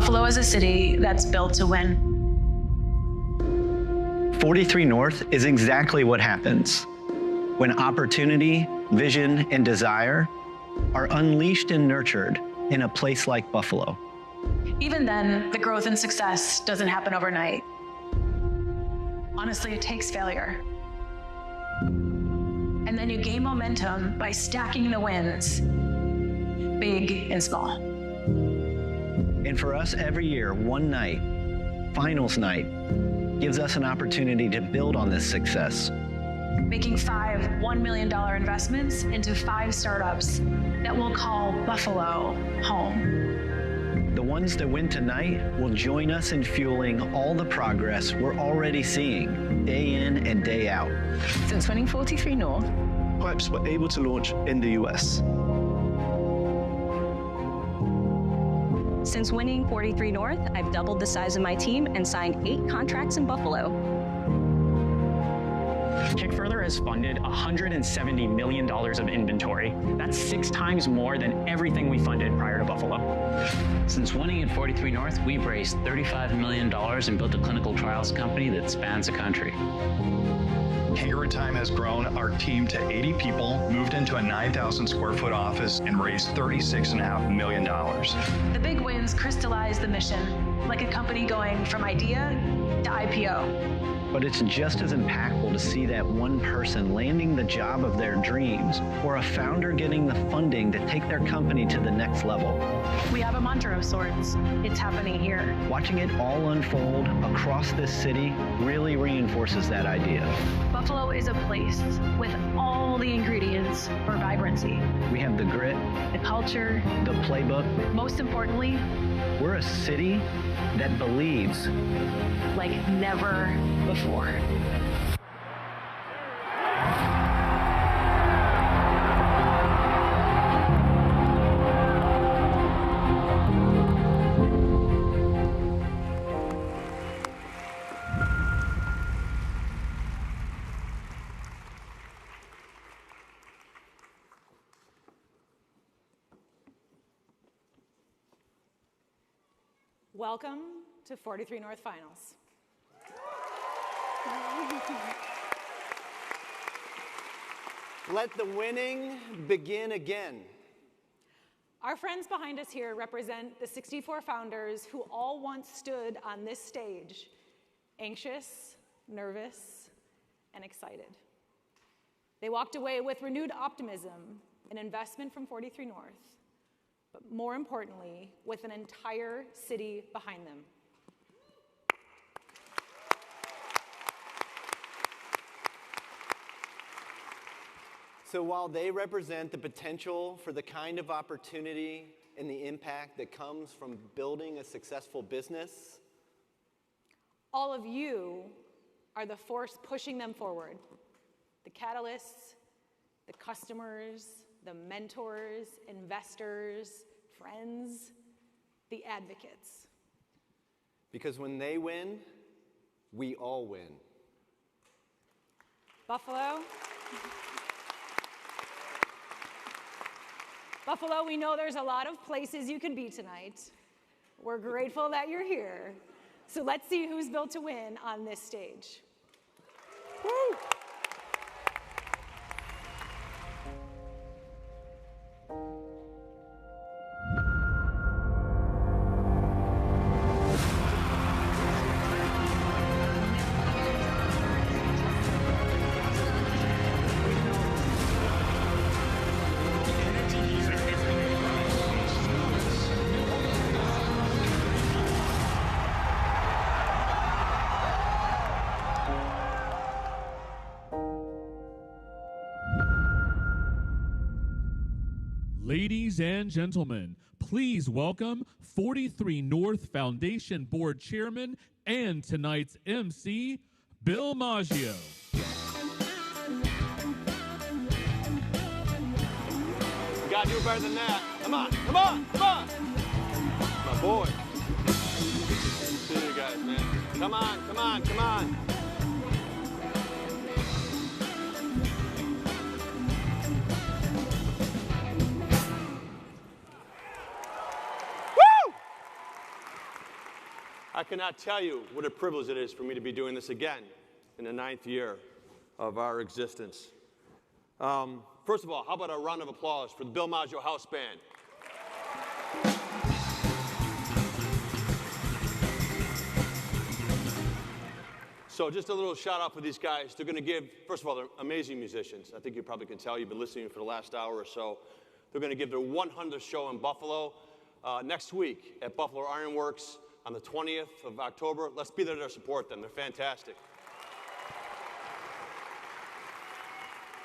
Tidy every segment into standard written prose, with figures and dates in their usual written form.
Buffalo is a city that's built to win. 43 North is exactly what happens when opportunity, vision, and desire are unleashed and nurtured in a place like Buffalo. Even then, the growth and success doesn't happen overnight. Honestly, it takes failure. And then you gain momentum by stacking the wins, big and small. And for us, every year, one night, finals night, gives us an opportunity to build on this success. Making 5 $1 million investments into 5 startups that we'll call Buffalo home. The ones that win tonight will join us in fueling all the progress we're already seeing day in and day out. Since winning 43 North, pipes were able to launch in the US. Since winning 43 North, I've doubled the size of my team and signed 8 contracts in Buffalo. Kick Further has funded $170 million of inventory. That's 6 times more than everything we funded prior to Buffalo. Since winning at 43 North, we've raised $35 million and built a clinical trials company that spans the country. Kangaroo Time has grown our team to 80 people, moved into a 9,000 square foot office, and raised $36.5 million. The big wins crystallize the mission, like a company going from idea to IPO. But it's just as impactful to see that one person landing the job of their dreams, or a founder getting the funding to take their company to the next level. We have a mantra of sorts. It's happening here. Watching it all unfold across this city really reinforces that idea. Buffalo is a place with all the ingredients for vibrancy. We have the grit, the culture, the playbook. Most importantly, we're a city that believes like never before. Welcome to 43 North Finals. Let the winning begin again. Our friends behind us here represent the 64 founders who all once stood on this stage, anxious, nervous, and excited. They walked away with renewed optimism, an investment from 43 North, but more importantly, with an entire city behind them. So while they represent the potential for the kind of opportunity and the impact that comes from building a successful business, all of you are the force pushing them forward. The catalysts, the customers, the mentors, investors, friends, the advocates. Because when they win, we all win. Buffalo. Buffalo, we know there's a lot of places you can be tonight. We're grateful that you're here. So let's see who's built to win on this stage. Woo! Ladies and gentlemen, please welcome 43 North Foundation Board Chairman and tonight's MC, Bill Maggio. You gotta do better than that. Come on, come on, come on. My boy. See you guys, man. Come on, come on, come on. I cannot tell you what a privilege it is for me to be doing this again in the 9th year of our existence. First of all, how about a round of applause for the Bill Maggio House Band? So just a little shout out for these guys. They're going to give, first of all, they're amazing musicians. I think you probably can tell you've been listening for the last hour or so. They're going to give their 100th show in Buffalo next week at Buffalo Ironworks on the 20th of October. Let's be there to support them. They're fantastic.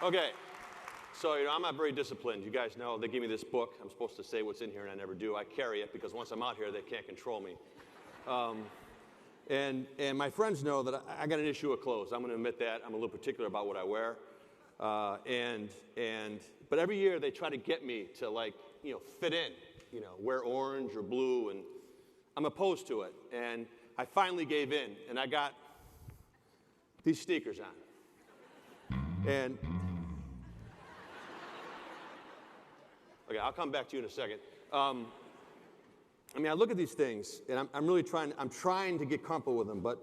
Okay, so I'm not very disciplined. You guys know they gave me this book. I'm supposed to say what's in here, and I never do. I carry it because once I'm out here, they can't control me. And my friends know that I got an issue of clothes. I'm going to admit that. I'm a little particular about what I wear. But every year they try to get me to, like, fit in, wear orange or blue, and I'm opposed to it. And I finally gave in, and I got these sneakers on. And okay, I'll come back to you in a second. I look at these things, and I'm trying to get comfortable with them, but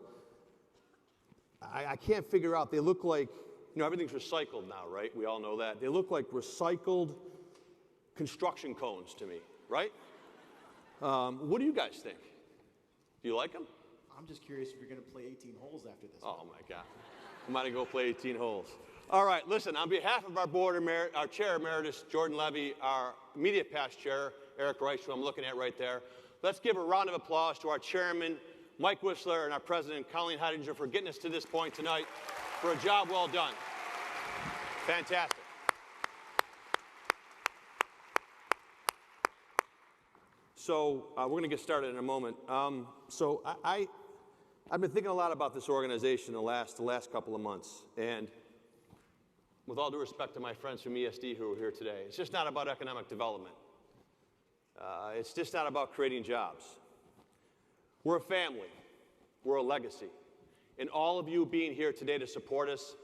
I can't figure out. They look like, everything's recycled now, right? We all know that. They look like recycled construction cones to me, right? What do you guys think? Do you like them? I'm just curious if you're going to play 18 holes after this. Oh, my God. I'm going to go play 18 holes. All right, listen, on behalf of our Chair Emeritus, Jordan Levy, our Media Past Chair, Eric Reich, who I'm looking at right there, let's give a round of applause to our Chairman, Mike Whistler, and our President, Colleen Heidinger, for getting us to this point tonight, for a job well done. Fantastic. So we're going to get started in a moment. I've been thinking a lot about this organization the last couple of months, and with all due respect to my friends from ESD who are here today, it's just not about economic development. It's just not about creating jobs. We're a family. We're a legacy. And all of you being here today to support us,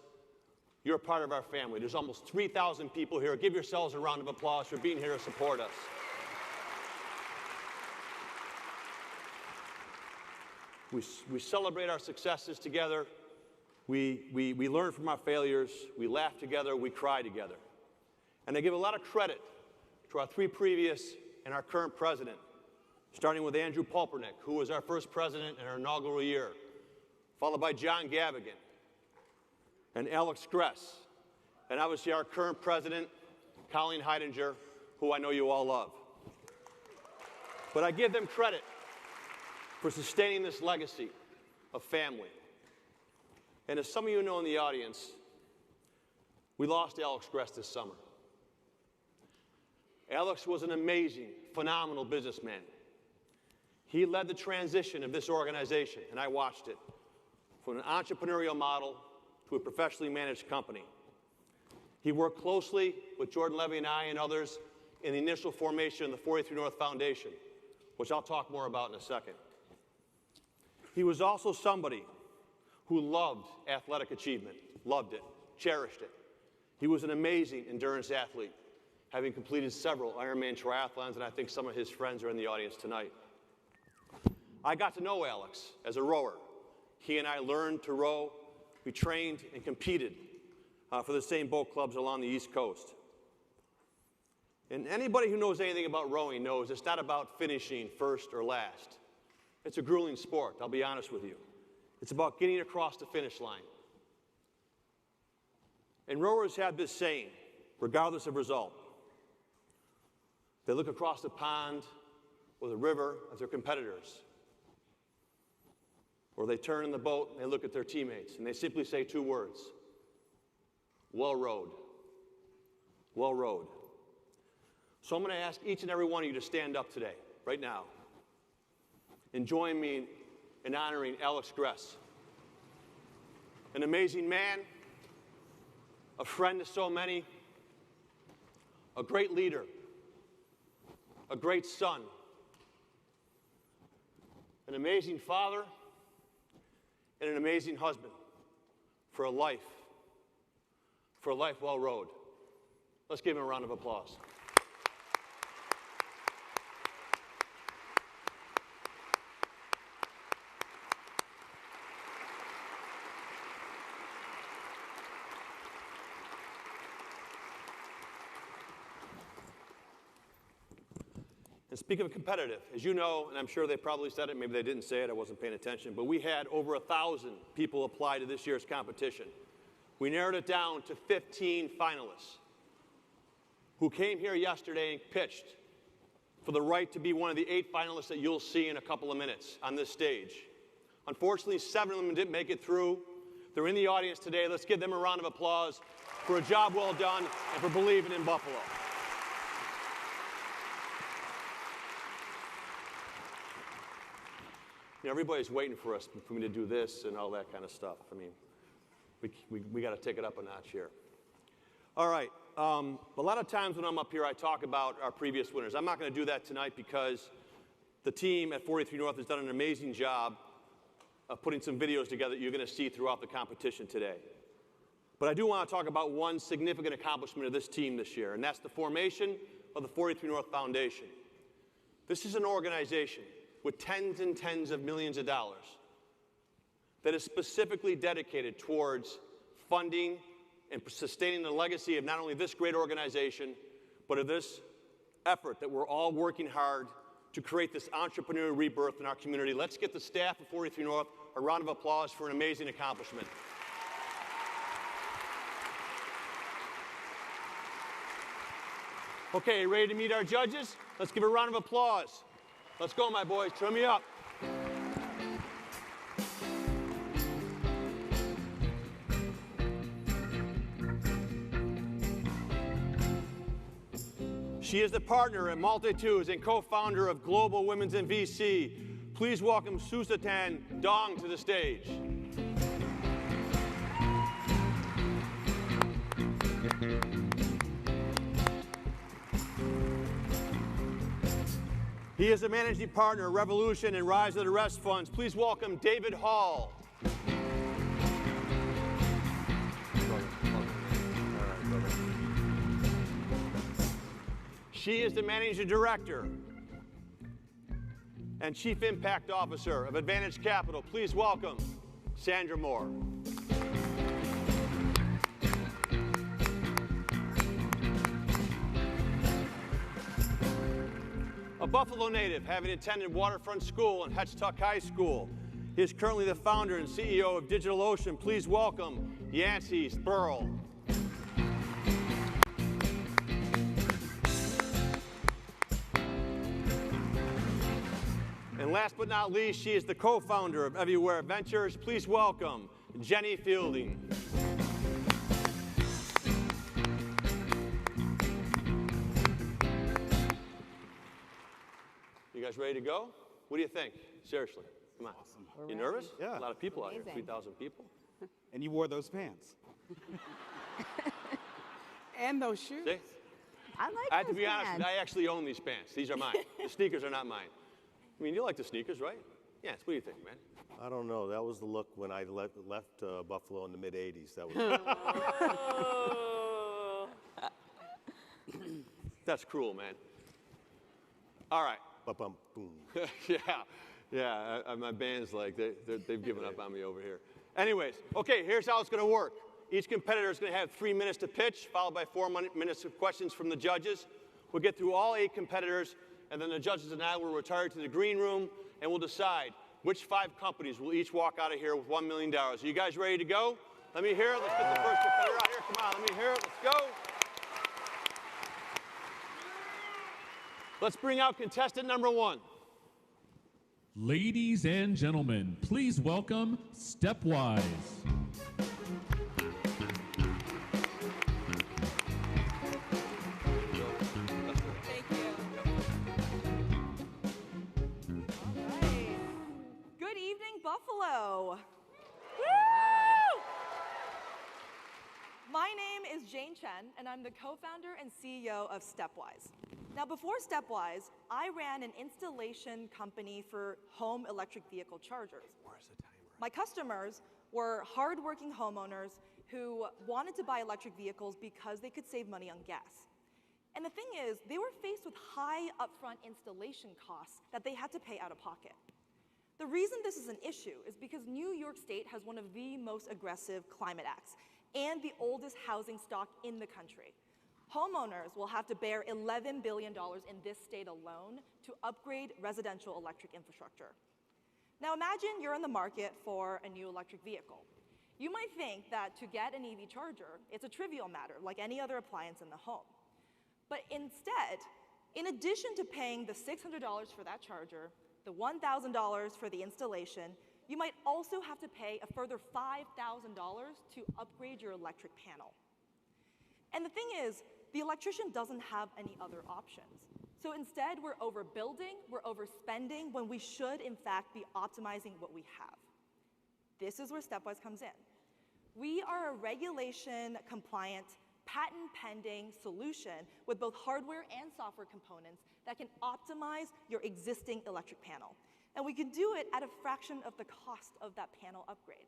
you're a part of our family. There's almost 3,000 people here. Give yourselves a round of applause for being here to support us. We celebrate our successes together. We learn from our failures. We laugh together. We cry together. And I give a lot of credit to our 3 previous and our current president, starting with Andrew Pulpernick, who was our first president in our inaugural year, followed by John Gavigan and Alex Gress, and obviously our current president, Colleen Heidinger, who I know you all love. But I give them credit for sustaining this legacy of family. And as some of you know in the audience, we lost Alex Gress this summer. Alex was an amazing, phenomenal businessman. He led the transition of this organization, and I watched it, from an entrepreneurial model to a professionally managed company. He worked closely with Jordan Levy and I and others in the initial formation of the 43North Foundation, which I'll talk more about in a second. He was also somebody who loved athletic achievement, loved it, cherished it. He was an amazing endurance athlete, having completed several Ironman triathlons, and I think some of his friends are in the audience tonight. I got to know Alex as a rower. He and I learned to row. We trained and competed for the same boat clubs along the East Coast. And anybody who knows anything about rowing knows it's not about finishing first or last. It's a grueling sport, I'll be honest with you. It's about getting across the finish line. And rowers have this saying, regardless of result. They look across the pond or the river at their competitors. Or they turn in the boat and they look at their teammates and they simply say 2 words. Well rowed. Well rowed. So I'm going to ask each and every one of you to stand up today, right now, and join me in honoring Alex Gress. An amazing man, a friend to so many, a great leader, a great son, an amazing father, and an amazing husband for a life well rowed. Let's give him a round of applause. And speaking of competitive, as you know, and I'm sure they probably said it, maybe they didn't say it, I wasn't paying attention, but we had over 1,000 people apply to this year's competition. We narrowed it down to 15 finalists who came here yesterday and pitched for the right to be one of the 8 finalists that you'll see in a couple of minutes on this stage. Unfortunately, 7 of them didn't make it through. They're in the audience today. Let's give them a round of applause for a job well done and for believing in Buffalo. You know, everybody's waiting for us, for me to do this and all that kind of stuff. I mean, we got to take it up a notch here. All right. A lot of times when I'm up here, I talk about our previous winners. I'm not going to do that tonight because the team at 43 North has done an amazing job of putting some videos together that you're going to see throughout the competition today. But I do want to talk about one significant accomplishment of this team this year, and that's the formation of the 43 North Foundation. This is an organization with tens and tens of millions of dollars that is specifically dedicated towards funding and sustaining the legacy of not only this great organization, but of this effort that we're all working hard to create this entrepreneurial rebirth in our community. Let's get the staff of 43 North a round of applause for an amazing accomplishment. Okay, ready to meet our judges? Let's give a round of applause. Let's go, my boys. Turn me up. She is the partner at Multitudes and co-founder of Global Women's in VC. Please welcome Susatan Dong to the stage. He is a managing partner at Revolution and Rise of the Rest funds. Please welcome David Hall. She is the managing director and chief impact officer of Advantage Capital. Please welcome Sandra Moore. A Buffalo native, having attended Waterfront School and Hetchtuck High School, he is currently the founder and CEO of DigitalOcean. Please welcome Yancey Spurl. And last but not least, she is the co-founder of Everywhere Ventures. Please welcome Jenny Fielding. You guys ready to go? What do you think? Seriously, come on. Awesome. You nervous? Yeah. A lot of people out here, 3,000 people. And you wore those pants. And those shoes. See? I have to be honest, I actually own these pants. These are mine. The sneakers are not mine. I mean, you like the sneakers, right? Yes, what do you think, man? I don't know. That was the look when I left Buffalo in the mid-'80s. That was. That's cruel, man. All right. Ba-bum, boom. yeah. My band's like, they've given up on me over here. Anyways, okay, here's how it's going to work. Each competitor is going to have 3 minutes to pitch, followed by 4 minutes of questions from the judges. We'll get through all 8 competitors, and then the judges and I will retire to the green room, and we'll decide which 5 companies will each walk out of here with $1 million. Are you guys ready to go? Let me hear it. Let's get the first competitor out here. Come on, let me hear it. Let's go. Let's bring out contestant number 1. Ladies and gentlemen, please welcome Stepwise. Buffalo. Woo! My name is Jane Chen, and I'm the co-founder and CEO of Stepwise. Now, before Stepwise, I ran an installation company for home electric vehicle chargers. Where's the timer? My customers were hardworking homeowners who wanted to buy electric vehicles because they could save money on gas. And the thing is, they were faced with high upfront installation costs that they had to pay out of pocket. The reason this is an issue is because New York State has one of the most aggressive climate acts and the oldest housing stock in the country. Homeowners will have to bear $11 billion in this state alone to upgrade residential electric infrastructure. Now imagine you're in the market for a new electric vehicle. You might think that to get an EV charger, it's a trivial matter, like any other appliance in the home. But instead, in addition to paying the $600 for that charger, the $1,000 for the installation, you might also have to pay a further $5,000 to upgrade your electric panel. And the thing is, the electrician doesn't have any other options. So instead, we're overbuilding, we're overspending, when we should, in fact, be optimizing what we have. This is where Stepwise comes in. We are a regulation-compliant, patent-pending solution with both hardware and software components that can optimize your existing electric panel. And we can do it at a fraction of the cost of that panel upgrade.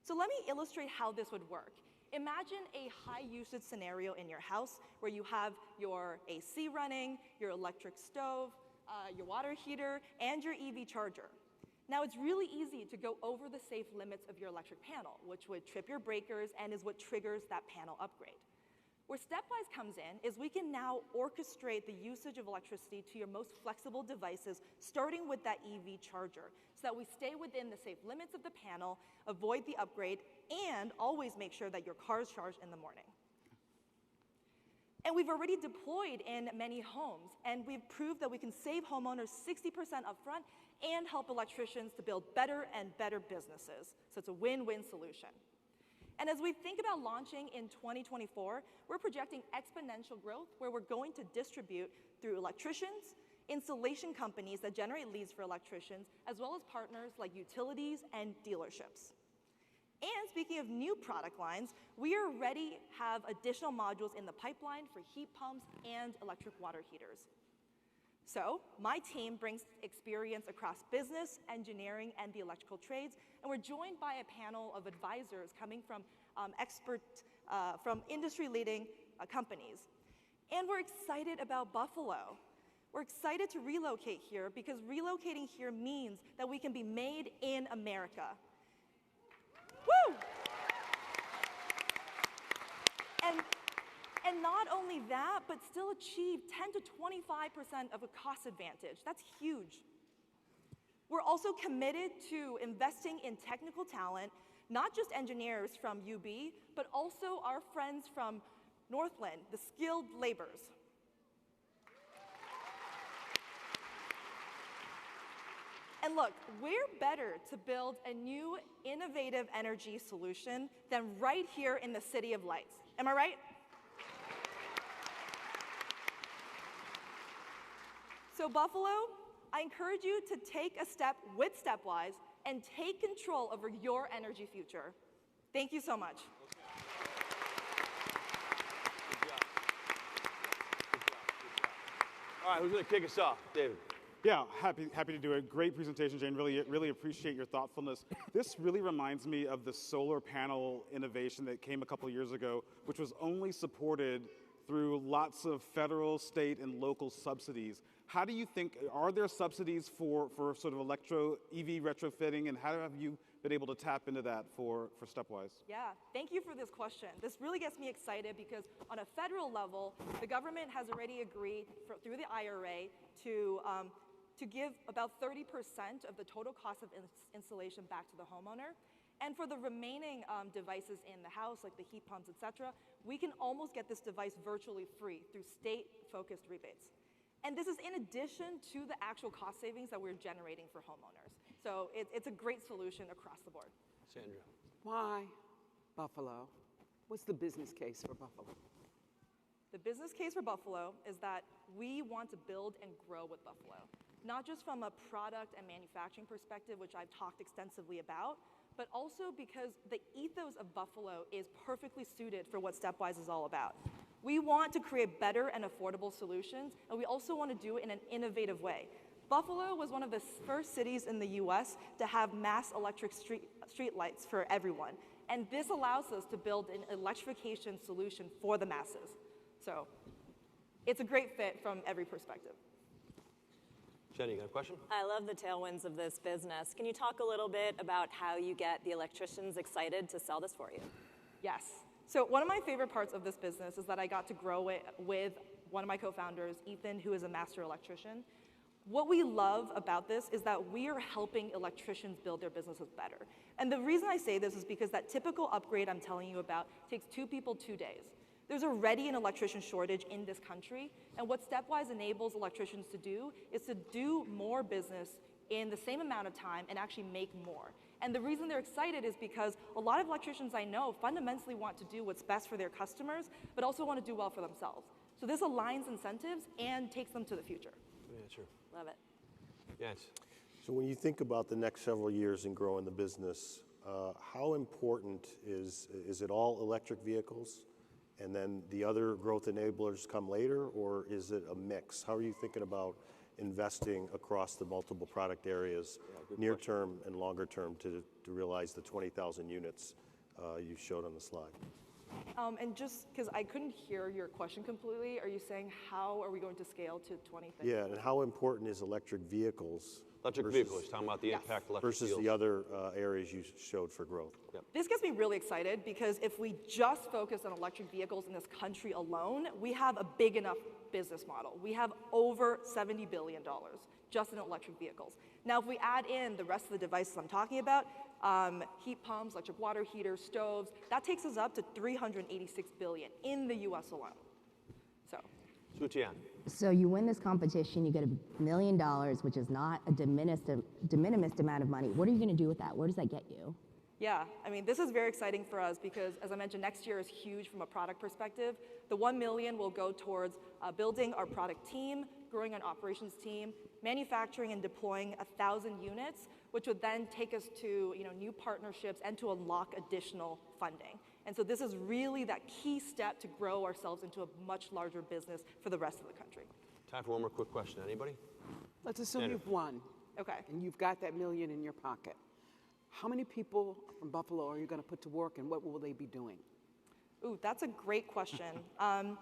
So let me illustrate how this would work. Imagine a high-usage scenario in your house where you have your AC running, your electric stove, your water heater, and your EV charger. Now, it's really easy to go over the safe limits of your electric panel, which would trip your breakers and is what triggers that panel upgrade. Where Stepwise comes in is we can now orchestrate the usage of electricity to your most flexible devices, starting with that EV charger, so that we stay within the safe limits of the panel, avoid the upgrade, and always make sure that your car is charged in the morning. And we've already deployed in many homes, and we've proved that we can save homeowners 60% upfront and help electricians to build better and better businesses. So it's a win-win solution. And as we think about launching in 2024, we're projecting exponential growth where we're going to distribute through electricians, installation companies that generate leads for electricians, as well as partners like utilities and dealerships. And speaking of new product lines, we already have additional modules in the pipeline for heat pumps and electric water heaters. So my team brings experience across business, engineering, and the electrical trades, and we're joined by a panel of advisors coming from from industry-leading companies. And we're excited about Buffalo. We're excited to relocate here because relocating here means that we can be made in America. Woo! And not only that, but still achieve 10 to 25% of a cost advantage. That's huge. We're also committed to investing in technical talent, not just engineers from UB, but also our friends from Northland, the skilled laborers. And look, where better to build a new innovative energy solution than right here in the City of Lights? Am I right? So Buffalo, I encourage you to take a step with Stepwise and take control over your energy future. Thank you so much. All right, who's going to kick us off? David. Yeah, happy to do it. Great presentation, Jane. Really appreciate your thoughtfulness. This really reminds me of the solar panel innovation that came a couple of years ago, which was only supported through lots of federal, state, and local subsidies. How do you think, are there subsidies for sort of EV retrofitting, and how have you been able to tap into that for Stepwise? Yeah, thank you for this question. This really gets me excited because on a federal level, the government has already agreed through the IRA to give about 30% of the total cost of installation back to the homeowner. And for the remaining devices in the house, like the heat pumps, et cetera, we can almost get this device virtually free through state-focused rebates. And this is in addition to the actual cost savings that we're generating for homeowners. So it's a great solution across the board. Sandra. Why Buffalo? What's the business case for Buffalo? The business case for Buffalo is that we want to build and grow with Buffalo, not just from a product and manufacturing perspective, which I've talked extensively about, but also because the ethos of Buffalo is perfectly suited for what Stepwise is all about. We want to create better and affordable solutions, and we also want to do it in an innovative way. Buffalo was one of the first cities in the US to have mass electric street lights for everyone, and this allows us to build an electrification solution for the masses. So it's a great fit from every perspective. Jenny, you got a question? I love the tailwinds of this business. Can you talk a little bit about how you get the electricians excited to sell this for you? Yes. So one of my favorite parts of this business is that I got to grow it with one of my co-founders, Ethan, who is a master electrician. What we love about this is that we are helping electricians build their businesses better. And the reason I say this is because that typical upgrade I'm telling you about takes 2 people 2 days. There's already an electrician shortage in this country, and what Stepwise enables electricians to do is to do more business in the same amount of time and actually make more. And the reason they're excited is because a lot of electricians I know fundamentally want to do what's best for their customers, but also want to do well for themselves. So this aligns incentives and takes them to the future. Yeah, sure. Love it. Yes. So when you think about the next several years in growing the business, how important is it all electric vehicles? And then the other growth enablers come later, or is it a mix? How are you thinking about investing across the multiple product areas, near term and longer term, to realize the 20,000 units you showed on the slide? And just because I couldn't hear your question completely, are you saying how are we going to scale to 20,000? Yeah, and how important is electric vehicles? Electric vehicles, talking about the impact electric versus vehicles. the other areas you showed for growth. Yep. This gets me really excited because if we just focus on electric vehicles in this country alone, we have a big enough business model. We have over $70 billion just in electric vehicles. Now, if we add in the rest of the devices I'm talking about, heat pumps, electric water heaters, stoves, that takes us up to $386 billion in the US alone. So. Sutian. So you win this competition, you get $1 million, which is not a de minimis amount of money. What are you going to do with that? Where does that get you? Yeah, I mean, this is very exciting for us because, as I mentioned, next year is huge from a product perspective. The $1 million will go towards building our product team, growing an operations team, manufacturing and deploying 1,000 units, which would then take us to new partnerships and to unlock additional funding. And so this is really that key step to grow ourselves into a much larger business for the rest of the country. Time for one more quick question. Anybody? Let's assume you've won. Okay. And you've got that $1 million in your pocket. How many people from Buffalo are you going to put to work, and what will they be doing? Ooh, that's a great question. You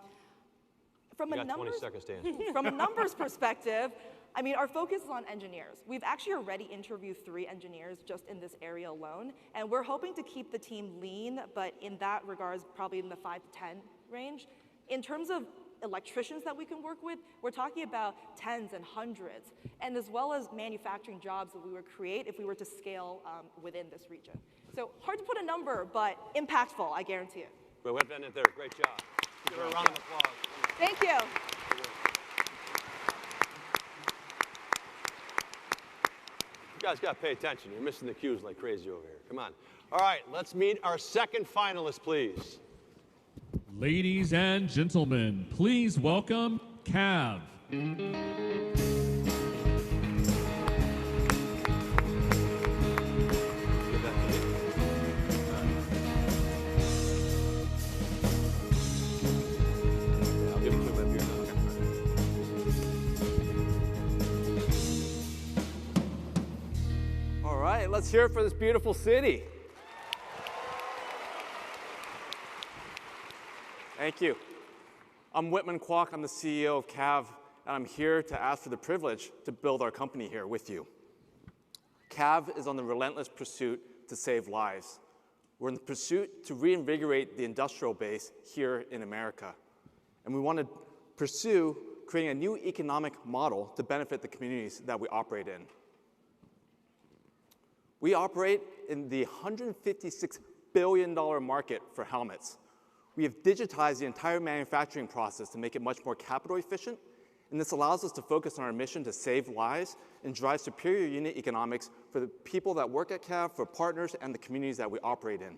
got 20 seconds to answer. From a numbers perspective, I mean, our focus is on engineers. We've actually already interviewed 3 engineers just in this area alone, and we're hoping to keep the team lean, but in that regards, probably in the 5 to 10 range. In terms of electricians that we can work with, we're talking about tens and hundreds, and as well as manufacturing jobs that we would create if we were to scale within this region. So hard to put a number, but impactful, I guarantee it. Well, we have to end it there. Great job. Give her a round of applause. Thank you. You guys got to pay attention. You're missing the cues like crazy over here. Come on. All right, let's meet our second finalist, please. Ladies and gentlemen, please welcome Cav. All right, let's hear it for this beautiful city. Thank you. I'm Whitman Kwok. I'm the CEO of CAV, and I'm here to ask for the privilege to build our company here with you. CAV is on the relentless pursuit to save lives. We're in the pursuit to reinvigorate the industrial base here in America. And we want to pursue creating a new economic model to benefit the communities that we operate in. We operate in the $156 billion market for helmets. We have digitized the entire manufacturing process to make it much more capital efficient, and this allows us to focus on our mission to save lives and drive superior unit economics for the people that work at CAV, for partners, and the communities that we operate in.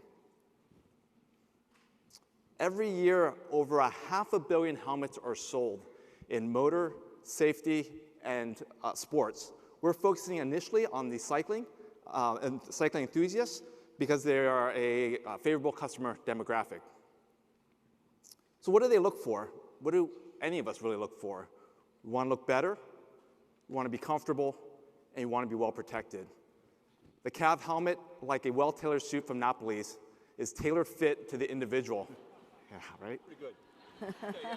Every year, over 500 million helmets are sold in motor, safety, and sports. We're focusing initially on the cycling enthusiasts because they are a favorable customer demographic. So what do they look for? What do any of us really look for? We want to look better, we want to be comfortable, and we want to be well protected. The CAV helmet, like a well-tailored suit from Napoli's, is tailored fit to the individual. Yeah, right? Pretty good. Yeah.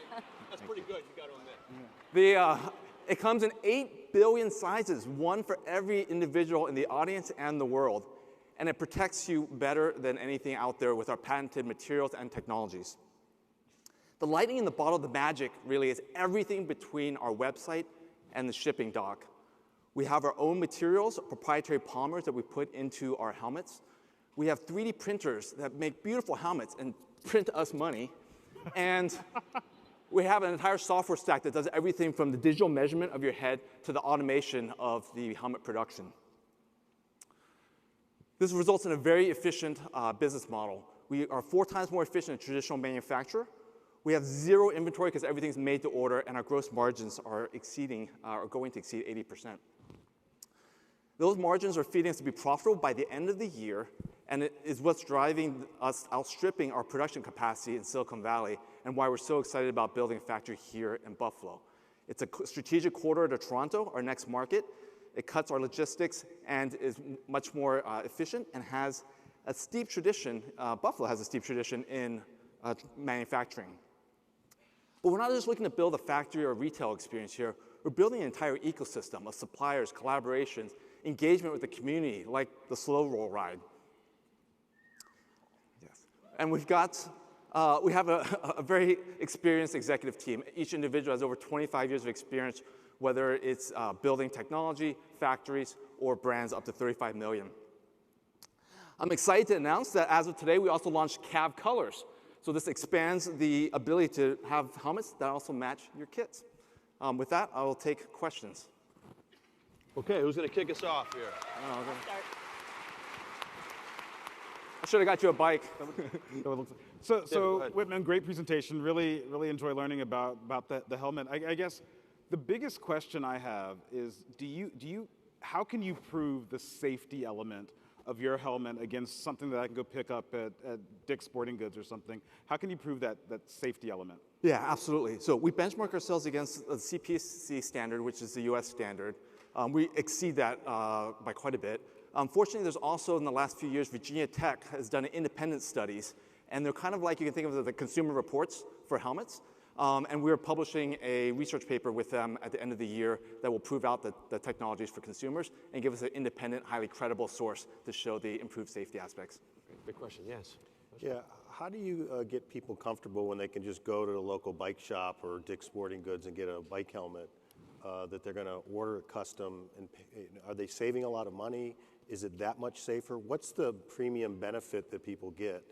That's pretty good, you got to admit. It comes in 8 billion sizes, one for every individual in the audience and the world. and it protects you better than anything out there with our patented materials and technologies. The lightning in the bottle, the magic really is everything between our website and the shipping dock. We have our own materials, proprietary polymers that we put into our helmets. We have 3D printers that make beautiful helmets and print us money. And we have an entire software stack that does everything from the digital measurement of your head to the automation of the helmet production. This results in a very efficient business model. We are 4 times more efficient than traditional manufacturer. We have 0 inventory because everything's made to order, and our gross margins are going to exceed 80%. Those margins are feeding us to be profitable by the end of the year, and it is what's driving us outstripping our production capacity in Silicon Valley, and why we're so excited about building a factory here in Buffalo. It's a strategic corridor to Toronto, our next market. It cuts our logistics and is much more efficient and has a steep tradition. Buffalo has a steep tradition in manufacturing. But we're not just looking to build a factory or a retail experience here. We're building an entire ecosystem of suppliers, collaborations, engagement with the community, like the slow roll ride. Yes. And we have a very experienced executive team. Each individual has over 25 years of experience, whether it's building technology, factories, or brands up to 35 million. I'm excited to announce that as of today, we also launched CAV Colors. So this expands the ability to have helmets that also match your kits. With that, I will take questions. Okay, who's going to kick us off here? I should have got you a bike. So Whitman, great presentation. Really enjoy learning about the helmet. I guess the biggest question I have is, how can you prove the safety element of your helmet against something that I can go pick up at Dick's Sporting Goods or something? How can you prove that safety element? Yeah, absolutely. So we benchmark ourselves against the CPSC standard, which is the US standard. We exceed that by quite a bit. Unfortunately, there's also, in the last few years, Virginia Tech has done independent studies, and they're kind of like, you can think of the consumer reports for helmets. And we're publishing a research paper with them at the end of the year that will prove out the technologies for consumers and give us an independent, highly credible source to show the improved safety aspects. Big question, yes. Yeah, how do you get people comfortable when they can just go to the local bike shop or Dick's Sporting Goods and get a bike helmet that they're going to order it custom? And are they saving a lot of money? Is it that much safer? What's the premium benefit that people get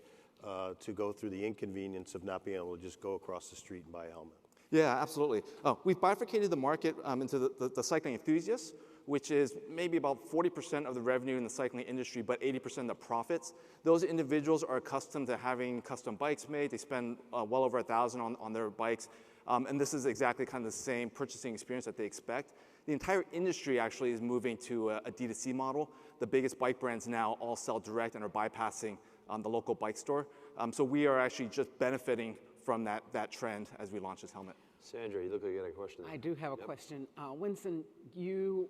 to go through the inconvenience of not being able to just go across the street and buy a helmet? Yeah, absolutely. We've bifurcated the market into the cycling enthusiasts, which is maybe about 40% of the revenue in the cycling industry, but 80% of the profits. Those individuals are accustomed to having custom bikes made. They spend well over $1,000 on their bikes. And this is exactly kind of the same purchasing experience that they expect. The entire industry actually is moving to a D2C model. The biggest bike brands now all sell direct and are bypassing the local bike store. So we are actually just benefiting from that trend as we launch this helmet. Sandra, you look like you got a question. I do have a question. Winston, you,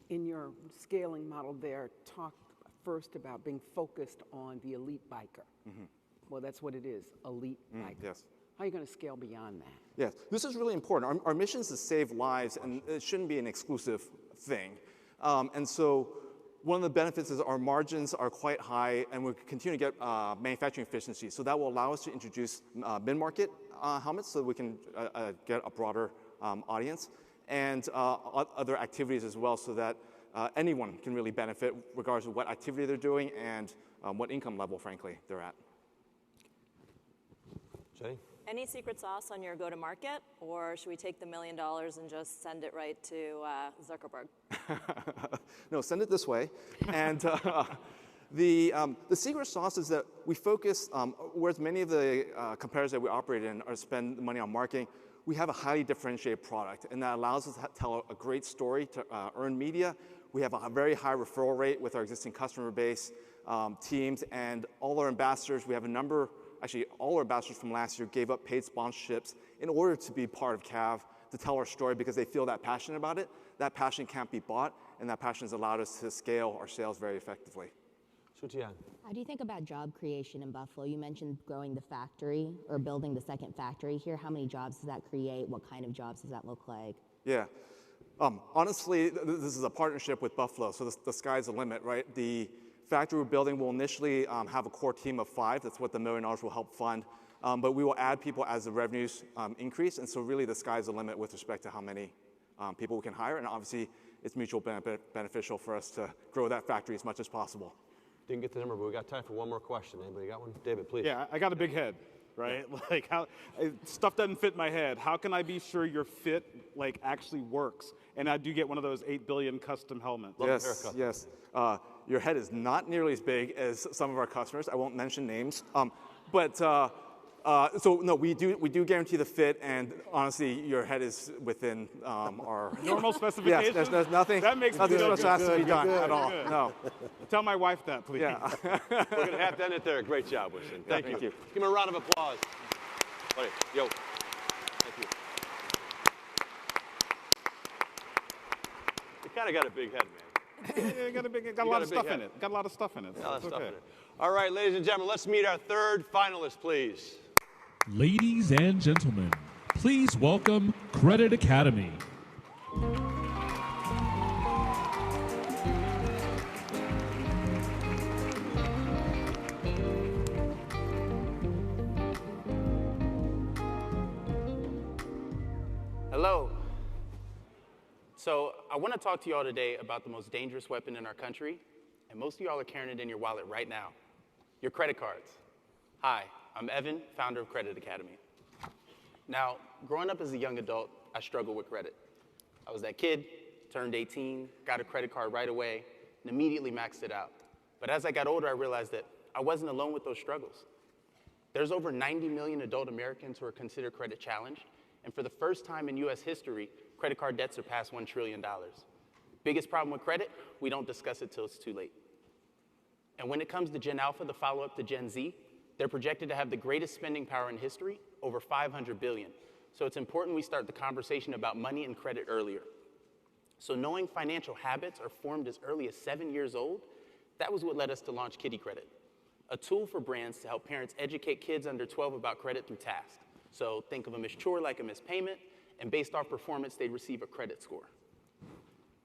in your scaling model there, talked first about being focused on the elite biker. Mm-hmm. Well, that's what it is, elite biker. Yes. How are you going to scale beyond that? Yes, this is really important. Our mission is to save lives, and it shouldn't be an exclusive thing. And so one of the benefits is our margins are quite high, and we continue to get manufacturing efficiency. So that will allow us to introduce mid-market helmets so we can get a broader audience, and other activities as well, so that anyone can really benefit regardless of what activity they're doing and what income level, frankly, they're at. Shea? Any secret sauce on your go-to-market, or should we take the $1 million and just send it right to Zuckerberg? No, send it this way. And the secret sauce is that we focus, whereas many of the competitors that we operate in are spend money on marketing, we have a highly differentiated product, and that allows us to tell a great story to earn media. We have a very high referral rate with our existing customer base, teams, and all our ambassadors. We have a number. Actually, all our ambassadors from last year gave up paid sponsorships in order to be part of CAV, to tell our story, because they feel that passionate about it. That passion can't be bought, and that passion has allowed us to scale our sales very effectively. Sutian. How do you think about job creation in Buffalo? You mentioned growing the factory or building the second factory here. How many jobs does that create? What kind of jobs does that look like? Yeah. Honestly, this is a partnership with Buffalo, so the sky's the limit, right? The factory we're building will initially have a core team of 5. That's what the $1 million will help fund. But we will add people as the revenues increase. And so really the sky's the limit with respect to how many people we can hire. And obviously, it's mutual beneficial for us to grow that factory as much as possible. Didn't get the number, but we got time for one more question. Anybody got one? David, please. Yeah, I got a big head, right? Yeah. Like stuff doesn't fit in my head. How can I be sure your fit actually works? And I do get one of those 8 billion custom helmets. Yes. Your head is not nearly as big as some of our customers. I won't mention names. So no, we do guarantee the fit, and honestly, your head is within our normal specifications. Yes, there's nothing. That makes nothing me special has to be done at all. Good. No. Tell my wife that, please. Yeah. We're going to have to end it there. Great job, Winston. Thank you. Give him a round of applause. Buddy, yo. Thank you. You kind of got a big head, man. Yeah, got a lot of stuff in it. Got a lot of stuff in it. Got a lot of stuff in it. All right, ladies and gentlemen, let's meet our third finalist, please. Ladies and gentlemen, please welcome Credit Academy. Hello. So I want to talk to you all today about the most dangerous weapon in our country, and most of y'all are carrying it in your wallet right now, your credit cards. Hi, I'm Evan, founder of Credit Academy. Now, growing up as a young adult, I struggled with credit. I was that kid, turned 18, got a credit card right away, and immediately maxed it out. But as I got older, I realized that I wasn't alone with those struggles. There's over 90 million adult Americans who are considered credit challenged, and for the first time in US history, credit card debt surpassed $1 trillion. Biggest problem with credit, we don't discuss it till it's too late. And when it comes to Gen Alpha, the follow-up to Gen Z, they're projected to have the greatest spending power in history, over $500 billion. So it's important we start the conversation about money and credit earlier. So knowing financial habits are formed as early as 7 years old, that was what led us to launch Kitty Credit, a tool for brands to help parents educate kids under 12 about credit through tasks. So think of a missed chore like a missed payment, and based off performance, they'd receive a credit score.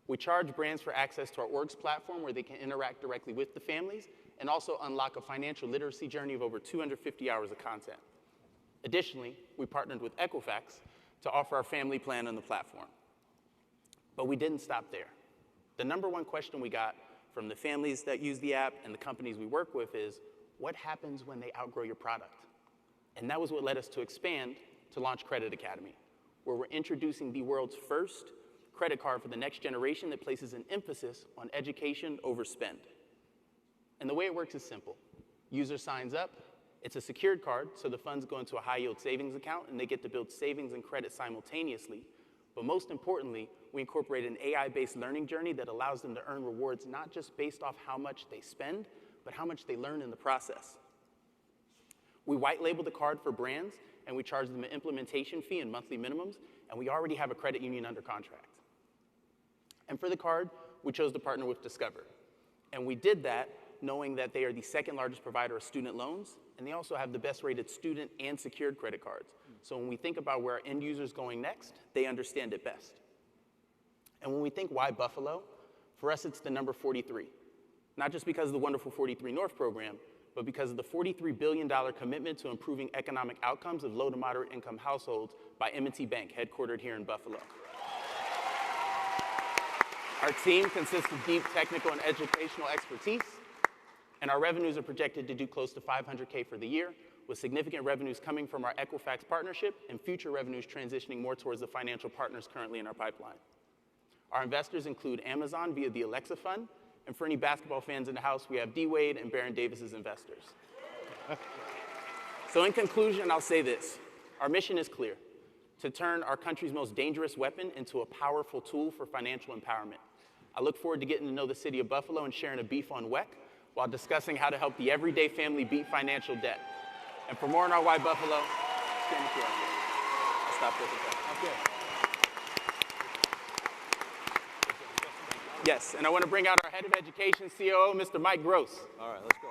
We charge brands for access to our orgs platform where they can interact directly with the families and also unlock a financial literacy journey of over 250 hours of content. Additionally, we partnered with Equifax to offer our family plan on the platform. But we didn't stop there. The number one question we got from the families that use the app and the companies we work with is, what happens when they outgrow your product? And that was what led us to expand to launch Credit Academy, where we're introducing the world's first credit card for the next generation that places an emphasis on education over spend. And the way it works is simple. User signs up, it's a secured card, so the funds go into a high-yield savings account and they get to build savings and credit simultaneously. But most importantly, we incorporate an AI-based learning journey that allows them to earn rewards not just based off how much they spend, but how much they learn in the process. We white label the card for brands, and we charge them an implementation fee and monthly minimums, and we already have a credit union under contract. And for the card, we chose to partner with Discover. And we did that knowing that they are the second largest provider of student loans, and they also have the best rated student and secured credit cards. So when we think about where our end user's going next, they understand it best. And when we think why Buffalo, for us it's the number 43. Not just because of the wonderful 43North program, but because of the $43 billion commitment to improving economic outcomes of low to moderate income households by M&T Bank, headquartered here in Buffalo. Our team consists of deep technical and educational expertise, and our revenues are projected to do close to $500K for the year, with significant revenues coming from our Equifax partnership and future revenues transitioning more towards the financial partners currently in our pipeline. Our investors include Amazon via the Alexa Fund, and for any basketball fans in the house, we have D-Wade and Baron Davis's investors. So in conclusion, I'll say this. Our mission is clear: to turn our country's most dangerous weapon into a powerful tool for financial empowerment. I look forward to getting to know the city of Buffalo and sharing a beef on WEC while discussing how to help the everyday family beat financial debt. And for more on our Why Buffalo, scan the QR code. I'll stop there for that. Okay. Yes, and I want to bring out our head of education, COO, Mr. Mike Gross. All right, let's go.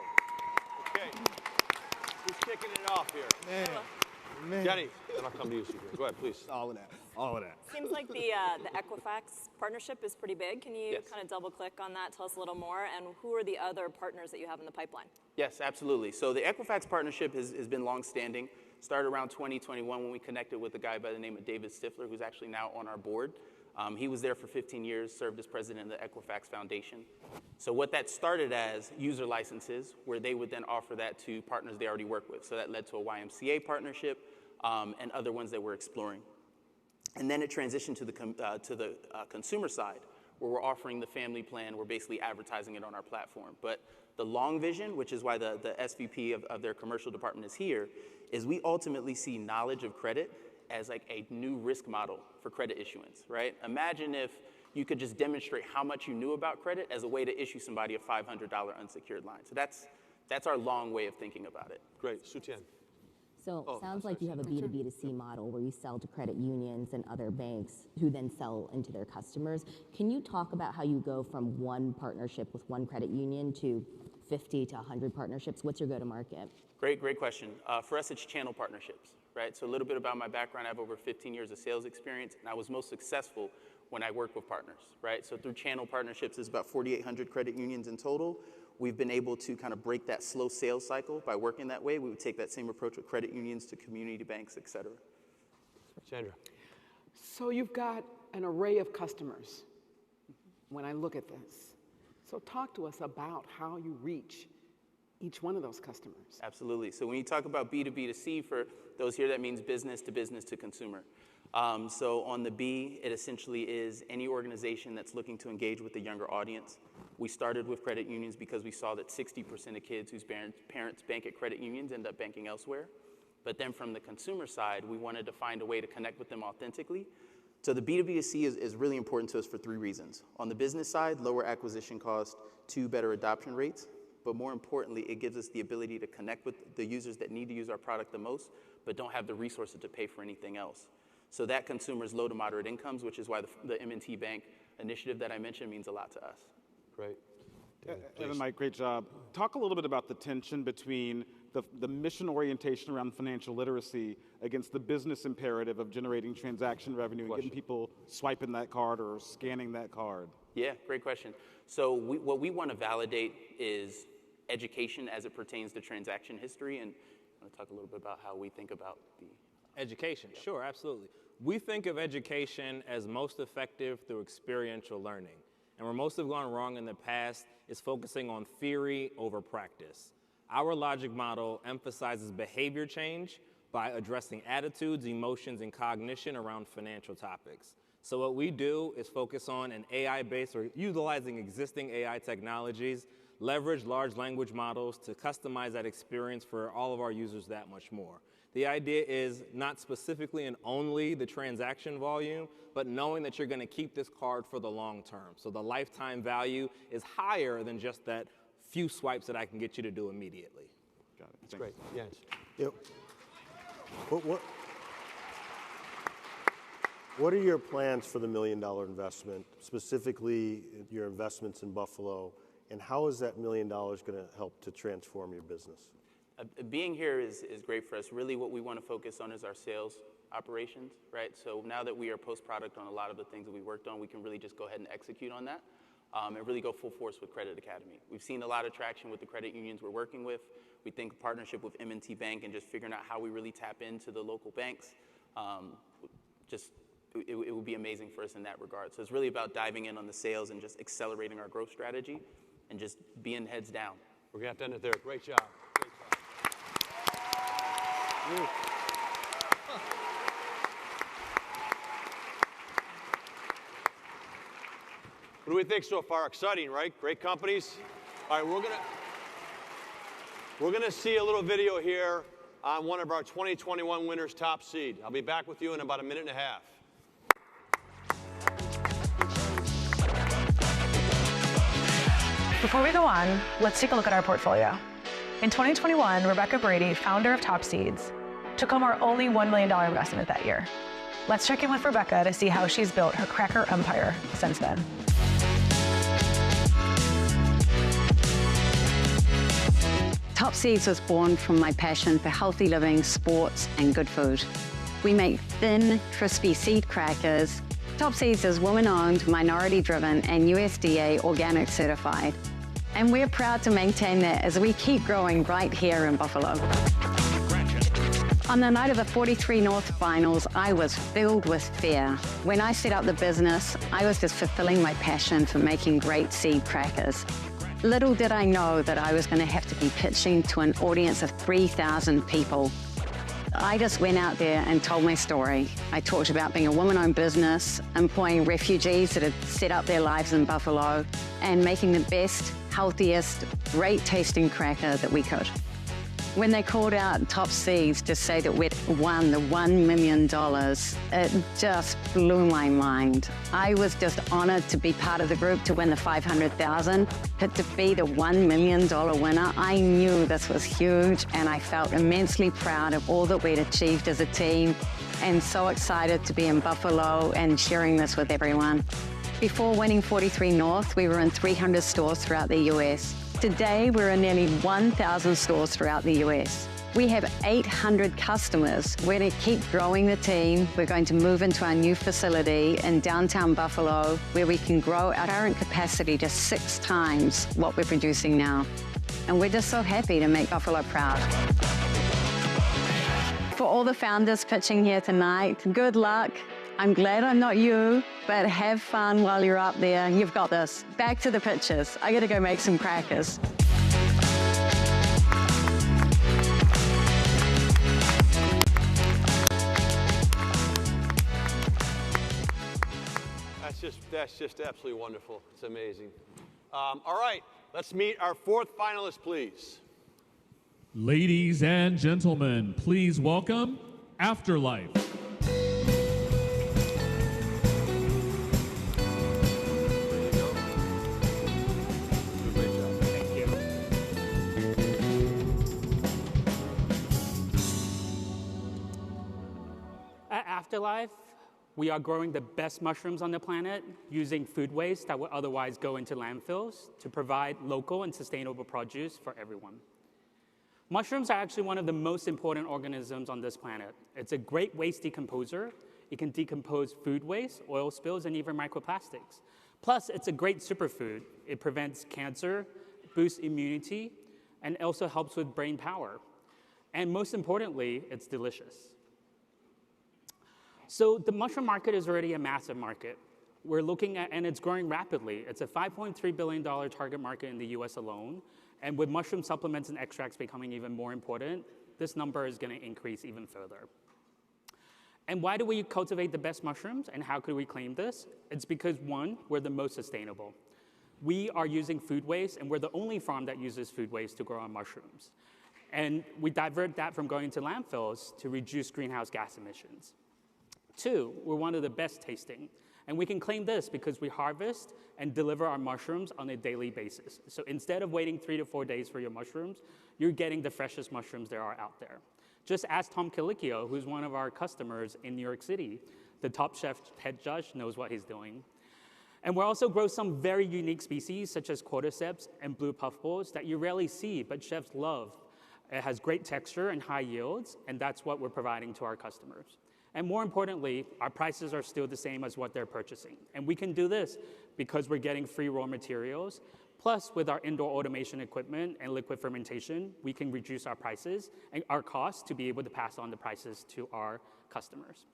Okay. Who's kicking it off here? Man. Jenny, then I'll come to you, Super. Go ahead, please. All of that. all of that. Seems like the Equifax partnership is pretty big. Can you kind of double click on that, tell us a little more, and who are the other partners that you have in the pipeline? Yes, absolutely. So the Equifax partnership has been long-standing. Started around 2021 when we connected with a guy by the name of David Stifler, who's actually now on our board. He was there for 15 years, served as president of the Equifax Foundation. So what that started as user licenses, where they would then offer that to partners they already work with. So that led to a YMCA partnership and other ones that we're exploring. And then it transitioned to the consumer side, where we're offering the family plan. We're basically advertising it on our platform. But the long vision, which is why the SVP of their commercial department is here, is we ultimately see knowledge of credit as like a new risk model for credit issuance, right? Imagine if you could just demonstrate how much you knew about credit as a way to issue somebody a $500 unsecured line. So that's our long way of thinking about it. Great, Sutian. So sounds like you have a B2B2C model where you sell to credit unions and other banks who then sell into their customers. Can you talk about how you go from one partnership with one credit union to 50 to 100 partnerships? What's your go-to-market? Great question. For us, it's channel partnerships, right? So a little bit about my background. I have over 15 years of sales experience, and I was most successful when I worked with partners, right? So through channel partnerships, there's about 4,800 credit unions in total. We've been able to kind of break that slow sales cycle by working that way. We would take that same approach with credit unions to community banks, et cetera. Sandra. So you've got an array of customers when I look at this. So talk to us about how you reach each one of those customers. Absolutely. So when you talk about B2B2C, for those here, that means business to consumer. So on the B, it essentially is any organization that's looking to engage with a younger audience. We started with credit unions because we saw that 60% of kids whose parents bank at credit unions end up banking elsewhere. But then from the consumer side, we wanted to find a way to connect with them authentically. So the B2B2C is really important to us for 3 reasons. On the business side, lower acquisition cost, 2, better adoption rates. But more importantly, it gives us the ability to connect with the users that need to use our product the most, but don't have the resources to pay for anything else. So that consumer's low to moderate incomes, which is why the M&T Bank initiative that I mentioned means a lot to us. Great. Evan, Mike, great job. Talk a little bit about the tension between the mission orientation around financial literacy against the business imperative of generating transaction revenue and getting people swiping that card or scanning that card. Yeah, great question. So what we want to validate is education as it pertains to transaction history, and I want to talk a little bit about how we think about the education. Sure, absolutely. We think of education as most effective through experiential learning. And where most have gone wrong in the past is focusing on theory over practice. Our logic model emphasizes behavior change by addressing attitudes, emotions, and cognition around financial topics. So what we do is focus on an AI-based or utilizing existing AI technologies, leverage large language models to customize that experience for all of our users that much more. The idea is not specifically and only the transaction volume, but knowing that you're going to keep this card for the long term. So the lifetime value is higher than just that few swipes that I can get you to do immediately. Got it. That's great. Yes. Yep. What are your plans for the $1 million investment, specifically your investments in Buffalo, and how is that $1 million going to help to transform your business? Being here is great for us. Really what we want to focus on is our sales operations, right? So now that we are post-product on a lot of the things that we worked on, we can really just go ahead and execute on that and really go full force with Credit Academy. We've seen a lot of traction with the credit unions we're working with. We think a partnership with M&T Bank and just figuring out how we really tap into the local banks, it would be amazing for us in that regard. So it's really about diving in on the sales and just accelerating our growth strategy and just being heads down. We're going to have to end it there. Great job. What do we think so far? Exciting, right? Great companies. All right, we're gonna see a little video here on one of our 2021 winners' top seed. I'll be back with you in about a minute and a half. Before we go on, let's take a look at our portfolio. In 2021, Rebecca Brady, founder of Top Seeds, took home our only $1 million investment that year. Let's check in with Rebecca to see how she's built her cracker empire since then. Top Seeds was born from my passion for healthy living, sports, and good food. We make thin, crispy seed crackers. Top Seeds is woman-owned, minority-driven, and USDA organic certified. And we're proud to maintain that as we keep growing right here in Buffalo. On the night of the 43North Finals, I was filled with fear. When I set up the business, I was just fulfilling my passion for making great seed crackers. Little did I know that I was going to have to be pitching to an audience of 3,000 people. I just went out there and told my story. I talked about being a woman-owned business, employing refugees that had set up their lives in Buffalo, and making the best, healthiest, great-tasting cracker that we could. When they called out Top Seeds to say that we'd won the $1 million, it just blew my mind. I was just honored to be part of the group to win the $500,000, but to be the $1 million winner, I knew this was huge, and I felt immensely proud of all that we'd achieved as a team, and so excited to be in Buffalo and sharing this with everyone. Before winning 43North, we were in 300 stores throughout the US. Today, we're in nearly 1,000 stores throughout the US. We have 800 customers. We're going to keep growing the team. We're going to move into our new facility in downtown Buffalo, where we can grow our current capacity to 6 times what we're producing now. And we're just so happy to make Buffalo proud. For all the founders pitching here tonight, good luck. I'm glad I'm not you, but have fun while you're up there. You've got this. Back to the pitches. I gotta go make some crackers. That's just absolutely wonderful. It's amazing. All right, let's meet our 4th finalist, please. Ladies and gentlemen, please welcome Afterlife. At Afterlife, we are growing the best mushrooms on the planet using food waste that would otherwise go into landfills to provide local and sustainable produce for everyone. Mushrooms are actually one of the most important organisms on this planet. It's a great waste decomposer. It can decompose food waste, oil spills, and even microplastics. Plus, it's a great superfood. It prevents cancer, boosts immunity, and also helps with brain power. And most importantly, it's delicious. So the mushroom market is already a massive market. We're looking at, and it's growing rapidly. It's a $5.3 billion target market in the US alone. And with mushroom supplements and extracts becoming even more important, this number is going to increase even further. And why do we cultivate the best mushrooms, and how could we claim this? It's because, one, we're the most sustainable. We are using food waste, and we're the only farm that uses food waste to grow our mushrooms. And we divert that from going to landfills to reduce greenhouse gas emissions. 2, we're one of the best tasting. And we can claim this because we harvest and deliver our mushrooms on a daily basis. So instead of waiting 3 to 4 days for your mushrooms, you're getting the freshest mushrooms there are out there. Just ask Tom Colicchio, who's one of our customers in New York City. The top chef head judge knows what he's doing. And we also grow some very unique species, such as cordyceps and blue puffballs, that you rarely see, but chefs love. It has great texture and high yields, and that's what we're providing to our customers. And more importantly, our prices are still the same as what they're purchasing. And we can do this because we're getting free raw materials. Plus, with our indoor automation equipment and liquid fermentation, we can reduce our prices and our costs to be able to pass on the prices to our customers.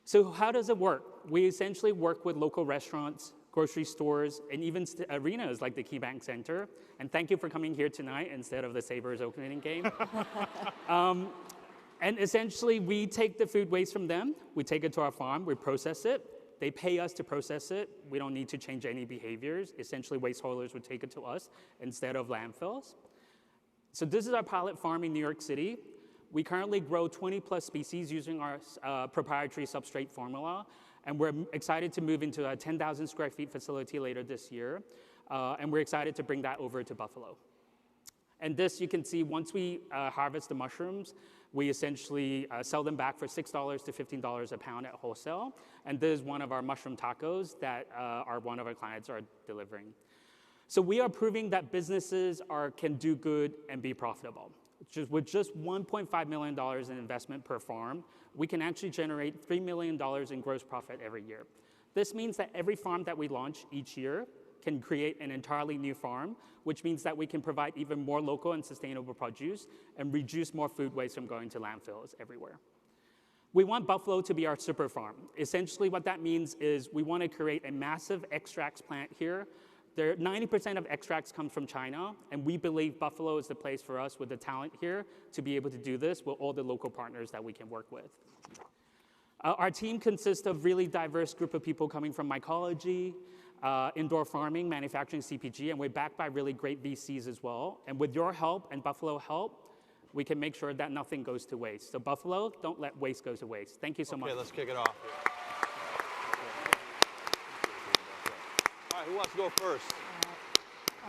So how does it work? We essentially work with local restaurants, grocery stores, and even arenas like the KeyBank Center. And thank you for coming here tonight instead of the Sabres opening game. And essentially, we take the food waste from them, we take it to our farm, we process it, they pay us to process it, we don't need to change any behaviors. Essentially, waste haulers would take it to us instead of landfills. So this is our pilot farm in New York City. We currently grow 20 plus species using our proprietary substrate formula, and we're excited to move into a 10,000 square feet facility later this year, and we're excited to bring that over to Buffalo. And this, you can see, once we harvest the mushrooms, we essentially sell them back for $6 to $15 a pound at wholesale. And this is one of our mushroom tacos that one of our clients are delivering. So we are proving that businesses can do good and be profitable. With just $1.5 million in investment per farm, we can actually generate $3 million in gross profit every year. This means that every farm that we launch each year can create an entirely new farm, which means that we can provide even more local and sustainable produce and reduce more food waste from going to landfills everywhere. We want Buffalo to be our super farm. Essentially what that means is we want to create a massive extracts plant here. 90% of extracts come from China, and we believe Buffalo is the place for us with the talent here to be able to do this with all the local partners that we can work with. Our team consists of really diverse group of people coming from mycology, indoor farming, manufacturing, CPG, and we're backed by really great VCs as well. And with your help and Buffalo help, we can make sure that nothing goes to waste. So Buffalo, don't let waste go to waste. Thank you so much. Okay, let's kick it off. All right, who wants to go first?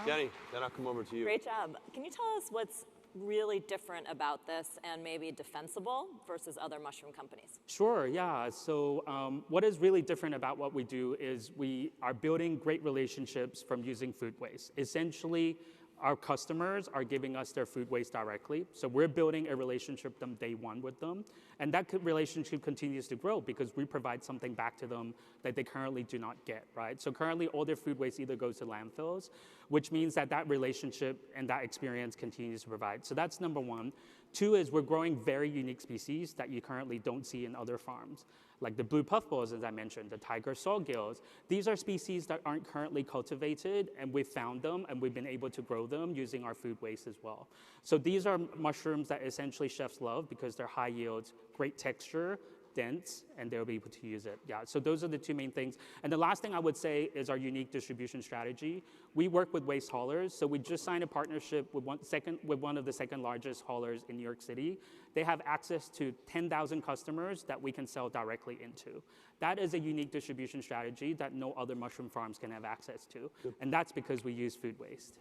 Jenny, then I'll come over to you. Great job. Can you tell us what's really different about this and maybe defensible versus other mushroom companies? Sure, yeah. So what is really different about what we do is we are building great relationships from using food waste. Essentially, our customers are giving us their food waste directly. So we're building a relationship from day one with them. And that relationship continues to grow because we provide something back to them that they currently do not get, right? So currently all their food waste either goes to landfills, which means that that relationship and that experience continues to provide. So that's number one. Two is we're growing very unique species that you currently don't see in other farms, like the blue puffballs, as I mentioned, the tiger sawgills. These are species that aren't currently cultivated, and we've found them, and we've been able to grow them using our food waste as well. So these are mushrooms that essentially chefs love because they're high yields, great texture, dense, and they'll be able to use it. Yeah, so those are the two main things. And the last thing I would say is our unique distribution strategy. We work with waste haulers, so we just signed a partnership with one of the second largest haulers in New York City. They have access to 10,000 customers that we can sell directly into. That is a unique distribution strategy that no other mushroom farms can have access to, and that's because we use food waste.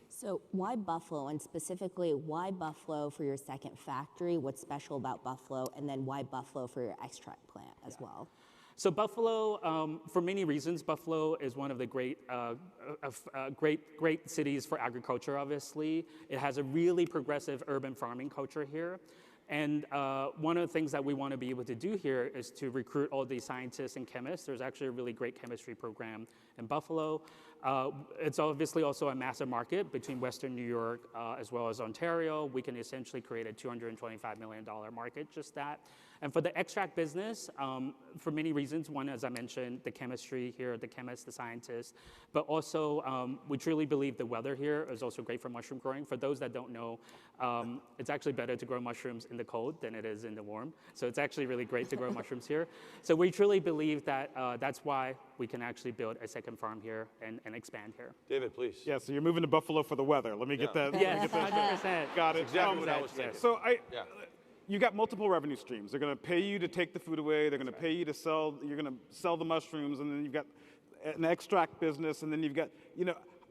So why Buffalo, and specifically why Buffalo for your second factory? What's special about Buffalo? And then why Buffalo for your extract plant as well? So Buffalo, for many reasons, Buffalo is one of the great cities for agriculture, obviously. It has a really progressive urban farming culture here. And one of the things that we want to be able to do here is to recruit all these scientists and chemists. There's actually a really great chemistry program in Buffalo. It's obviously also a massive market between Western New York as well as Ontario. We can essentially create a $225 million market, just that. And for the extract business, for many reasons, one, as I mentioned, the chemistry here, the chemists, the scientists, but also we truly believe the weather here is also great for mushroom growing. For those that don't know, it's actually better to grow mushrooms in the cold than it is in the warm. So it's actually really great to grow mushrooms here. So we truly believe that that's why we can actually build a second farm here and expand here. David, please. Yeah, so you're moving to Buffalo for the weather. Let me get that. Yes, 100%. Got it. Exactly what I was thinking. So you got multiple revenue streams. They're going to pay you to take the food away. They're going to pay you to sell. You're going to sell the mushrooms, and then you've got an extract business, and then you've got,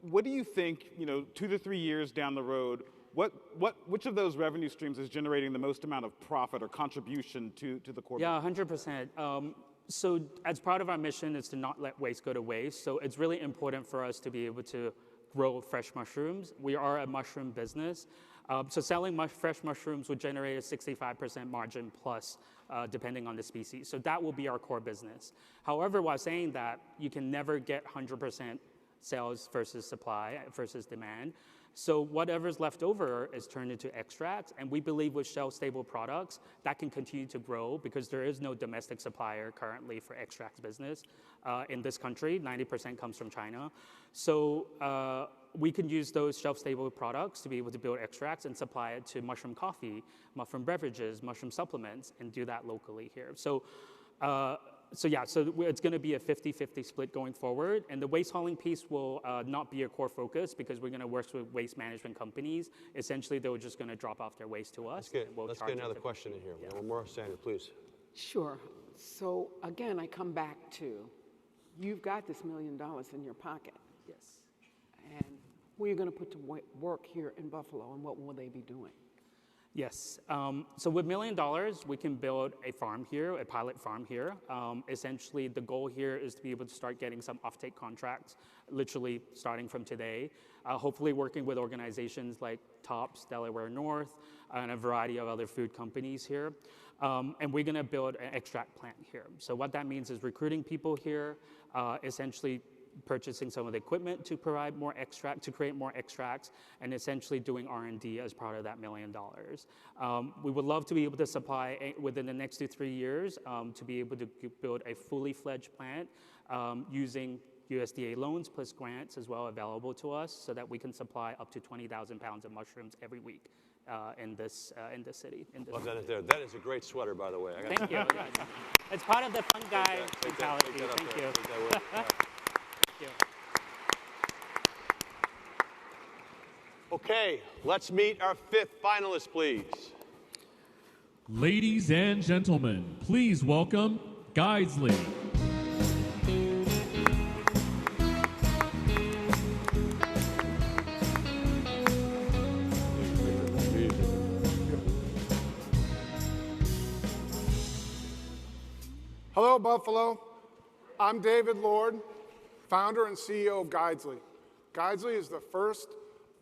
what do you think, 2 to 3 years down the road, which of those revenue streams is generating the most amount of profit or contribution to the core? Yeah, 100%. So as part of our mission is to not let waste go to waste. So it's really important for us to be able to grow fresh mushrooms. We are a mushroom business. So selling fresh mushrooms would generate a 65% margin plus, depending on the species. So that will be our core business. However, while saying that, you can never get 100% sales versus supply versus demand. So whatever's left over is turned into extracts, and we believe with shelf-stable products, that can continue to grow because there is no domestic supplier currently for extracts business in this country. 90% comes from China. So we can use those shelf-stable products to be able to build extracts and supply it to mushroom coffee, mushroom beverages, mushroom supplements, and do that locally here. So it's going to be a 50-50 split going forward, and the waste hauling piece will not be a core focus because we're going to work with waste management companies. Essentially, they're just going to drop off their waste to us. Let's get another question in here. One more, Sandra, please. Sure. So again, I come back to, you've got this $1 million in your pocket. Yes. And who are you going to put to work here in Buffalo, and what will they be doing? Yes. So with $1 million, we can build a farm here, a pilot farm here. Essentially, the goal here is to be able to start getting some offtake contracts, literally starting from today. Hopefully working with organizations like Tops, 43North, and a variety of other food companies here. And we're going to build an extract plant here. So what that means is recruiting people here, essentially purchasing some of the equipment to provide more extract, to create more extracts, and essentially doing R&D as part of that $1 million. We would love to be able to supply within the next 2 to 3 years to be able to build a fully fledged plant using USDA loans plus grants as well available to us, so that we can supply up to 20,000 pounds of mushrooms every week in this city. Love that there. That is a great sweater, by the way. Thank you. It's part of the fun guy mentality. Thank you. Okay, let's meet our 5th finalist, please. Ladies and gentlemen, please welcome Guidesley. Hello, Buffalo. I'm David Lord, founder and CEO of Guidesley. Guidesley is the first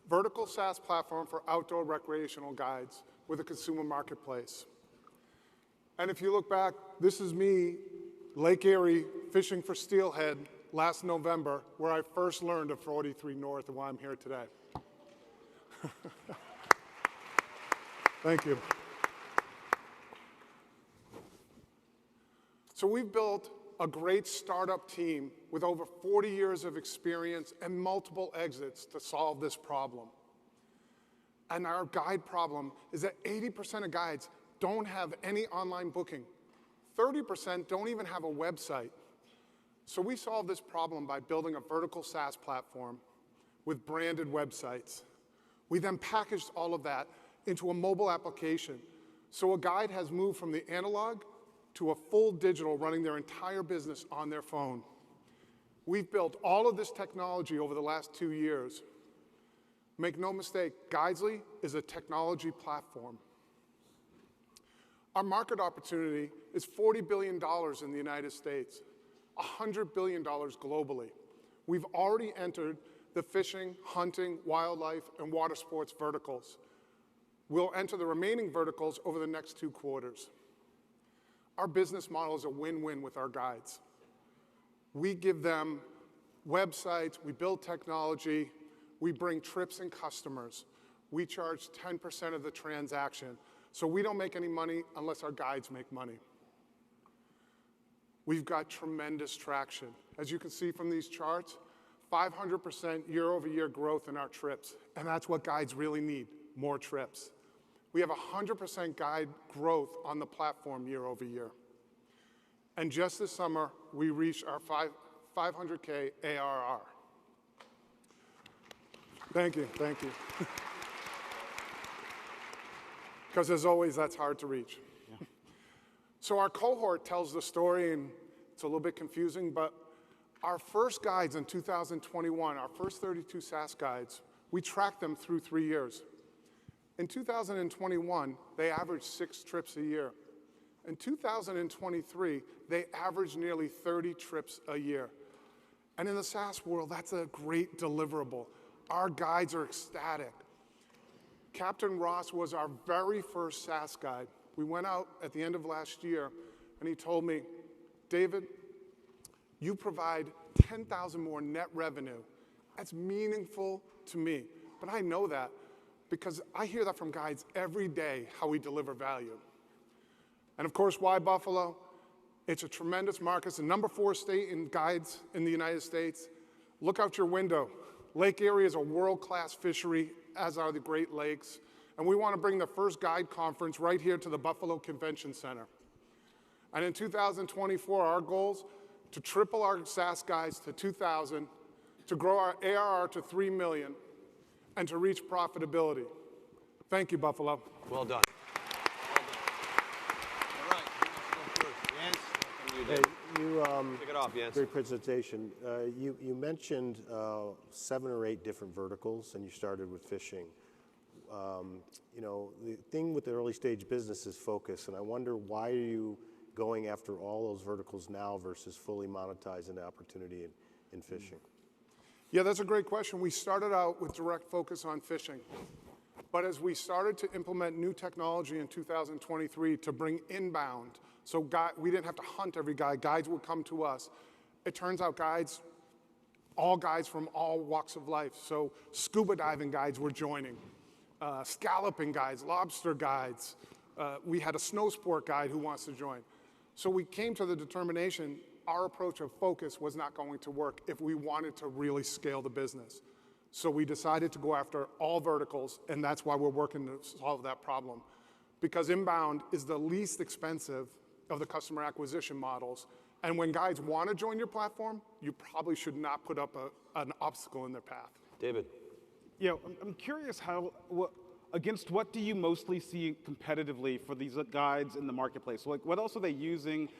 vertical SaaS platform for outdoor recreational guides with a consumer marketplace. And if you look back, this is me, Lake Erie, fishing for steelhead last November, where I first learned of 43North and why I'm here today. Thank you. So we've built a great startup team with over 40 years of experience and multiple exits to solve this problem. And our guide problem is that 80% of guides don't have any online booking. 30% don't even have a website. So we solved this problem by building a vertical SaaS platform with branded websites. We then packaged all of that into a mobile application. So a guide has moved from the analog to a full digital, running their entire business on their phone. We've built all of this technology over the last 2 years. Make no mistake, Guidesley is a technology platform. Our market opportunity is $40 billion in the United States, $100 billion globally. We've already entered the fishing, hunting, wildlife, and water sports verticals. We'll enter the remaining verticals over the next 2 quarters. Our business model is a win-win with our guides. We give them websites, we build technology, we bring trips and customers. We charge 10% of the transaction. So we don't make any money unless our guides make money. We've got tremendous traction. As you can see from these charts, 500% year-over-year growth in our trips. And that's what guides really need, more trips. We have 100% guide growth on the platform year over year. And just this summer, we reached our 500K ARR. Thank you, thank you. Because as always, that's hard to reach. Yeah. So our cohort tells the story, and it's a little bit confusing, but our first guides in 2021, our first 32 SaaS guides, we tracked them through 3 years. In 2021, they averaged 6 trips a year. In 2023, they averaged nearly 30 trips a year. And in the SaaS world, that's a great deliverable. Our guides are ecstatic. Captain Ross was our very first SaaS guide. We went out at the end of last year, and he told me, David, you provide 10,000 more net revenue. That's meaningful to me, but I know that because I hear that from guides every day, how we deliver value. And of course, why Buffalo? It's a tremendous market. It's the #4 state in guides in the United States. Look out your window. Lake Erie is a world-class fishery, as are the Great Lakes. And we want to bring the first guide conference right here to the Buffalo Convention Center. And in 2024, our goals to triple our SaaS guides to 2,000, to grow our ARR to 3 million, and to reach profitability. Thank you, Buffalo. Well done. All right, Jens, hey, you kick it off, Jens. Great presentation. You mentioned 7 or 8 different verticals, and you started with fishing. you know, the thing with the early stage business is focus, and I wonder why are you going after all those verticals now versus fully monetizing the opportunity in fishing? Yeah, that's a great question. We started out with direct focus on fishing. But as we started to implement new technology in 2023 to bring inbound, so we didn't have to hunt every guide, guides would come to us. It turns out all guides from all walks of life. So scuba diving guides were joining, scalloping guides, lobster guides. We had a snow sport guide who wants to join. So we came to the determination our approach of focus was not going to work if we wanted to really scale the business. So we decided to go after all verticals, and that's why we're working to solve that problem. Because inbound is the least expensive of the customer acquisition models. And when guides want to join your platform, you probably should not put up an obstacle in their path. David. Yeah, I'm curious against what do you mostly see competitively for these guides in the marketplace? Like, what else are they using?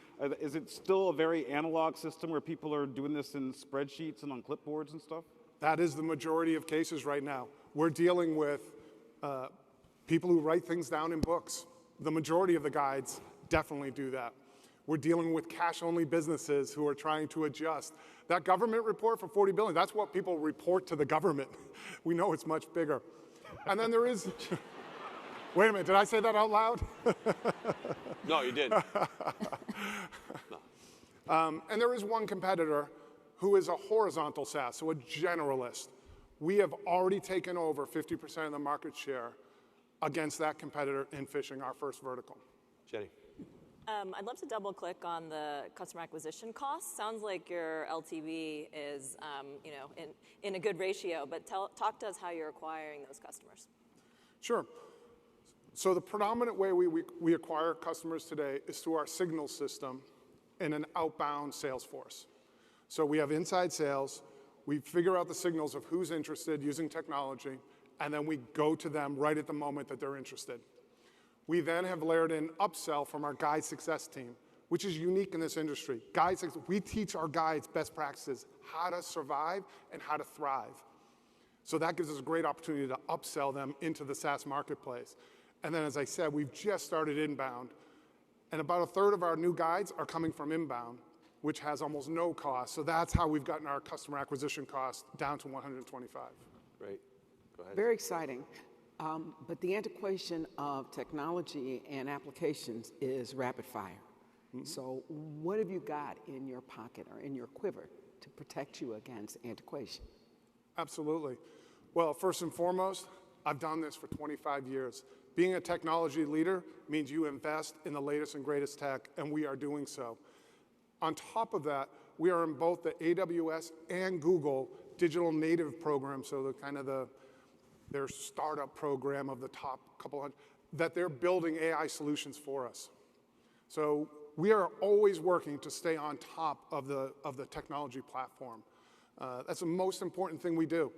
Is it still a very analog system where people are doing this in spreadsheets and on clipboards and stuff? That is the majority of cases right now. We're dealing with people who write things down in books. The majority of the guides definitely do that. We're dealing with cash-only businesses who are trying to adjust. That government report for $40 billion, that's what people report to the government. We know it's much bigger. And then there is, wait a minute, did I say that out loud? No, you didn't. And there is one competitor who is a horizontal SaaS, so a generalist. We have already taken over 50% of the market share against that competitor in fishing, our first vertical. Jenny. I'd love to double click on the customer acquisition costs. Sounds like your LTV is, in a good ratio, but talk to us how you're acquiring those customers. Sure. So the predominant way we acquire customers today is through our signal system and an outbound sales force. So we have inside sales, we figure out the signals of who's interested using technology, and then we go to them right at the moment that they're interested. We then have layered in upsell from our guide success team, which is unique in this industry. We teach our guides best practices, how to survive and how to thrive. So that gives us a great opportunity to upsell them into the SaaS marketplace. And then, as I said, we've just started inbound, and about a third of our new guides are coming from inbound, which has almost no cost. So that's how we've gotten our customer acquisition cost down to 125. Great. Go ahead. Very exciting. But the antiquation of technology and applications is rapid fire. Mm-hmm. So what have you got in your pocket or in your quiver to protect you against antiquation? Absolutely. Well, first and foremost, I've done this for 25 years. Being a technology leader means you invest in the latest and greatest tech, and we are doing so. On top of that, we are in both the AWS and Google digital native program, so their startup program of the top couple hundred, that they're building AI solutions for us. So we are always working to stay on top of the technology platform. That's the most important thing we do.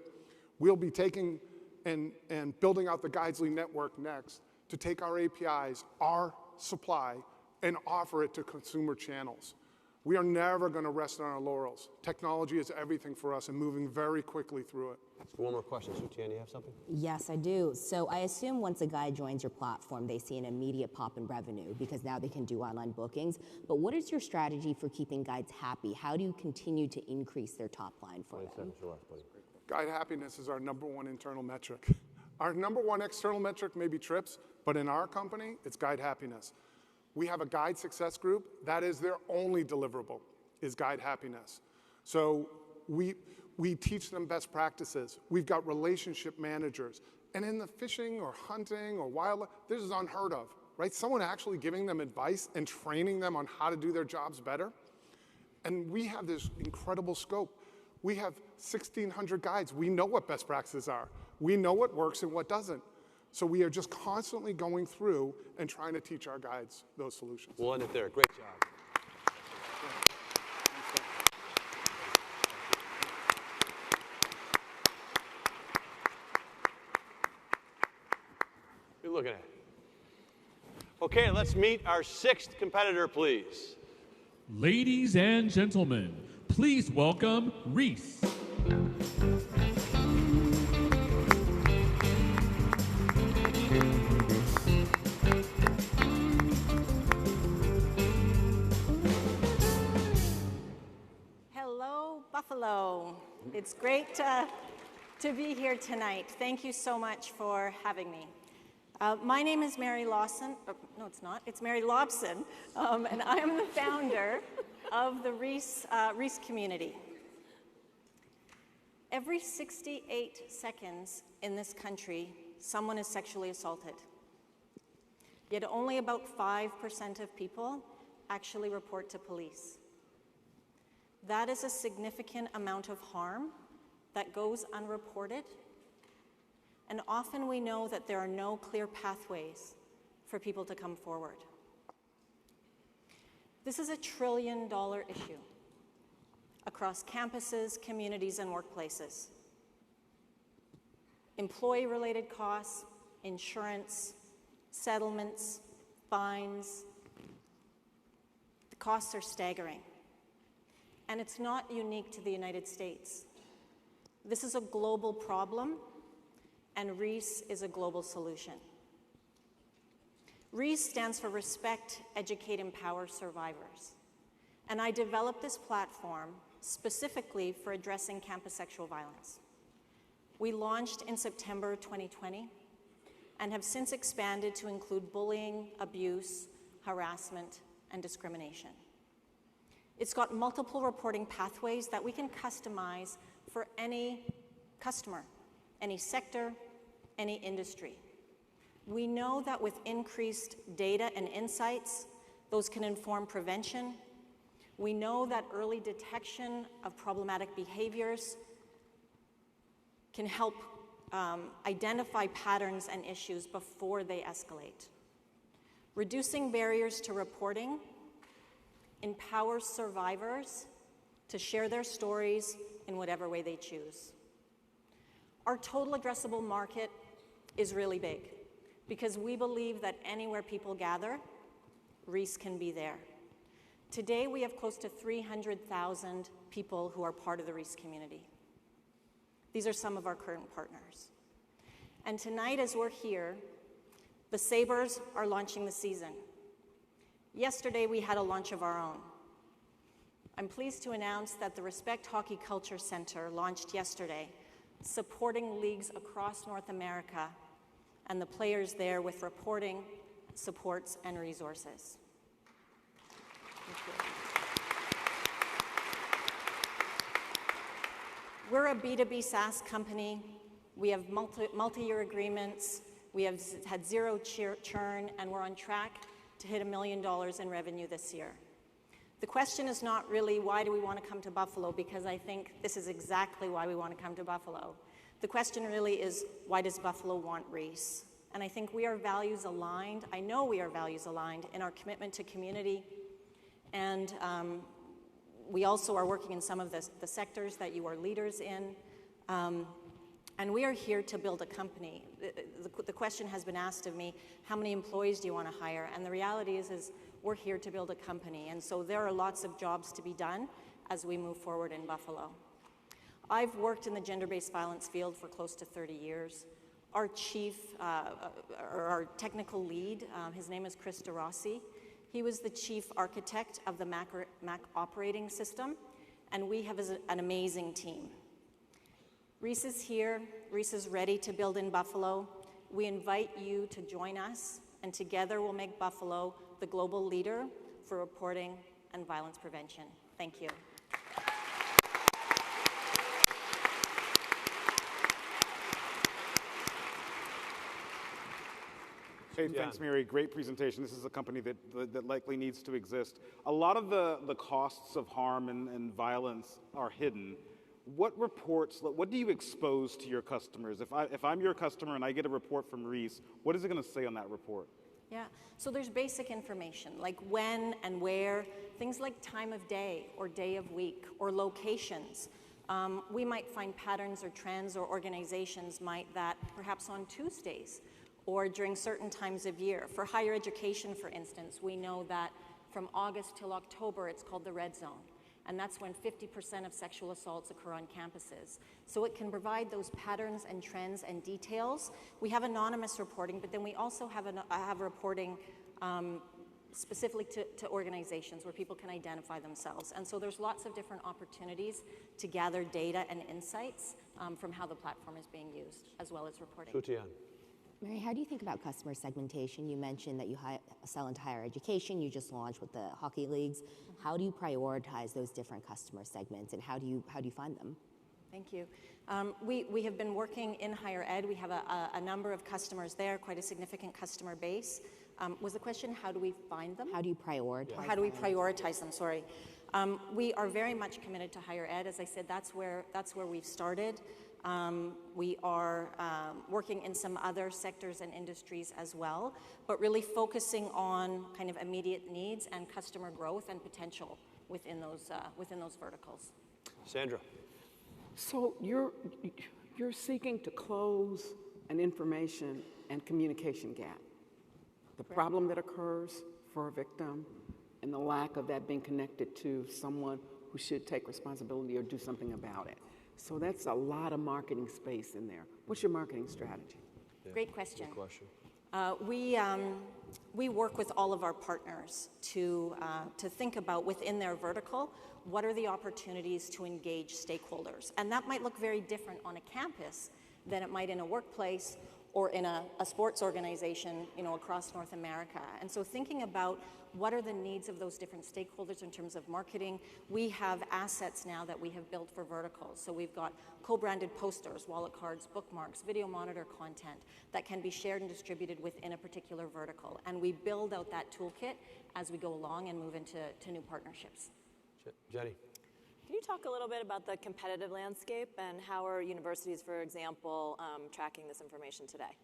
We'll be taking and building out the Guidesly network next to take our APIs, our supply, and offer it to consumer channels. We are never going to rest on our laurels. Technology is everything for us and moving very quickly through it. One more question. Sutian, you have something? Yes, I do. So I assume once a guide joins your platform, they see an immediate pop in revenue because now they can do online bookings. But what is your strategy for keeping guides happy? How do you continue to increase their top line for them? Guide happiness is our #1 internal metric. Our #1 external metric may be trips, but in our company, it's guide happiness. We have a guide success group. That is their only deliverable, is guide happiness. So we teach them best practices. We've got relationship managers. And in the fishing or hunting or wildlife, this is unheard of, right? Someone actually giving them advice and training them on how to do their jobs better. And we have this incredible scope. We have 1,600 guides. We know what best practices are. We know what works and what doesn't. So we are just constantly going through and trying to teach our guides those solutions. We'll end it there. Great job. You're looking at it. Okay, let's meet our 6th competitor, please. Ladies and gentlemen, please welcome Rees. It's great to be here tonight. Thank you so much for having me. My name is Mary Lawson. No, it's not. It's Mary Lobson, and I am the founder of the Rees community. Every 68 seconds in this country, someone is sexually assaulted. Yet only about 5% of people actually report to police. That is a significant amount of harm that goes unreported. And often we know that there are no clear pathways for people to come forward. This is a $1 trillion issue across campuses, communities, and workplaces. Employee-related costs, insurance, settlements, fines. The costs are staggering. And it's not unique to the United States. This is a global problem, and Rees is a global solution. Rees stands for Respect, Educate, Empower Survivors. And I developed this platform specifically for addressing campus sexual violence. We launched in September 2020 and have since expanded to include bullying, abuse, harassment, and discrimination. It's got multiple reporting pathways that we can customize for any customer, any sector, any industry. We know that with increased data and insights, those can inform prevention. We know that early detection of problematic behaviors can help identify patterns and issues before they escalate. Reducing barriers to reporting empowers survivors to share their stories in whatever way they choose. Our total addressable market is really big because we believe that anywhere people gather, Rees can be there. Today, we have close to 300,000 people who are part of the Rees community. These are some of our current partners. And tonight, as we're here, the Sabres are launching the season. Yesterday, we had a launch of our own. I'm pleased to announce that the Respect Hockey Culture Center launched yesterday, supporting leagues across North America and the players there with reporting, supports, and resources. Thank you. We're a B2B SaaS company. We have multi-year agreements. We have had zero churn, and we're on track to hit $1 million in revenue this year. The question is not really why do we want to come to Buffalo, because I think this is exactly why we want to come to Buffalo. The question really is, why does Buffalo want Rees? And I think we are values aligned. I know we are values aligned in our commitment to community. And we also are working in some of the sectors that you are leaders in. And we are here to build a company. The question has been asked of me, how many employees do you want to hire? And the reality is we're here to build a company. And so there are lots of jobs to be done as we move forward in Buffalo. I've worked in the gender-based violence field for close to 30 years. Our our technical lead, his name is Chris DeRossi. He was the chief architect of the Mac operating system, and we have an amazing team. Rees is here. Rees is ready to build in Buffalo. We invite you to join us, and together we'll make Buffalo the global leader for reporting and violence prevention. Thank you. Hey, thanks, Mary. Great presentation. This is a company that likely needs to exist. A lot of the costs of harm and violence are hidden. What reports, what do you expose to your customers? If I'm your customer and I get a report from Rees, what is it going to say on that report? Yeah, so there's basic information, like when and where, things like time of day or day of week or locations. We might find patterns or trends, or organizations might that perhaps on Tuesdays or during certain times of year. For higher education, for instance, we know that from August till October, it's called the red zone. And that's when 50% of sexual assaults occur on campuses. So it can provide those patterns and trends and details. We have anonymous reporting, but then we also have reporting specifically to organizations where people can identify themselves. And so there's lots of different opportunities to gather data and insights from how the platform is being used, as well as reporting. Mary, how do you think about customer segmentation? You mentioned that you sell into higher education. You just launched with the hockey leagues. How do you prioritize those different customer segments, and how do you find them? Thank you. We have been working in higher ed. We have a number of customers there, quite a significant customer base. Was the question, how do we find them? How do you prioritize Or how do we prioritize them, sorry. We are very much committed to higher ed. As I said, that's where we've started. We are working in some other sectors and industries as well, but really focusing on kind of immediate needs and customer growth and potential within those verticals. Sandra. So you're seeking to close an information and communication gap. The problem that occurs for a victim and the lack of that being connected to someone who should take responsibility or do something about it. So that's a lot of marketing space in there. What's your marketing strategy? Great question. Good question. We work with all of our partners to think about within their vertical, what are the opportunities to engage stakeholders? And that might look very different on a campus than it might in a workplace or in a sports organization, across North America. And so thinking about what are the needs of those different stakeholders in terms of marketing, we have assets now that we have built for verticals. So we've got co-branded posters, wallet cards, bookmarks, video monitor content that can be shared and distributed within a particular vertical. And we build out that toolkit as we go along and move into new partnerships. Jenny. Can you talk a little bit about the competitive landscape and how are universities, for example, tracking this information today?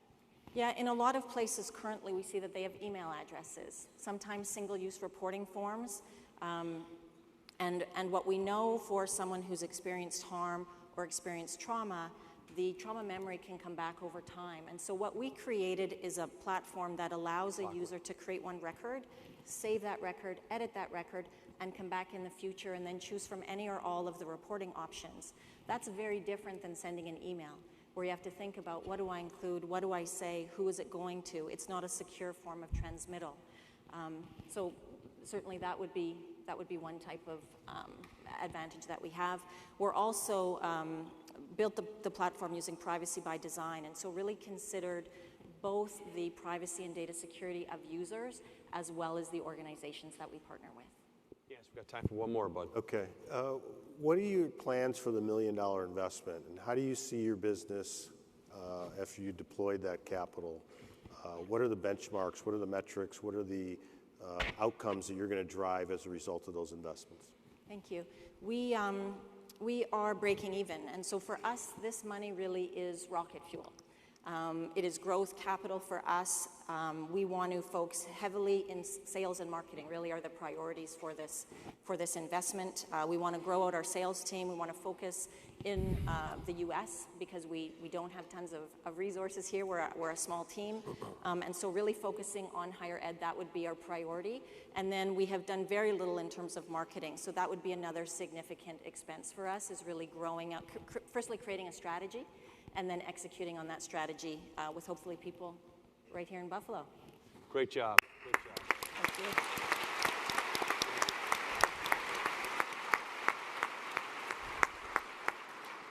Yeah, in a lot of places currently we see that they have email addresses, sometimes single-use reporting forms, and what we know for someone who's experienced harm or experienced trauma, the trauma memory can come back over time. And so what we created is a platform that allows a user to create one record, save that record, edit that record, and come back in the future and then choose from any or all of the reporting options. That's very different than sending an email, where you have to think about what do I include, what do I say, who is it going to? It's not a secure form of transmittal. So certainly that would be one type of advantage that we have. We're also built the platform using privacy by design, and so really considered both the privacy and data security of users as well as the organizations that we partner with. Yes, we've got time for one more, bud. Okay. What are your plans for the $1 million investment, and how do you see your business after you deployed that capital? What are the benchmarks? What are the metrics? What are the outcomes that you're going to drive as a result of those investments? Thank you. We are breaking even, and so for us, this money really is rocket fuel. It is growth capital for us. We want to focus heavily in sales and marketing, really are the priorities for this investment. We want to grow out our sales team. We want to focus in the US because we don't have tons of resources here. We're a small team. And so really focusing on higher ed, that would be our priority. And then we have done very little in terms of marketing. So that would be another significant expense for us, is really growing out, firstly creating a strategy, and then executing on that strategy with hopefully people right here in Buffalo. Great job. Great job. Thank you.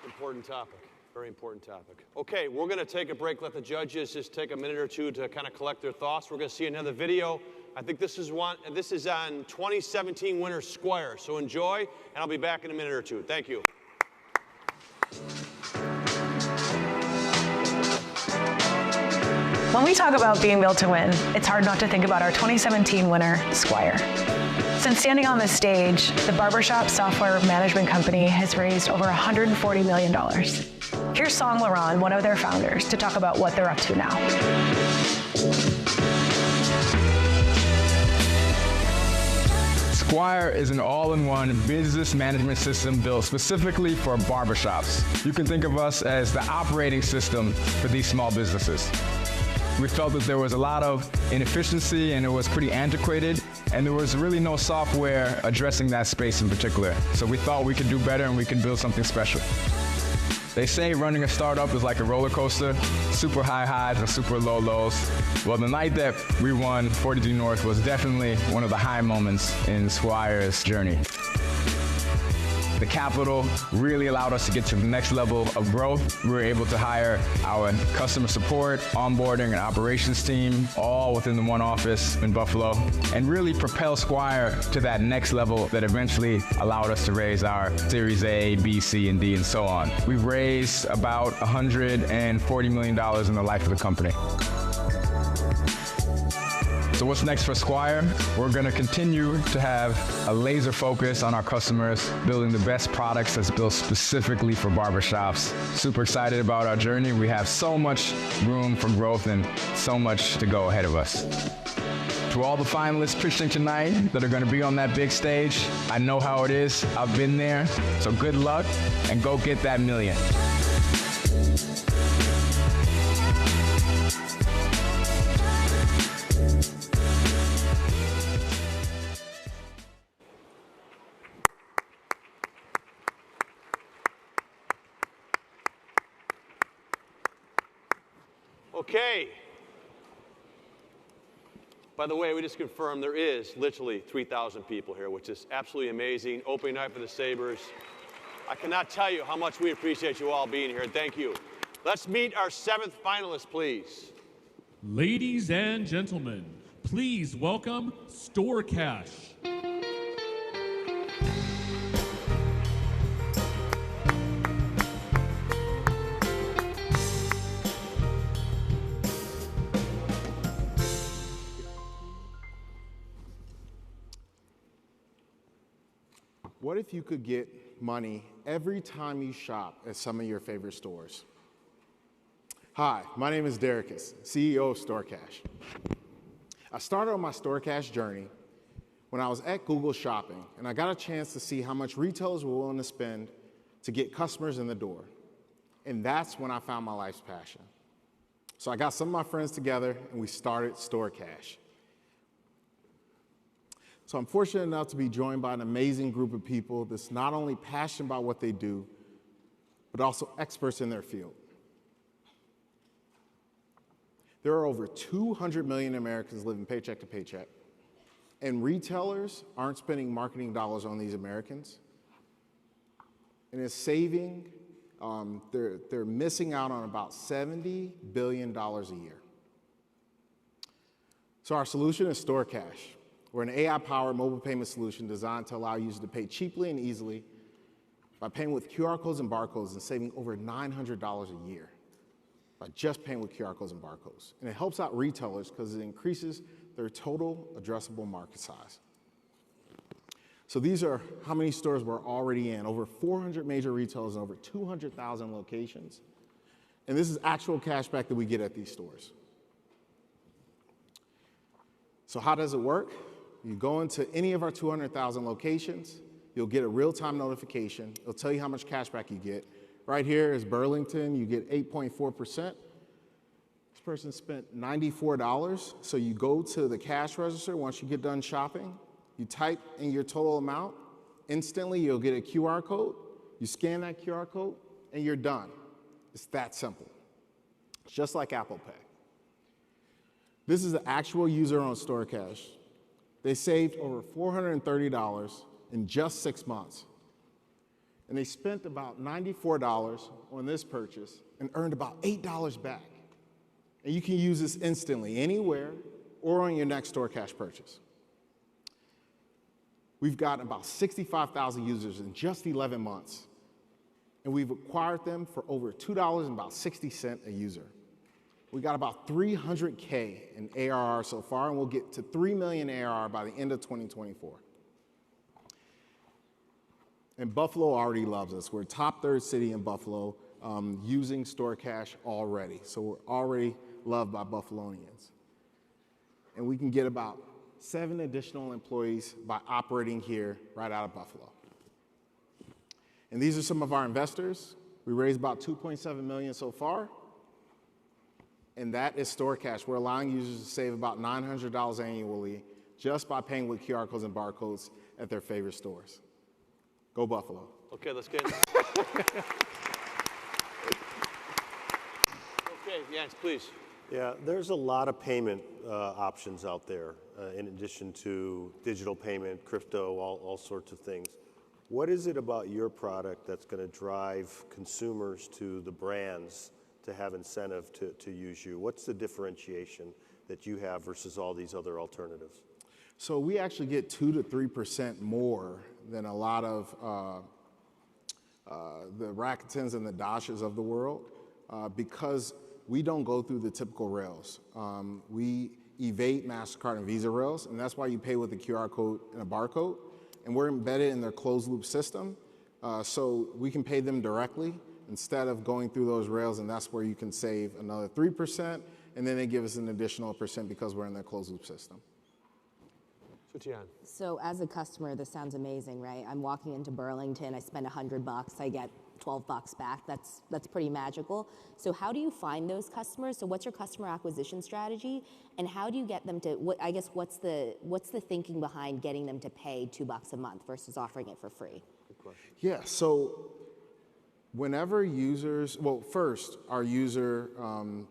Important topic. Very important topic. Okay, we're going to take a break. Let the judges just take a minute or two to kind of collect their thoughts. We're going to see another video. I think this is on 2017 winner Squire. So enjoy, and I'll be back in a minute or two. Thank you. When we talk about being built to win, it's hard not to think about our 2017 winner, Squire. Since standing on this stage, the barbershop software management company has raised over $140 million. Here's Song Laron, one of their founders, to talk about what they're up to now. Squire is an all-in-one business management system built specifically for barbershops. You can think of us as the operating system for these small businesses. We felt that there was a lot of inefficiency and it was pretty antiquated, and there was really no software addressing that space in particular. So we thought we could do better and we could build something special. They say running a startup is like a roller coaster, super high highs and super low lows. Well, the night that we won 43North was definitely one of the high moments in Squire's journey. The capital really allowed us to get to the next level of growth. We were able to hire our customer support, onboarding, and operations team, all within the one office in Buffalo, and really propel Squire to that next level that eventually allowed us to raise our Series A, B, C, and D, and so on. We've raised about $140 million in the life of the company. So what's next for Squire? We're going to continue to have a laser focus on our customers, building the best products that's built specifically for barbershops. Super excited about our journey. We have so much room for growth and so much to go ahead of us. To all the finalists pitching tonight that are going to be on that big stage, I know how it is. I've been there. So good luck and go get that million. Okay. By the way, we just confirmed there is literally 3,000 people here, which is absolutely amazing. Opening night for the Sabres. I cannot tell you how much we appreciate you all being here. Thank you. Let's meet our 7th finalist, please. Ladies and gentlemen, please welcome StoreCash. What if you could get money every time you shop at some of your favorite stores? Hi, my name is Derrickis, CEO of StoreCash. I started on my StoreCash journey when I was at Google Shopping, and I got a chance to see how much retailers were willing to spend to get customers in the door. And that's when I found my life's passion. So I got some of my friends together, and we started StoreCash. So I'm fortunate enough to be joined by an amazing group of people that's not only passionate about what they do, but also experts in their field. There are over 200 million Americans living paycheck to paycheck, and retailers aren't spending marketing dollars on these Americans. And it's saving, they're missing out on about $70 billion a year. So our solution is StoreCash. We're an AI-powered mobile payment solution designed to allow users to pay cheaply and easily by paying with QR codes and barcodes and saving over $900 a year by just paying with QR codes and barcodes. And it helps out retailers because it increases their total addressable market size. So these are how many stores we're already in, over 400 major retailers and over 200,000 locations. And this is actual cash back that we get at these stores. So how does it work? You go into any of our 200,000 locations, you'll get a real-time notification. It'll tell you how much cash back you get. Right here is Burlington, you get 8.4%. This person spent $94, so you go to the cash register once you get done shopping, you type in your total amount, instantly you'll get a QR code, you scan that QR code, and you're done. It's that simple. It's just like Apple Pay. This is the actual user on StoreCash. They saved over $430 in just 6 months. And they spent about $94 on this purchase and earned about $8 back. And you can use this instantly, anywhere, or on your next StoreCash purchase. We've got about 65,000 users in just 11 months. And we've acquired them for over $2 and about 60 cents a user. We got about 300K in ARR so far, and we'll get to 3 million ARR by the end of 2024. And Buffalo already loves us. We're top 3rd city in Buffalo using StoreCash already. So we're already loved by Buffalonians. And we can get about 7 additional employees by operating here right out of Buffalo. And these are some of our investors. We raised about $2.7 million so far. And that is StoreCash. We're allowing users to save about $900 annually just by paying with QR codes and barcodes at their favorite stores. Go Buffalo. Okay, let's get Jens, please. Yeah, there's a lot of payment options out there in addition to digital payment, crypto, all sorts of things. What is it about your product that's going to drive consumers to the brands to have incentive to use you? What's the differentiation that you have versus all these other alternatives? So we actually get 2 to 3% more than a lot of the Rakutens and the Dashes of the world because we don't go through the typical rails. We evade MasterCard and Visa rails, and that's why you pay with a QR code and a barcode. And we're embedded in their closed loop system, so we can pay them directly instead of going through those rails, and that's where you can save another 3%, and then they give us an additional % because we're in their closed loop system. So as a customer, this sounds amazing, right? I'm walking into Burlington, I spend $100, I get $12 back. That's pretty magical. So how do you find those customers? So what's your customer acquisition strategy, and how do you get them to? What's the thinking behind getting them to pay $2 a month versus offering it for free? Good question. Yeah. So whenever users, well, first our user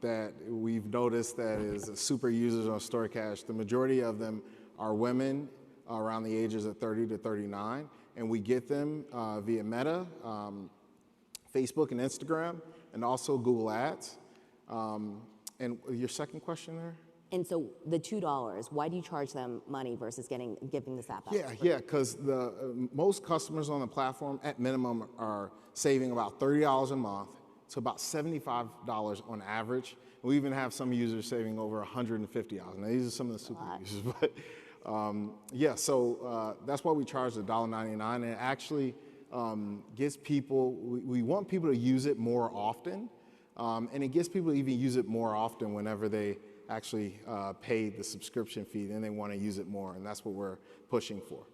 that we've noticed that is super users on StoreCash, the majority of them are women around the ages of 30 to 39, and we get them via Meta, Facebook and Instagram, and also Google Ads. And your second question there? And so the $2, why do you charge them money versus giving this app out? Yeah, because the most customers on the platform at minimum are saving about $30 a month to about $75 on average. We even have some users saving over $150. Now these are some of the super users, but yeah, so that's why we charge the $1.99, and it actually gets people, we want people to use it more often, and it gets people to even use it more often whenever they actually pay the subscription fee, then they want to use it more, and that's what we're pushing for.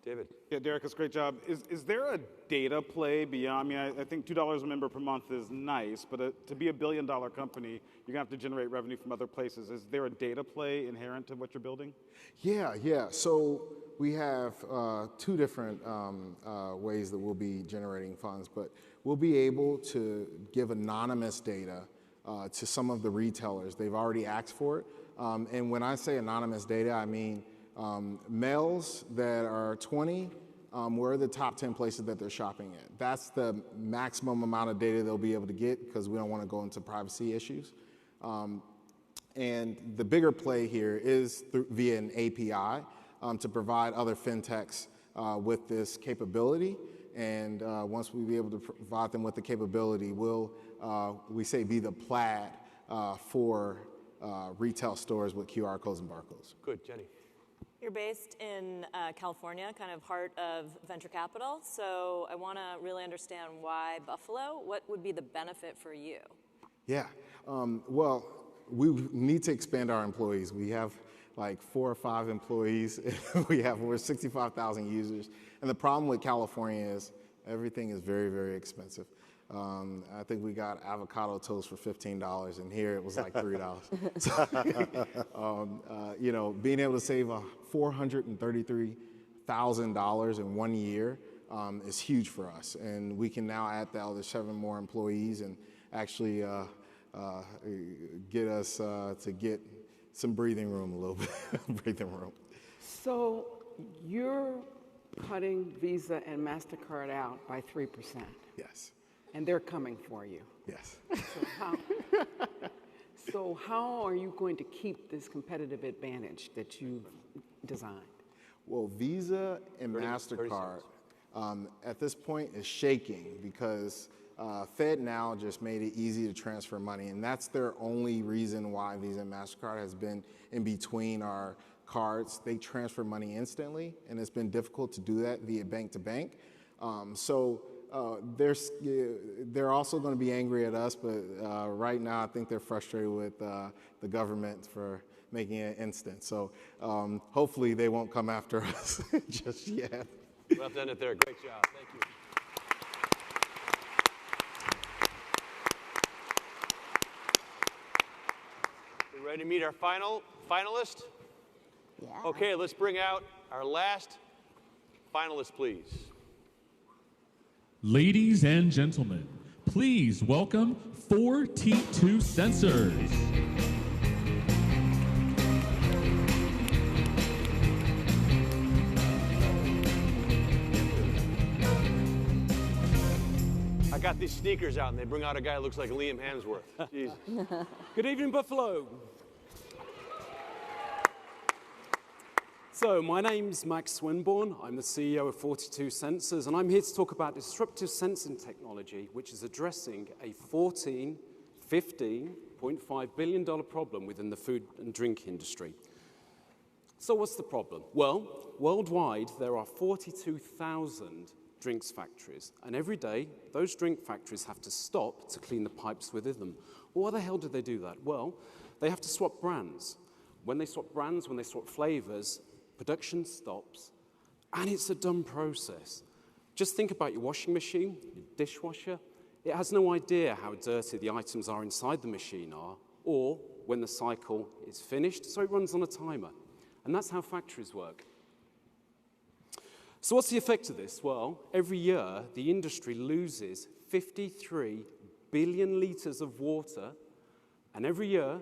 David. Yeah, Derek, that's a great job. Is there a data play beyond? I mean, I think $2 a member per month is nice, but to be $1 billion company, you're going to have to generate revenue from other places. Is there a data play inherent to what you're building? Yeah. So we have 2 different ways that we'll be generating funds, but we'll be able to give anonymous data to some of the retailers. They've already asked for it. And when I say anonymous data, I mean males that are 20, where are the top 10 places that they're shopping at? That's the maximum amount of data they'll be able to get because we don't want to go into privacy issues. And the bigger play here is via an API to provide other fintechs with this capability. And once we be able to provide them with the capability, we'll, we say, be the plaid for retail stores with QR codes and barcodes. Good, Jenny. You're based in California, kind of heart of venture capital. So I want to really understand why Buffalo. What would be the benefit for you? Yeah, well, we need to expand our employees. We have like 4 or 5 employees. We have over 65,000 users. And the problem with California is everything is very, very expensive. I think we got avocado toast for $15, and here it was like $3. So, you know, being able to save $433,000 in 1 year is huge for us. And we can now add the other 7 more employees and actually get us to get some breathing room a little bit, breathing room. So you're cutting Visa and MasterCard out by 3%. Yes. And they're coming for you. Yes. So how are you going to keep this competitive advantage that you've designed? Well, Visa and MasterCard at this point is shaking because FedNow just made it easy to transfer money, and that's their only reason why Visa and MasterCard has been in between our cards. They transfer money instantly, and it's been difficult to do that via bank to bank. They're also going to be angry at us, but right now I think they're frustrated with the government for making it instant. So hopefully they won't come after us just yet. We'll have to end it there. Great job. Thank you. We ready to meet our finalist? Yeah. Okay, let's bring out our last finalist, please. Ladies and gentlemen, please welcome 4T2 Sensors. I got these sneakers out, and they bring out a guy who looks like Liam Hemsworth. Jesus. Good evening, Buffalo. So, my name's Max Swinburne. I'm the CEO of 42 Sensors, and I'm here to talk about disruptive sensing technology, which is addressing a $15.5 billion problem within the food and drink industry. So what's the problem? Well, worldwide, there are 42,000 drinks factories, and every day, those drink factories have to stop to clean the pipes within them. Well, why the hell do they do that? Well, they have to swap brands. When they swap brands, when they swap flavors, production stops, and it's a dumb process. Just think about your washing machine, your dishwasher. It has no idea how dirty the items are inside the machine are, or when the cycle is finished, so it runs on a timer. And that's how factories work. So what's the effect of this? Well, every year, the industry loses 53 billion liters of water, and every year,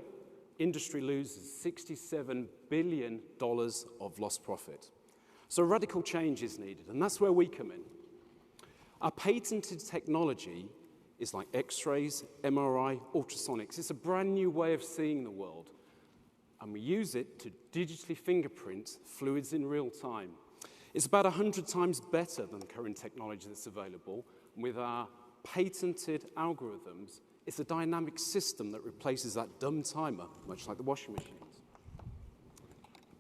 industry loses $67 billion of lost profit. So radical change is needed, and that's where we come in. Our patented technology is like X-rays, MRI, ultrasonics. It's a brand new way of seeing the world, and we use it to digitally fingerprint fluids in real time. It's about 100 times better than the current technology that's available. With our patented algorithms, it's a dynamic system that replaces that dumb timer, much like the washing machines.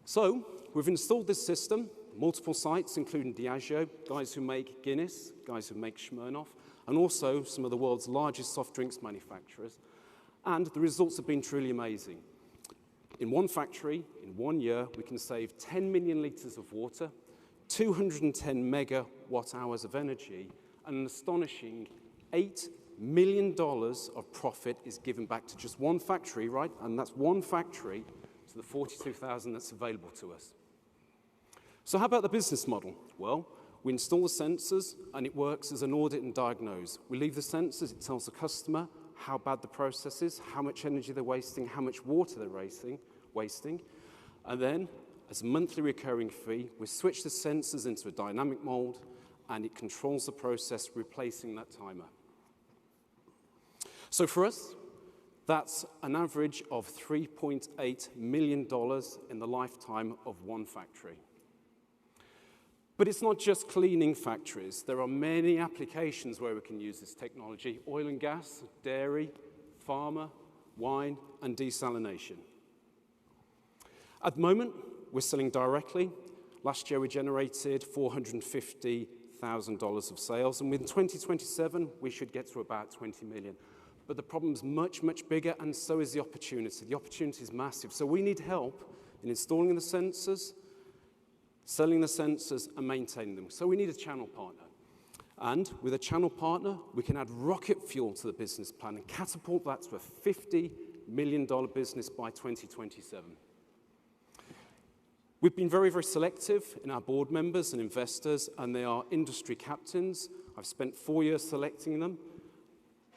So we've installed this system, multiple sites, including Diageo, guys who make Guinness, guys who make Smirnoff, and also some of the world's largest soft drinks manufacturers. And the results have been truly amazing. In one factory, in 1 year, we can save 10 million liters of water, 210 megawatt hours of energy, and an astonishing $8 million of profit is given back to just one factory, right? And that's one factory to the 42,000 that's available to us. So how about the business model? Well, we install the sensors, and it works as an audit and diagnose. We leave the sensors, it tells the customer how bad the process is, how much energy they're wasting, how much water they're wasting. And then, as a monthly recurring fee, we switch the sensors into a dynamic mode, and it controls the process, replacing that timer. So for us, that's an average of $3.8 million in the lifetime of one factory. But it's not just cleaning factories. There are many applications where we can use this technology: oil and gas, dairy, pharma, wine, and desalination. At the moment, we're selling directly. Last year, we generated $450,000 of sales, and within 2027, we should get to about 20 million. But the problem's much, much bigger, and so is the opportunity. The opportunity is massive. So we need help in installing the sensors, selling the sensors, and maintaining them. So we need a channel partner. And with a channel partner, we can add rocket fuel to the business plan and catapult that to a $50 million business by 2027. We've been very, very selective in our board members and investors, and they are industry captains. I've spent 4 years selecting them.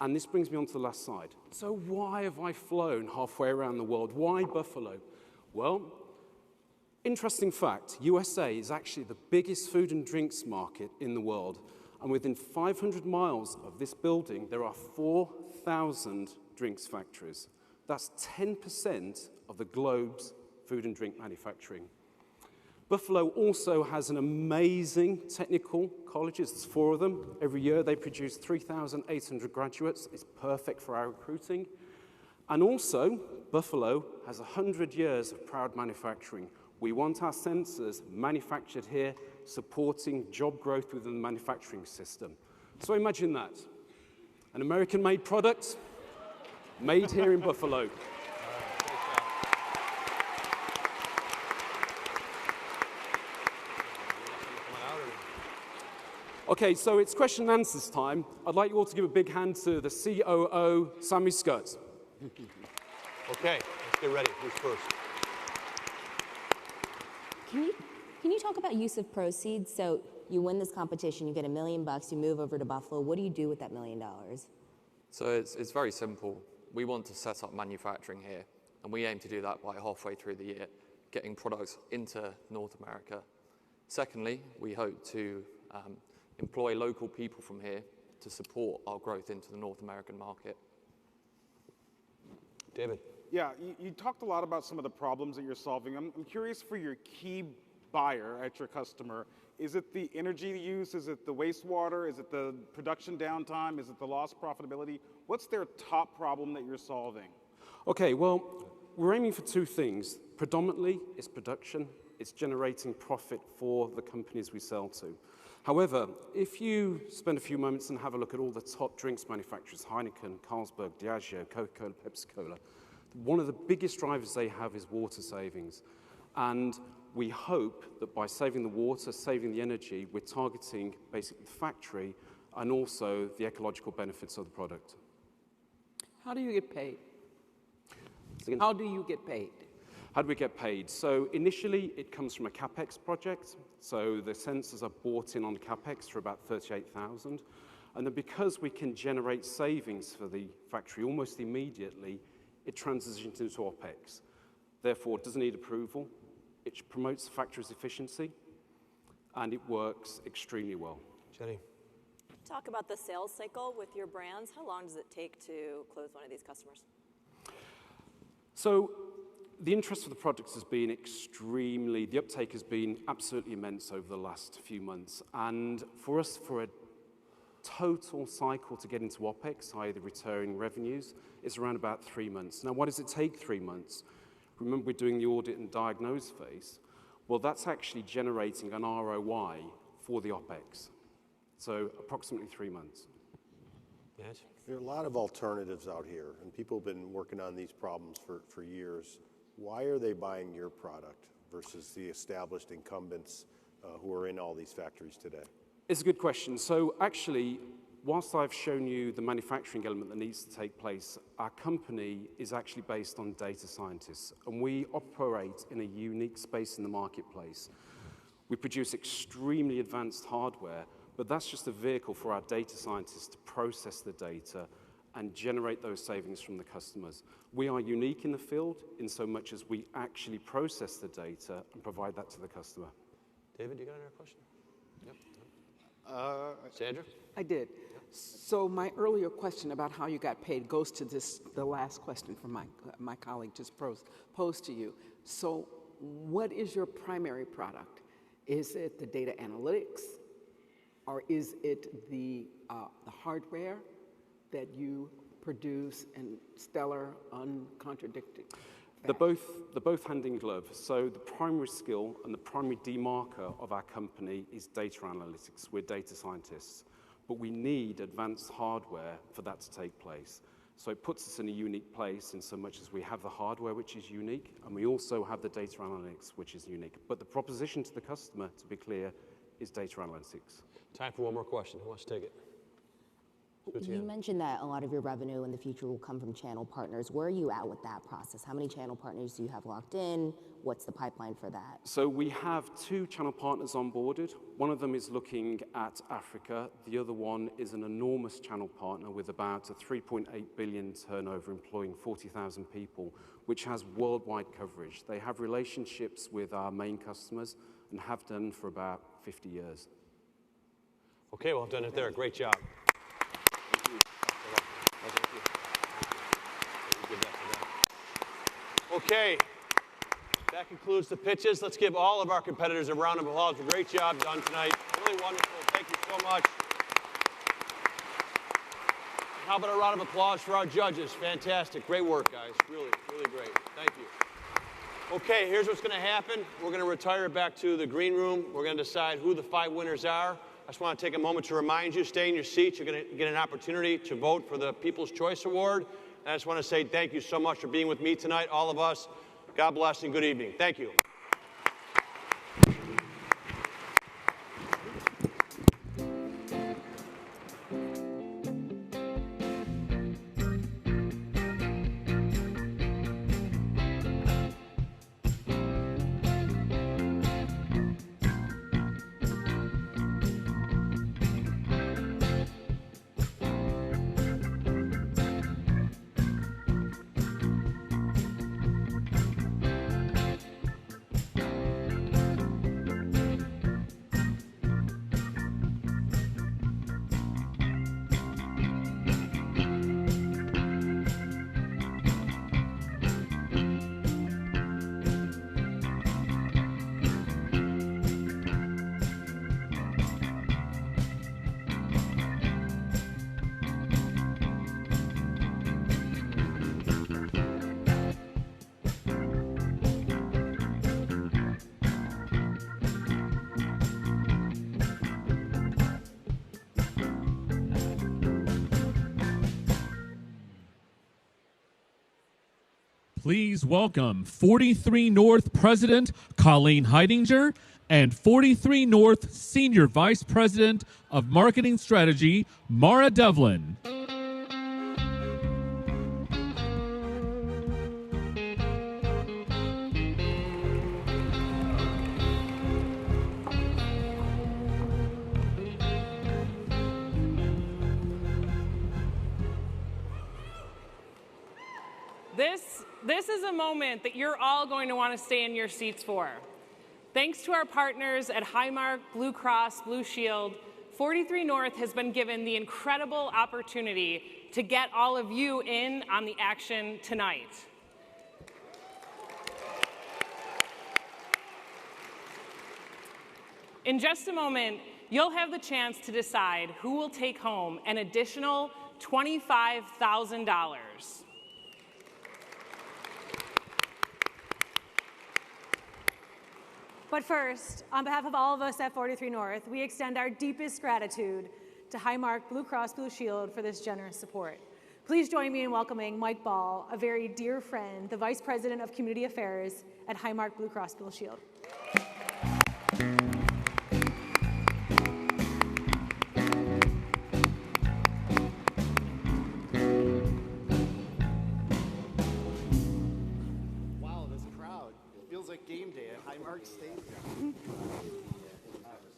And this brings me on to the last slide. So why have I flown halfway around the world? Why Buffalo? Well, interesting fact, USA is actually the biggest food and drinks market in the world. And within 500 miles of this building, there are 4,000 drinks factories. That's 10% of the globe's food and drink manufacturing. Buffalo also has an amazing technical colleges. There's 4 of them. Every year they produce 3,800 graduates. It's perfect for our recruiting. And also, Buffalo has 100 years of proud manufacturing. We want our sensors manufactured here, supporting job growth within the manufacturing system. So imagine that. An American-made product, made here in Buffalo. Okay, so it's question and answers time. I'd like you all to give a big hand to the COO, Sammy Scott. Okay, let's get ready. Who's first? Can you talk about use of proceeds? So you win this competition, you get $1 million, you move over to Buffalo. What do you do with that $1 million? So it's very simple. We want to set up manufacturing here, and we aim to do that by halfway through the year, getting products into North America. Secondly, we hope to employ local people from here to support our growth into the North American market. David. Yeah, you talked a lot about some of the problems that you're solving. I'm curious for your key buyer at your customer. Is it the energy use? Is it the wastewater? Is it the production downtime? Is it the lost profitability? What's their top problem that you're solving? Okay, well, we're aiming for two things. Predominantly, it's production. It's generating profit for the companies we sell to. However, if you spend a few moments and have a look at all the top drinks manufacturers, Heineken, Carlsberg, Diageo, Coca-Cola, Pepsi-Cola, one of the biggest drivers they have is water savings. And we hope that by saving the water, saving the energy, we're targeting basically the factory and also the ecological benefits of the product. How do you get paid? How do you get paid? How do we get paid? So initially, it comes from a CapEx project. So the sensors are bought in on CapEx for about $38,000. And then because we can generate savings for the factory almost immediately, it transitions into OpEx. Therefore, it doesn't need approval. It promotes the factory's efficiency, and it works extremely well. Jenny. Talk about the sales cycle with your brands. How long does it take to close one of these customers? So the interest for the products has been the uptake has been absolutely immense over the last few months. And for us, for a total cycle to get into OpEx, i.e. the returning revenues, is around about 3 months. Now, why does it take 3 months? Remember, we're doing the audit and diagnose phase. Well, that's actually generating an ROI for the OpEx. So approximately 3 months. Yes. There are a lot of alternatives out here, and people have been working on these problems for years. Why are they buying your product versus the established incumbents who are in all these factories today? It's a good question. So actually, whilst I've shown you the manufacturing element that needs to take place, our company is actually based on data scientists, and we operate in a unique space in the marketplace. We produce extremely advanced hardware, but that's just a vehicle for our data scientists to process the data and generate those savings from the customers. We are unique in the field in so much as we actually process the data and provide that to the customer. David, you got another question? Yep. Sandra? I did. So my earlier question about how you got paid goes to the last question from my colleague just posed to you. So what is your primary product? Is it the data analytics, or is it the hardware that you produce in stellar, uncontradicted fashion? They're both hand in glove. So the primary skill and the primary demarker of our company is data analytics. We're data scientists. But we need advanced hardware for that to take place. So it puts us in a unique place in so much as we have the hardware, which is unique, and we also have the data analytics, which is unique. But the proposition to the customer, to be clear, is data analytics. Time for one more question. Who wants to take it? You mentioned that a lot of your revenue in the future will come from channel partners. Where are you at with that process? How many channel partners do you have locked in? What's the pipeline for that? So we have 2 channel partners onboarded. One of them is looking at Africa. The other one is an enormous channel partner with about a 3.8 billion turnover, employing 40,000 people, which has worldwide coverage. They have relationships with our main customers and have done for about 50 years. Okay, well, I've done it there. Great job. Okay, that concludes the pitches. Let's give all of our competitors a round of applause. Great job done tonight. Really wonderful. Thank you so much. How about a round of applause for our judges? Fantastic. Great work, guys. Really, really great. Thank you. Okay, here's what's going to happen. We're going to retire back to the green room. We're going to decide who the 5 winners are. I just want to take a moment to remind you, stay in your seats. You're going to get an opportunity to vote for the People's Choice Award. And I just want to say thank you so much for being with me tonight, all of us. God bless and good evening. Thank you. Please welcome 43 North President Colleen Heidinger and 43 North Senior Vice President of Marketing Strategy, Mara Devlin. This is a moment that you're all going to want to stay in your seats for. Thanks to our partners at Highmark, Blue Cross, Blue Shield, 43 North has been given the incredible opportunity to get all of you in on the action tonight. In just a moment, you'll have the chance to decide who will take home an additional $25,000. But first, on behalf of all of us at 43 North, we extend our deepest gratitude to Highmark, Blue Cross Blue Shield for this generous support. Please join me in welcoming Mike Ball, a very dear friend, the Vice President of Community Affairs at Highmark, Blue Cross Blue Shield. Game day at Highmark Stadium.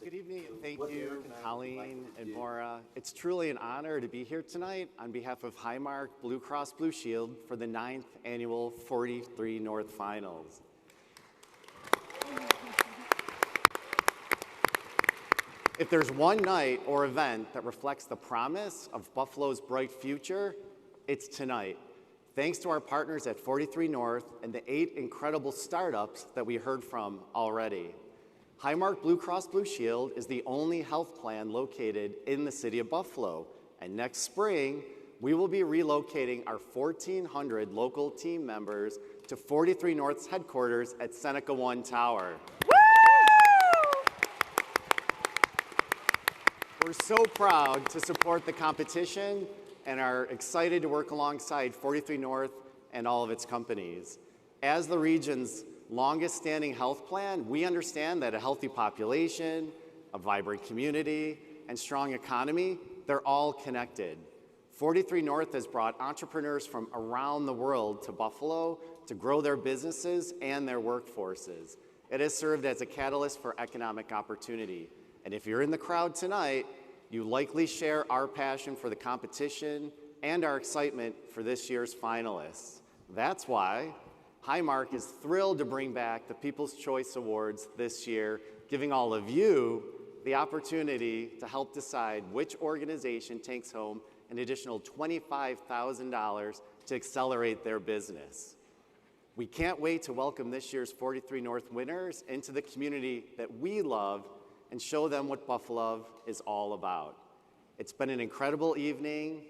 Good evening, and thank you, Colleen and Maura. It's truly an honor to be here tonight on behalf of Highmark, Blue Cross Blue Shield for the 9th annual 43 North Finals. If there's one night or event that reflects the promise of Buffalo's bright future, it's tonight. Thanks to our partners at 43 North and the 8 incredible startups that we heard from already. Highmark Blue Cross Blue Shield is the only health plan located in the city of Buffalo. And next spring, we will be relocating our 1,400 local team members to 43 North's headquarters at Seneca One Tower. We're so proud to support the competition and are excited to work alongside 43 North and all of its companies. As the region's longest-standing health plan, we understand that a healthy population, a vibrant community, and strong economy, they're all connected. 43 North has brought entrepreneurs from around the world to Buffalo to grow their businesses and their workforces. It has served as a catalyst for economic opportunity. And if you're in the crowd tonight, you likely share our passion for the competition and our excitement for this year's finalists. That's why Highmark is thrilled to bring back the People's Choice Awards this year, giving all of you the opportunity to help decide which organization takes home an additional $25,000 to accelerate their business. We can't wait to welcome this year's 43 North winners into the community that we love and show them what Buffalo is all about. It's been an incredible evening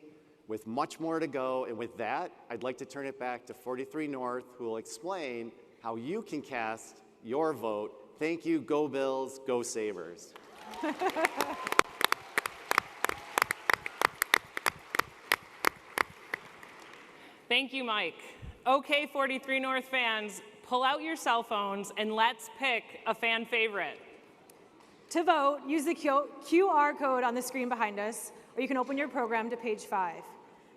with much more to go, and with that, I'd like to turn it back to 43 North, who will explain how you can cast your vote. Thank you, go Bills, go Sabres. Thank you, Mike. Okay, 43 North fans, pull out your cell phones and let's pick a fan favorite. To vote, use the QR code on the screen behind us, or you can open your program to page 5.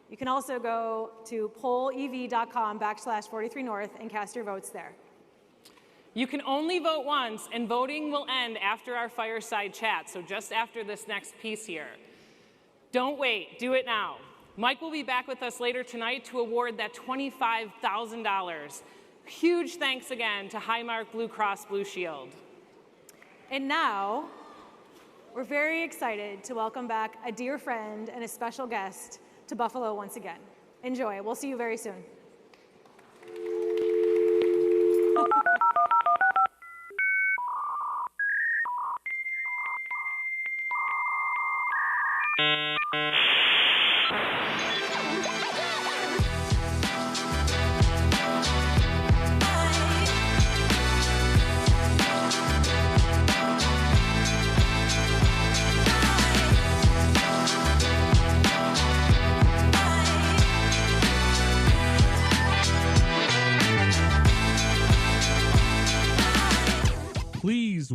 You can also go to pollev.com/43north and cast your votes there. You can only vote once, and voting will end after our fireside chat, so just after this next piece here. Don't wait, do it now. Mike will be back with us later tonight to award that $25,000. Huge thanks again to Highmark Blue Cross Blue Shield. And now, we're very excited to welcome back a dear friend and a special guest to Buffalo once again. Enjoy. We'll see you very soon.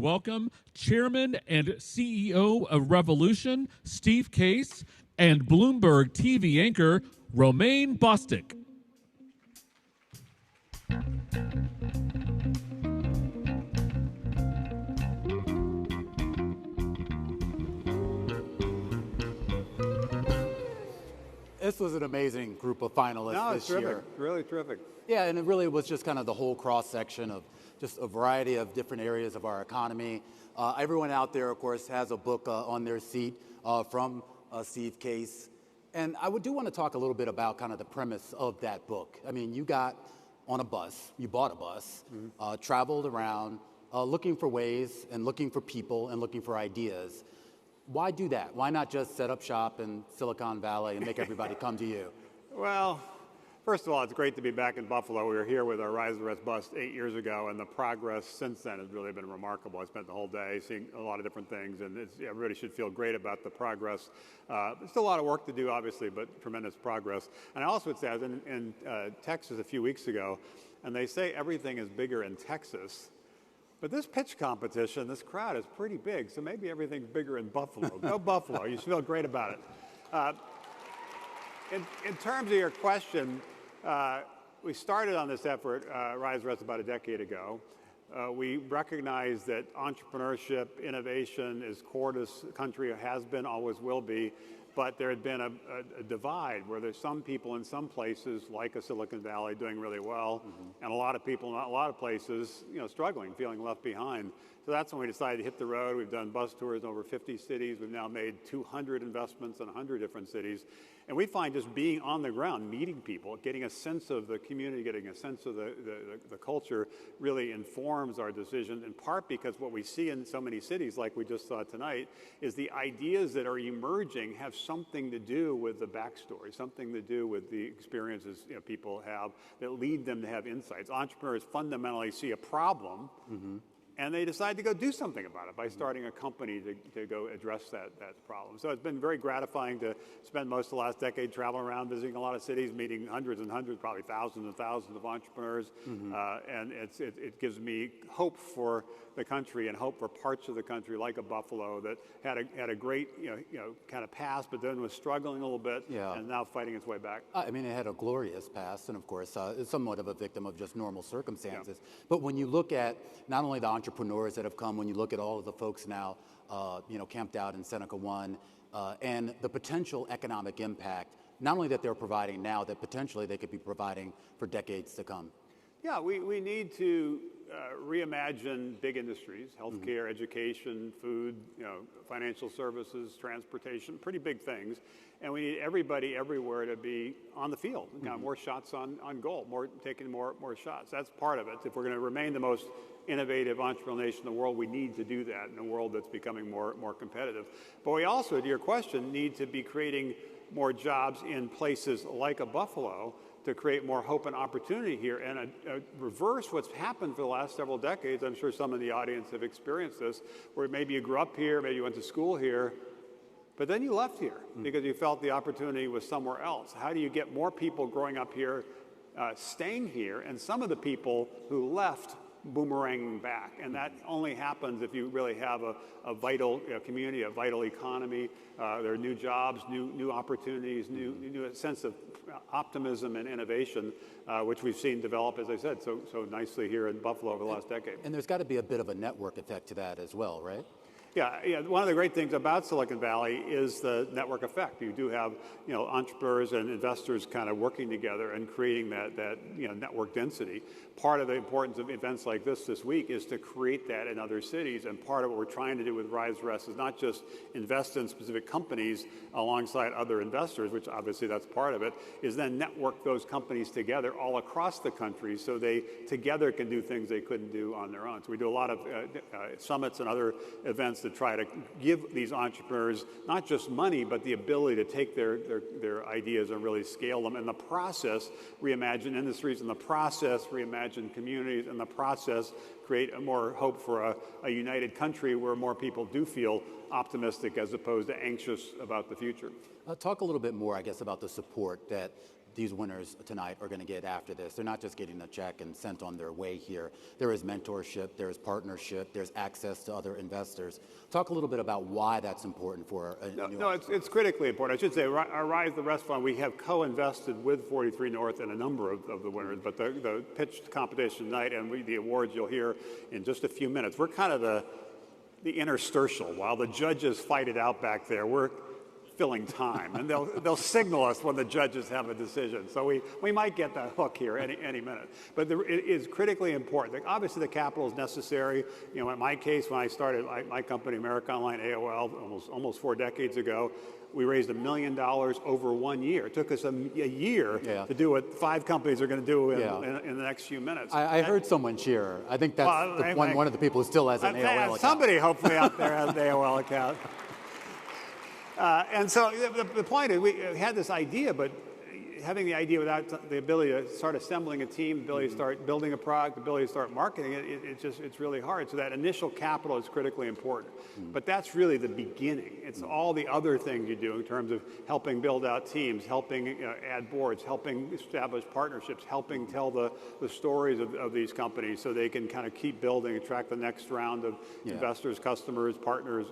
welcome Chairman and CEO of Revolution, Steve Case, and Bloomberg TV anchor, Romaine Bostick. This was an amazing group of finalists it's this terrific. year. Really terrific. Yeah, and it really was just kind of the whole cross-section of just a variety of different areas of our economy. Everyone out there, of course, has a book on their seat from Steve Case. And I do want to talk a little bit about kind of the premise of that book. I mean, you got on a bus, you bought a bus, traveled around looking for ways and looking for people and looking for ideas. Why do that? Why not just set up shop in Silicon Valley and make everybody come to you? Well, first of all, it's great to be back in Buffalo. We were here with our Rise the Rest bus 8 years ago, and the progress since then has really been remarkable. I spent the whole day seeing a lot of different things, and everybody should feel great about the progress. There's still a lot of work to do, obviously, but tremendous progress. And I also would say I was in Texas a few weeks ago, and they say everything is bigger in Texas. But this pitch competition, this crowd is pretty big, so maybe everything's bigger in Buffalo. Go Buffalo. You should feel great about it. In terms of your question, we started on this effort, Rise Rest, about a decade ago. We recognize that entrepreneurship, innovation is core to this country, has been, always will be. But there had been a divide where there's some people in some places, like a Silicon Valley, doing really well, and a lot of people in a lot of places, struggling, feeling left behind. So that's when we decided to hit the road. We've done bus tours in over 50 cities. We've now made 200 investments in 100 different cities. And we find just being on the ground, meeting people, getting a sense of the community, getting a sense of the culture really informs our decision, in part because what we see in so many cities, like we just saw tonight, is the ideas that are emerging have something to do with the backstory, something to do with the experiences people have that lead them to have insights. Entrepreneurs fundamentally see a problem, and they decide to go do something about it by starting a company to go address that problem. So it's been very gratifying to spend most of the last decade traveling around, visiting a lot of cities, meeting hundreds and hundreds, probably thousands and thousands of entrepreneurs. And it gives me hope for the country and hope for parts of the country like a Buffalo that had a great kind of past, but then was struggling a little bit and now fighting its way back. I mean, it had a glorious past, and of course, it's somewhat of a victim of just normal circumstances. But when you look at not only the entrepreneurs that have come, when you look at all of the folks now, camped out in Seneca One, and the potential economic impact, not only that they're providing now, that potentially they could be providing for decades to come. Yeah, we need to reimagine big industries, healthcare, education, food, financial services, transportation, pretty big things. And we need everybody everywhere to be on the field, more shots on goal, taking more shots. That's part of it. If we're going to remain the most innovative entrepreneurial nation in the world, we need to do that in a world that's becoming more competitive. But we also, to your question, need to be creating more jobs in places like a Buffalo to create more hope and opportunity here and reverse what's happened for the last several decades. I'm sure some of the audience have experienced this, where maybe you grew up here, maybe you went to school here, but then you left here because you felt the opportunity was somewhere else. How do you get more people growing up here staying here, and some of the people who left boomeranging back? And that only happens if you really have a vital community, a vital economy. There are new jobs, new opportunities, new sense of optimism and innovation, which we've seen develop, as I said, so nicely here in Buffalo over the last decade. And there's got to be a bit of a network effect to that as well, right? Yeah. One of the great things about Silicon Valley is the network effect. You do have, entrepreneurs and investors kind of working together and creating that network density. Part of the importance of events like this week is to create that in other cities. And part of what we're trying to do with Rise Rest is not just invest in specific companies alongside other investors, which obviously that's part of it, is then network those companies together all across the country so they together can do things they couldn't do on their own. So we do a lot of summits and other events to try to give these entrepreneurs not just money, but the ability to take their ideas and really scale them. In the process, reimagine industries. In the process, reimagine communities. In the process, create more hope for a united country where more people do feel optimistic as opposed to anxious about the future. Talk a little bit more, I guess, about the support that these winners tonight are going to get after this. They're not just getting a check and sent on their way here. There is mentorship, there is partnership, there's access to other investors. Talk a little bit about why that's important for a new it's critically important. I should say our Rise the Rest Fund, we have co-invested with 43 North in a number of the winners, but the pitch competition tonight and the awards you'll hear in just a few minutes. We're kind of the interstitial. While the judges fight it out back there, we're filling time, and they'll signal us when the judges have a decision. So we might get that hook here any minute. But it is critically important. Obviously, the capital is necessary. You know, in my case, when I started my company, America Online AOL, almost 4 decades ago, we raised $1 million over 1 year. It took us a year to do what 5 companies are going to do in the next few minutes. I heard someone cheer. I think that's one of the people who still has an AOL account. Somebody hopefully out there has an AOL account. And so the point is, we had this idea, but having the idea without the ability to start assembling a team, the ability to start building a product, the ability to start marketing it, it's really hard. So that initial capital is critically important. But that's really the beginning. It's all the other things you do in terms of helping build out teams, helping add boards, helping establish partnerships, helping tell the stories of these companies so they can kind of keep building, attract the next round of investors, customers, partners,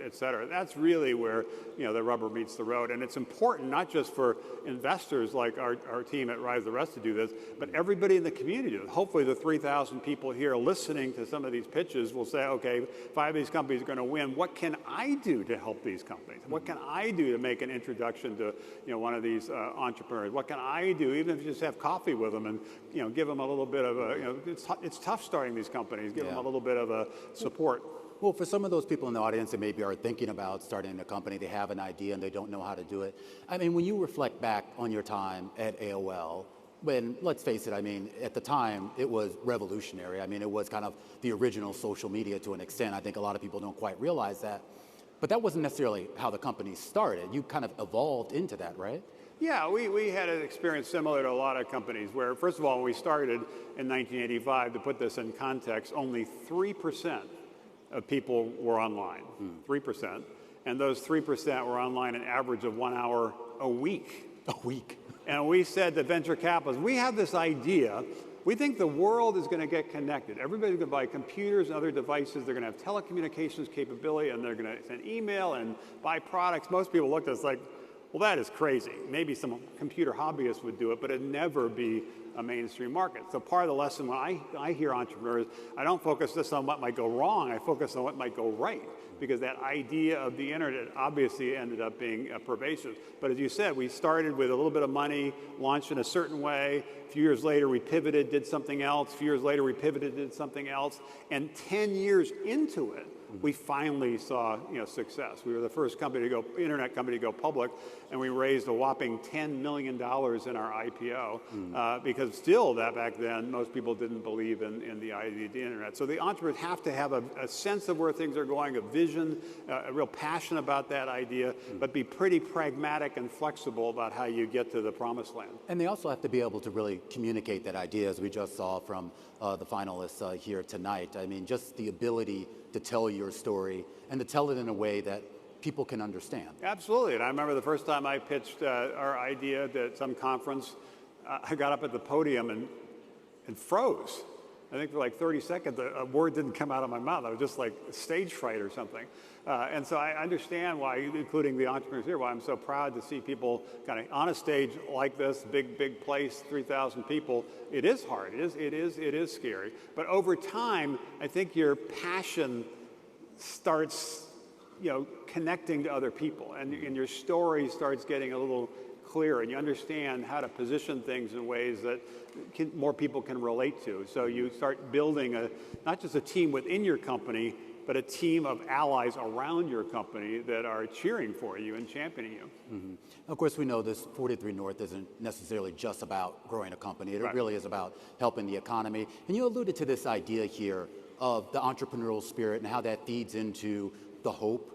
et cetera. That's really where the rubber meets the road. And it's important not just for investors like our team at Rise the Rest to do this, but everybody in the community. Hopefully the 3,000 people here listening to some of these pitches will say, okay, 5 of these companies are going to win. What can I do to help these companies? What can I do to make an introduction to one of these entrepreneurs? What can I do, even if you just have coffee with them and give them a little bit of a, it's tough starting these companies, give them a little bit of a support. Well, for some of those people in the audience that maybe are thinking about starting a company, they have an idea and they don't know how to do it. I mean, when you reflect back on your time at AOL, when, let's face it, I mean, at the time, it was revolutionary. I mean, it was kind of the original social media to an extent. I think a lot of people don't quite realize that. But that wasn't necessarily how the company started. You kind of evolved into that, right? Yeah, we had an experience similar to a lot of companies where, first of all, when we started in 1985, to put this in context, only 3% of people were online, 3%. And those 3% were online an average of 1 hour a week. A week. And we said to venture capitalists, we have this idea. We think the world is going to get connected. Everybody's going to buy computers and other devices. They're going to have telecommunications capability, and they're going to send email and buy products. Most people looked at us like, well, that is crazy. Maybe some computer hobbyists would do it, but it'd never be a mainstream market. So part of the lesson when I hear entrepreneurs, I don't focus just on what might go wrong, I focus on what might go right, because that idea of the internet obviously ended up being pervasive. But as you said, we started with a little bit of money, launched in a certain way. A few years later, we pivoted, did something else. A few years later, we pivoted, did something else. And 10 years into it, we finally saw success. We were the first internet company to go public, and we raised a whopping $10 million in our IPO because still back then most people didn't believe in the idea of the internet. So the entrepreneurs have to have a sense of where things are going, a vision, a real passion about that idea, but be pretty pragmatic and flexible about how you get to the promised land. And they also have to be able to really communicate that idea, as we just saw from the finalists here tonight. I mean, just the ability to tell your story and to tell it in a way that people can understand. Absolutely. And I remember the first time I pitched our idea at some conference, I got up at the podium and froze. I think for like 30 seconds, a word didn't come out of my mouth. I was just like stage fright or something. And so I understand why, including the entrepreneurs here, why I'm so proud to see people kind of on a stage like this, big place, 3,000 people. It is hard. It is scary. But over time, I think your passion starts, connecting to other people, and your story starts getting a little clearer, and you understand how to position things in ways that more people can relate to. So you start building not just a team within your company, but a team of allies around your company that are cheering for you and championing you. Mm-hmm. Of course, we know this 43 North isn't necessarily just about growing a company. It really is about helping the economy. And you alluded to this idea here of the entrepreneurial spirit and how that feeds into the hope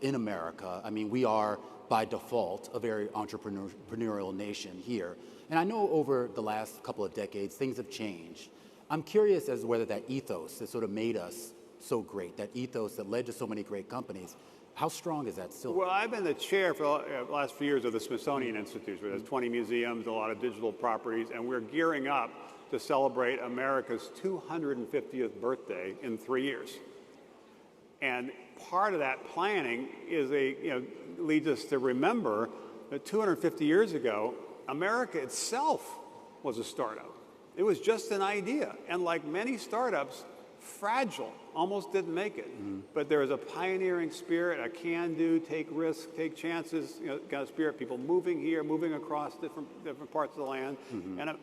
in America. I mean, we are, by default, a very entrepreneurial nation here. And I know over the last couple of decades, things have changed. I'm curious as to whether that ethos that sort of made us so great, that ethos that led to so many great companies, How strong is that still? Well, I've been the chair for the last few years of the Smithsonian Institute, where there's 20 museums, a lot of digital properties, and we're gearing up to celebrate America's 250th birthday in 3 years. And part of that planning is leads us to remember that 250 years ago, America itself was a startup. It was just an idea. And like many startups, fragile, almost didn't make it. But there was a pioneering spirit, a can-do, take risks, take chances, kind of spirit, people moving here, moving across different parts of the land.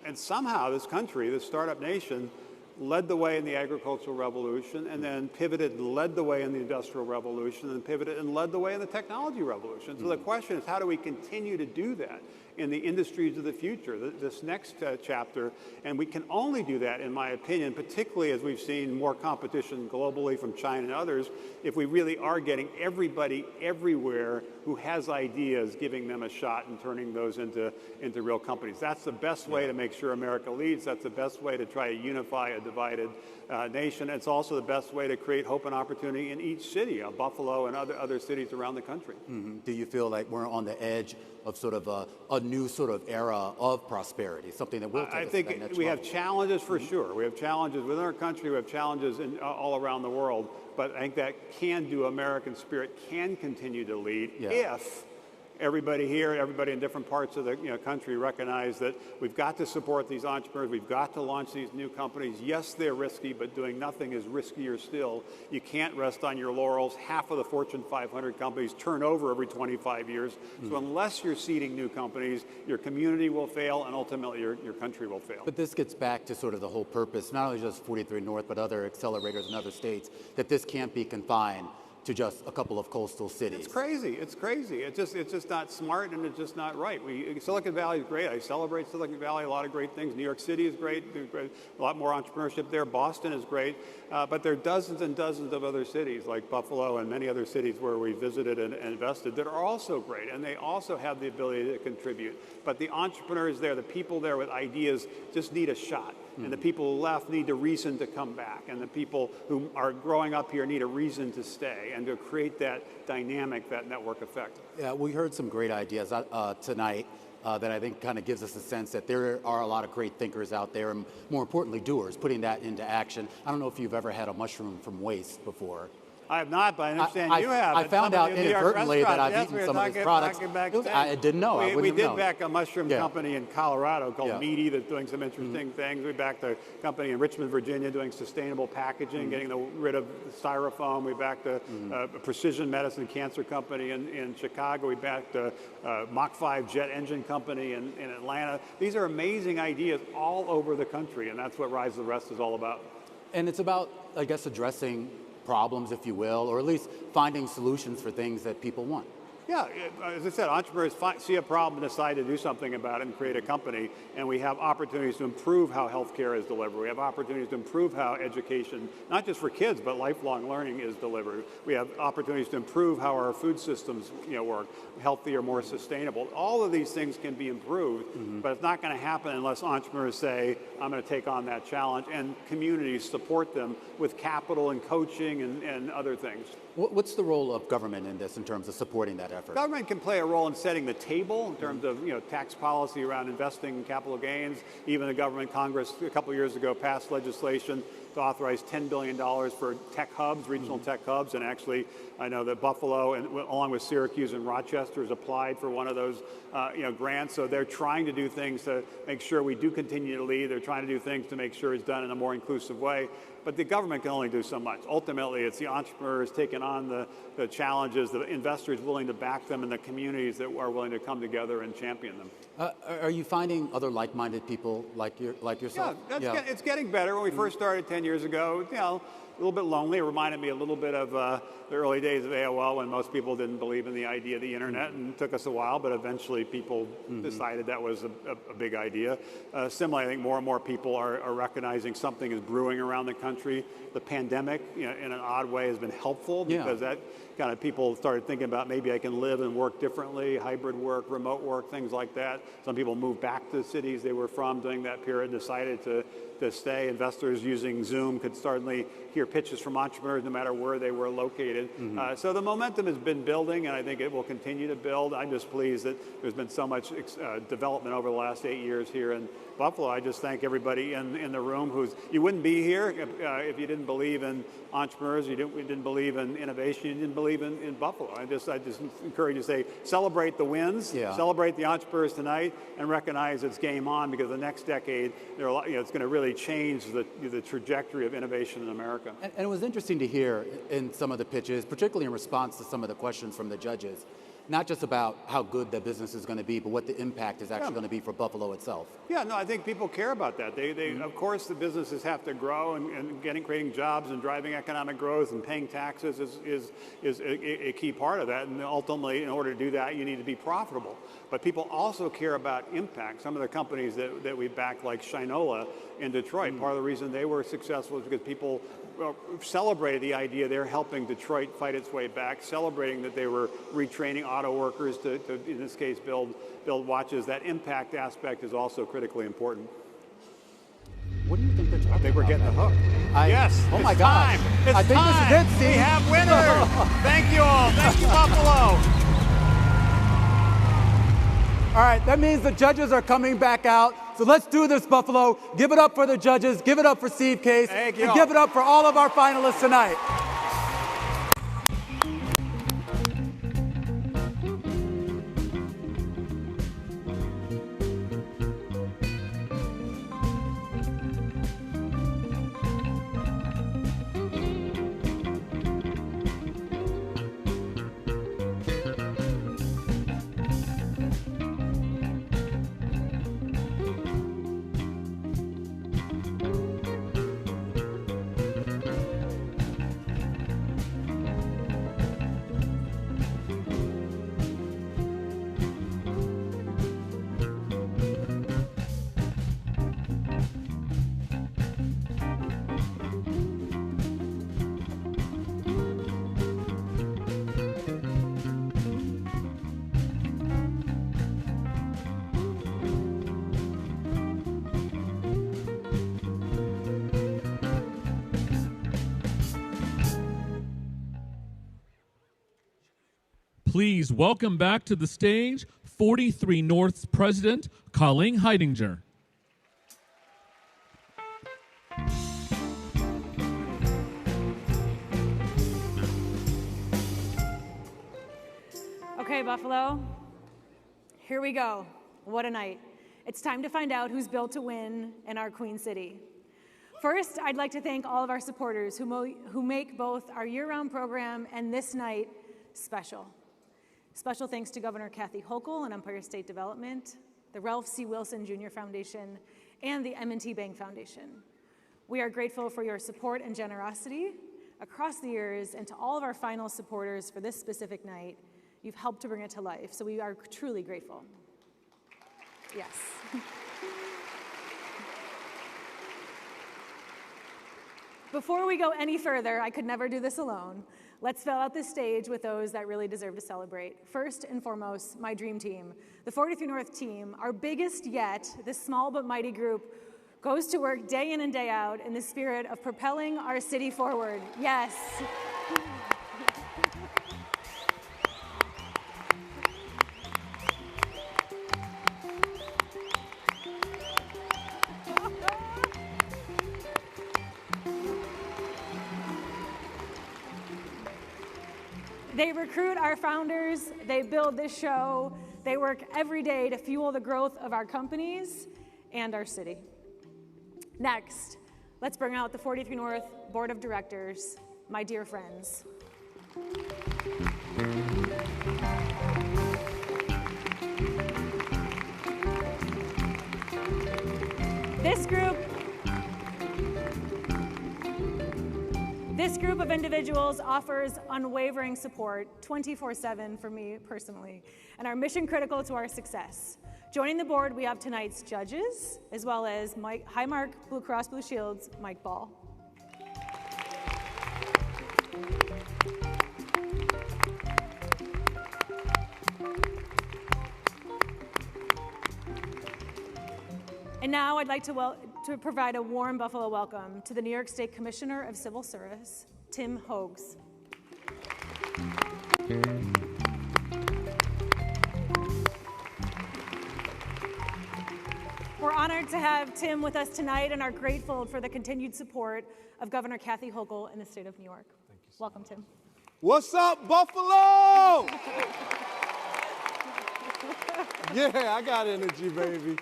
And somehow this country, this startup nation, led the way in the agricultural revolution, and then pivoted and led the way in the industrial revolution, and pivoted and led the way in the technology revolution. So the question is, how do we continue to do that in the industries of the future, this next chapter? And we can only do that, in my opinion, particularly as we've seen more competition globally from China and others, if we really are getting everybody everywhere who has ideas, giving them a shot and turning those into real companies. That's the best way to make sure America leads. That's the best way to try to unify a divided nation. It's also the best way to create hope and opportunity in each city, Buffalo and other cities around the country. Do you feel like we're on the edge of sort of a new sort of era of prosperity, something that will take I us think to that next we level? have challenges for sure. We have challenges within our country. We have challenges all around the world. But I think that can-do American spirit can continue to lead if everybody here, everybody in different parts of the country recognize that we've got to support these entrepreneurs. We've got to launch these new companies. Yes, they're risky, but doing nothing is riskier still. You can't rest on your laurels. Half of the Fortune 500 companies turn over every 25 years. So unless you're seeding new companies, your community will fail, and ultimately your country will fail. But this gets back to sort of the whole purpose, not only just 43 North, but other accelerators in other states, that this can't be confined to just a couple of coastal cities. It's crazy. It's crazy. It's just not smart, and it's just not right. Silicon Valley is great. I celebrate Silicon Valley. A lot of great things. New York City is great. A lot more entrepreneurship there. Boston is great. But there are dozens and dozens of other cities like Buffalo and many other cities where we visited and invested that are also great, and they also have the ability to contribute. But the entrepreneurs there, the people there with ideas, just need a shot. And the people who left need a reason to come back. And the people who are growing up here need a reason to stay and to create that dynamic, that network effect. Yeah, we heard some great ideas tonight that I think kind of gives us a sense that there are a lot of great thinkers out there, and more importantly, doers, putting that into action. I don't know if you've ever had a mushroom from waste before. I have not, but I understand you have. I found out inadvertently that I've eaten some of his products. I didn't know. We did back a mushroom company in Colorado called Meaty that's doing some interesting things. We backed a company in Richmond, Virginia doing sustainable packaging, getting rid of styrofoam. We backed a precision medicine cancer company in Chicago. We backed a Mach 5 jet engine company in Atlanta. These are amazing ideas all over the country, and that's what Rise of the Rest is all about. And it's about, I guess, addressing problems, if you will, or at least finding solutions for things that people want. Yeah, as I said, entrepreneurs see a problem and decide to do something about it and create a company, and we have opportunities to improve how healthcare is delivered. We have opportunities to improve how education, not just for kids, but lifelong learning is delivered. We have opportunities to improve how our food systems work, healthier, more sustainable. All of these things can be improved, but it's not going to happen unless entrepreneurs say, I'm going to take on that challenge, and communities support them with capital and coaching and other things. What's the role of government in this in terms of supporting that effort? Government can play a role in setting the table in terms of tax policy around investing in capital gains. Even the government, Congress, a couple of years ago passed legislation to authorize $10 billion for tech hubs, regional tech hubs, and actually I know that Buffalo, and along with Syracuse and Rochester, has applied for one of those grants. So they're trying to do things to make sure we do continue to lead. They're trying to do things to make sure it's done in a more inclusive way. But the government can only do so much. Ultimately, it's the entrepreneurs taking on the challenges, the investors willing to back them, and the communities that are willing to come together and champion them. Are you finding other like-minded people like yourself? Yeah, it's getting better. When we first started 10 years ago, a little bit lonely. It reminded me a little bit of the early days of AOL when most people didn't believe in the idea of the internet, and it took us a while, but eventually people decided that was a big idea. Similarly, I think more and more people are recognizing something is brewing around the country. The pandemic, in an odd way, has been helpful because that kind of people started thinking about maybe I can live and work differently, hybrid work, remote work, things like that. Some people moved back to the cities they were from during that period, decided to stay. Investors using Zoom could certainly hear hear pitches from entrepreneurs no matter where they were located. So the momentum has been building, and I think it will continue to build. I'm just pleased that there's been so much development over the last 8 years here in Buffalo. I just thank everybody in the room you wouldn't be here if you didn't believe in entrepreneurs, you didn't believe in innovation, you didn't believe in Buffalo. I just encourage you to say, celebrate the wins, celebrate the entrepreneurs tonight, and recognize it's game on, because the next decade, it's going to really change the trajectory of innovation in America. And it was interesting to hear in some of the pitches, particularly in response to some of the questions from the judges, not just about how good the business is going to be, but what the impact is actually going to be for Buffalo itself. Yeah, no, I think people care about that. Of course, the businesses have to grow, and creating jobs and driving economic growth and paying taxes is a key part of that. And ultimately, in order to do that, you need to be profitable. But people also care about impact. Some of the companies that we back, like Shinola in Detroit, part of the reason they were successful is because people celebrated the idea they're helping Detroit fight its way back, celebrating that they were retraining auto workers to in this case, build watches. That impact aspect is also critically important. What do you think they're talking about? I think we're getting the hook. Yes. Oh my gosh. It's I think time. this is it, Steve. We have winners. Thank you all. Thank you, Buffalo. All right, that means the judges are coming back out. So let's do this, Buffalo. Give it up for the judges. Give it up for Steve Case. And give it up for all of our finalists tonight. Please welcome back to the stage 43 North's president, Colleen Heidinger. Okay, Buffalo, here we go. What a night. It's time to find out who's built to win in our Queen City. First, I'd like to thank all of our supporters who make both our year-round program and this night special. Special thanks to Governor Kathy Hochul and Empire State Development, the Ralph C. Wilson Jr. Foundation, and the M&T Bank Foundation. We are grateful for your support and generosity across the years, and to all of our final supporters for this specific night. You've helped to bring it to life, so we are truly grateful. Yes. Before we go any further, I could never do this alone. Let's fill out this stage with those that really deserve to celebrate. First and foremost, my dream team, the 43 North team, our biggest yet. This small but mighty group goes to work day in and day out in the spirit of propelling our city forward. Yes. They recruit our founders, they build this show, they work every day to fuel the growth of our companies and our city. Next, let's bring out the 43 North Board of Directors, my dear friends. This group of individuals offers unwavering support 24/7 for me personally and are mission critical to our success. Joining the board, we have tonight's judges, as well as Highmark Blue Cross Blue Shield's Mike Ball. And now I'd like to to provide a warm Buffalo welcome to the New York State Commissioner of Civil Service, Tim Hoags. We're honored to have Tim with us tonight and are grateful for the continued support of Governor Kathy Hochul in the state of New York. Thank you. Welcome, Tim. What's up, Buffalo? Yeah, I got energy, baby.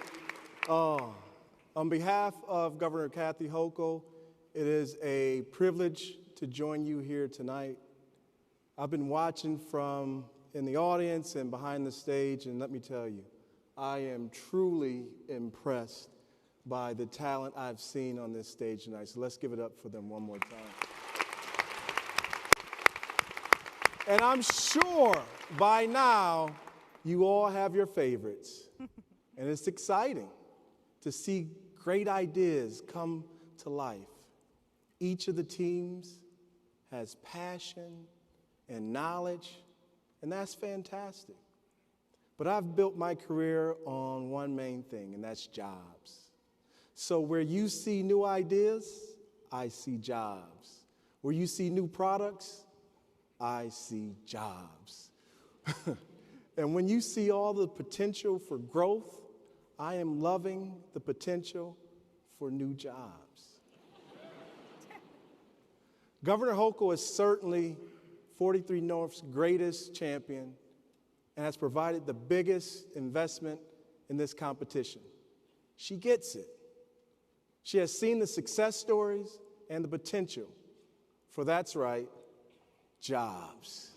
On behalf of Governor Kathy Hochul, it is a privilege to join you here tonight. I've been watching from in the audience and behind the stage, and let me tell you, I am truly impressed by the talent I've seen on this stage tonight. So let's give it up for them one more time. And I'm sure by now you all have your favorites. And it's exciting to see great ideas come to life. Each of the teams has passion and knowledge, and that's fantastic. But I've built my career on one main thing, and that's jobs. So where you see new ideas, I see jobs. Where you see new products, I see jobs. And when you see all the potential for growth, I am loving the potential for new jobs. Governor Hochul is certainly 43 North's greatest champion and has provided the biggest investment in this competition. She gets it. She has seen the success stories and the potential for, that's right, jobs.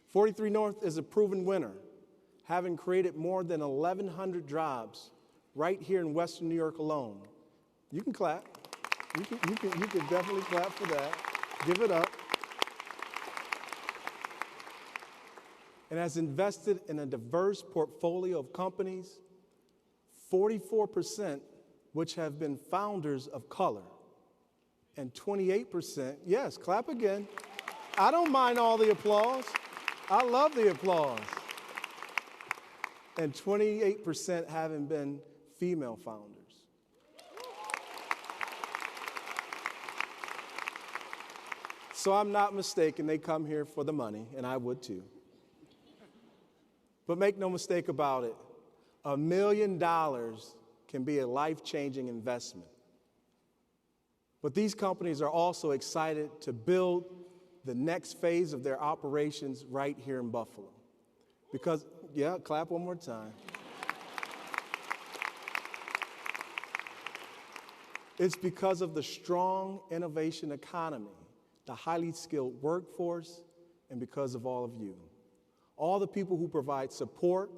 43 North is a proven winner, having created more than 1,100 jobs right here in Western New York alone. You can clap. You can definitely clap for that. Give it up. And has invested in a diverse portfolio of companies, 44% which have been founders of color, and 28%, yes, clap again. I don't mind all the applause. I love the applause. And 28% haven't been female founders. So I'm not mistaken, they come here for the money, and I would too. But make no mistake about it, $1 million can be a life-changing investment. But these companies are also excited to build the next phase of their operations right here in Buffalo. Because, yeah, clap one more time. It's because of the strong innovation economy, the highly skilled workforce, and because of all of you. All the people who provide support,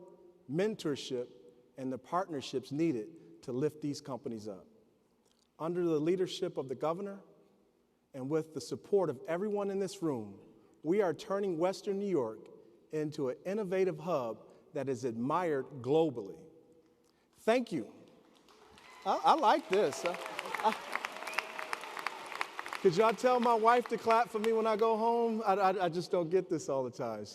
mentorship, and the partnerships needed to lift these companies up. Under the leadership of the governor and with the support of everyone in this room, we are turning Western New York into an innovative hub that is admired globally. Thank you. I like this. Could y'all tell my wife to clap for me when I go home? I just don't get this all the time.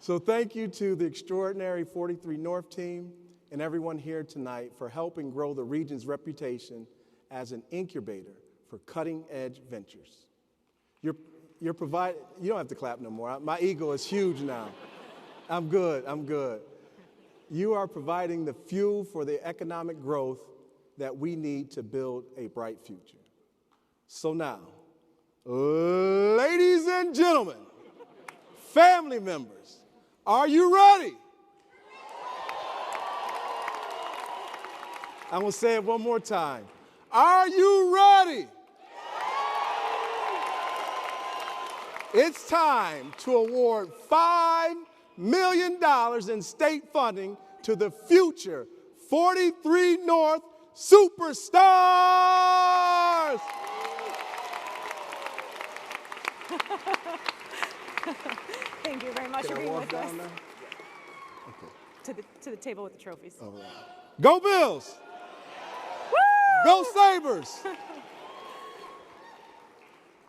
So thank you to the extraordinary 43 North team and everyone here tonight for helping grow the region's reputation as an incubator for cutting-edge ventures. You don't have to clap no more. My ego is huge now. I'm good. You are providing the fuel for the economic growth that we need to build a bright future. So now, ladies and gentlemen, family members, are you ready? I'm going to say it one more time. Are you ready? It's time to award $5 million in state funding to the future 43 North superstars. Thank you very much for being with us. Okay. To the table with the trophies. All right. Go Bills! Woo! Go Sabres!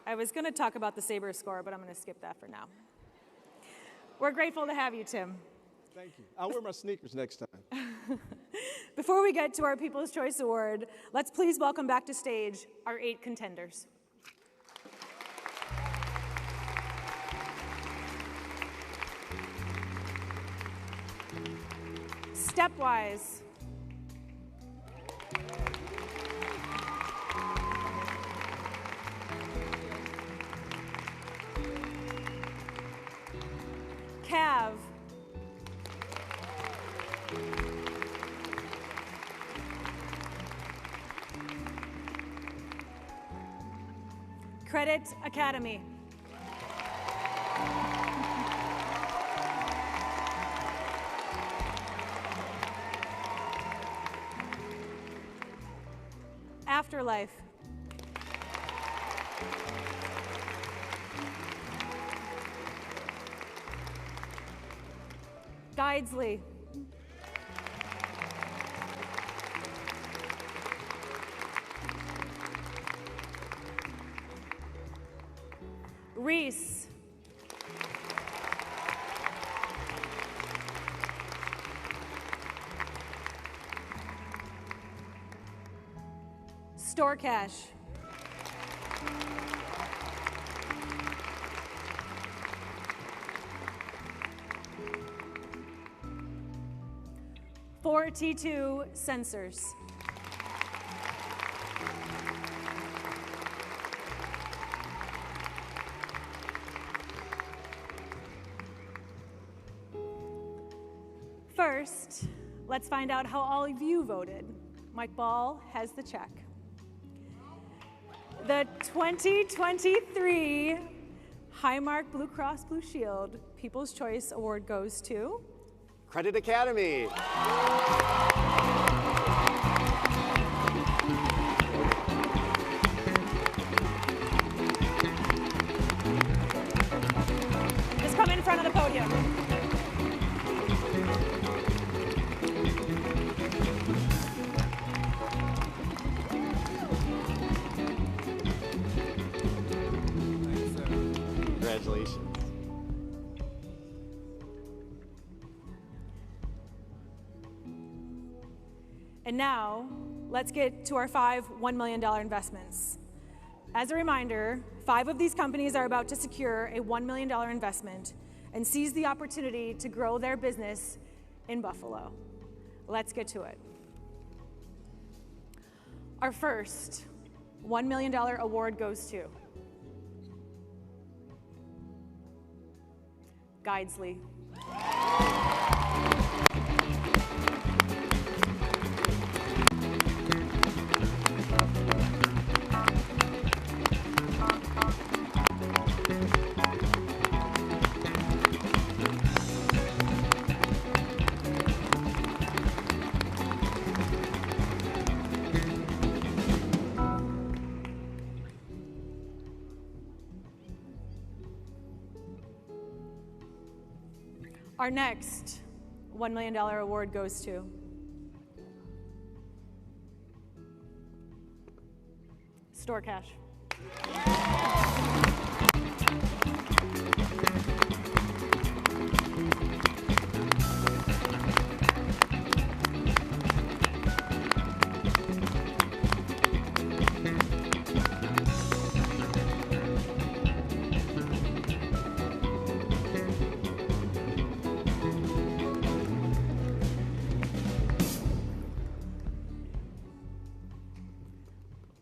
I was going to talk about the Sabres score, but I'm going to skip that for now. We're grateful to have you, Tim. Thank you. I'll wear my sneakers next time. Before we get to our People's Choice Award, let's please welcome back to stage our 8 contenders. Stepwise. Cav. Credit Academy. Afterlife. Guidesley. Rees. StoreCash. T2 Sensors. First, let's find out how all of you voted. Mike Ball has the check. The 2023 Highmark Blue Cross Blue Shield People's Choice Award goes to Credit Academy. Just come in front of the podium. Congratulations. And now, let's get to our 5 $1 million investments. As a reminder, 5 of these companies are about to secure a $1 million investment and seize the opportunity to grow their business in Buffalo. Let's get to it. Our first $1 million award goes to Guidesley. Our next $1 million award goes to StoreCash.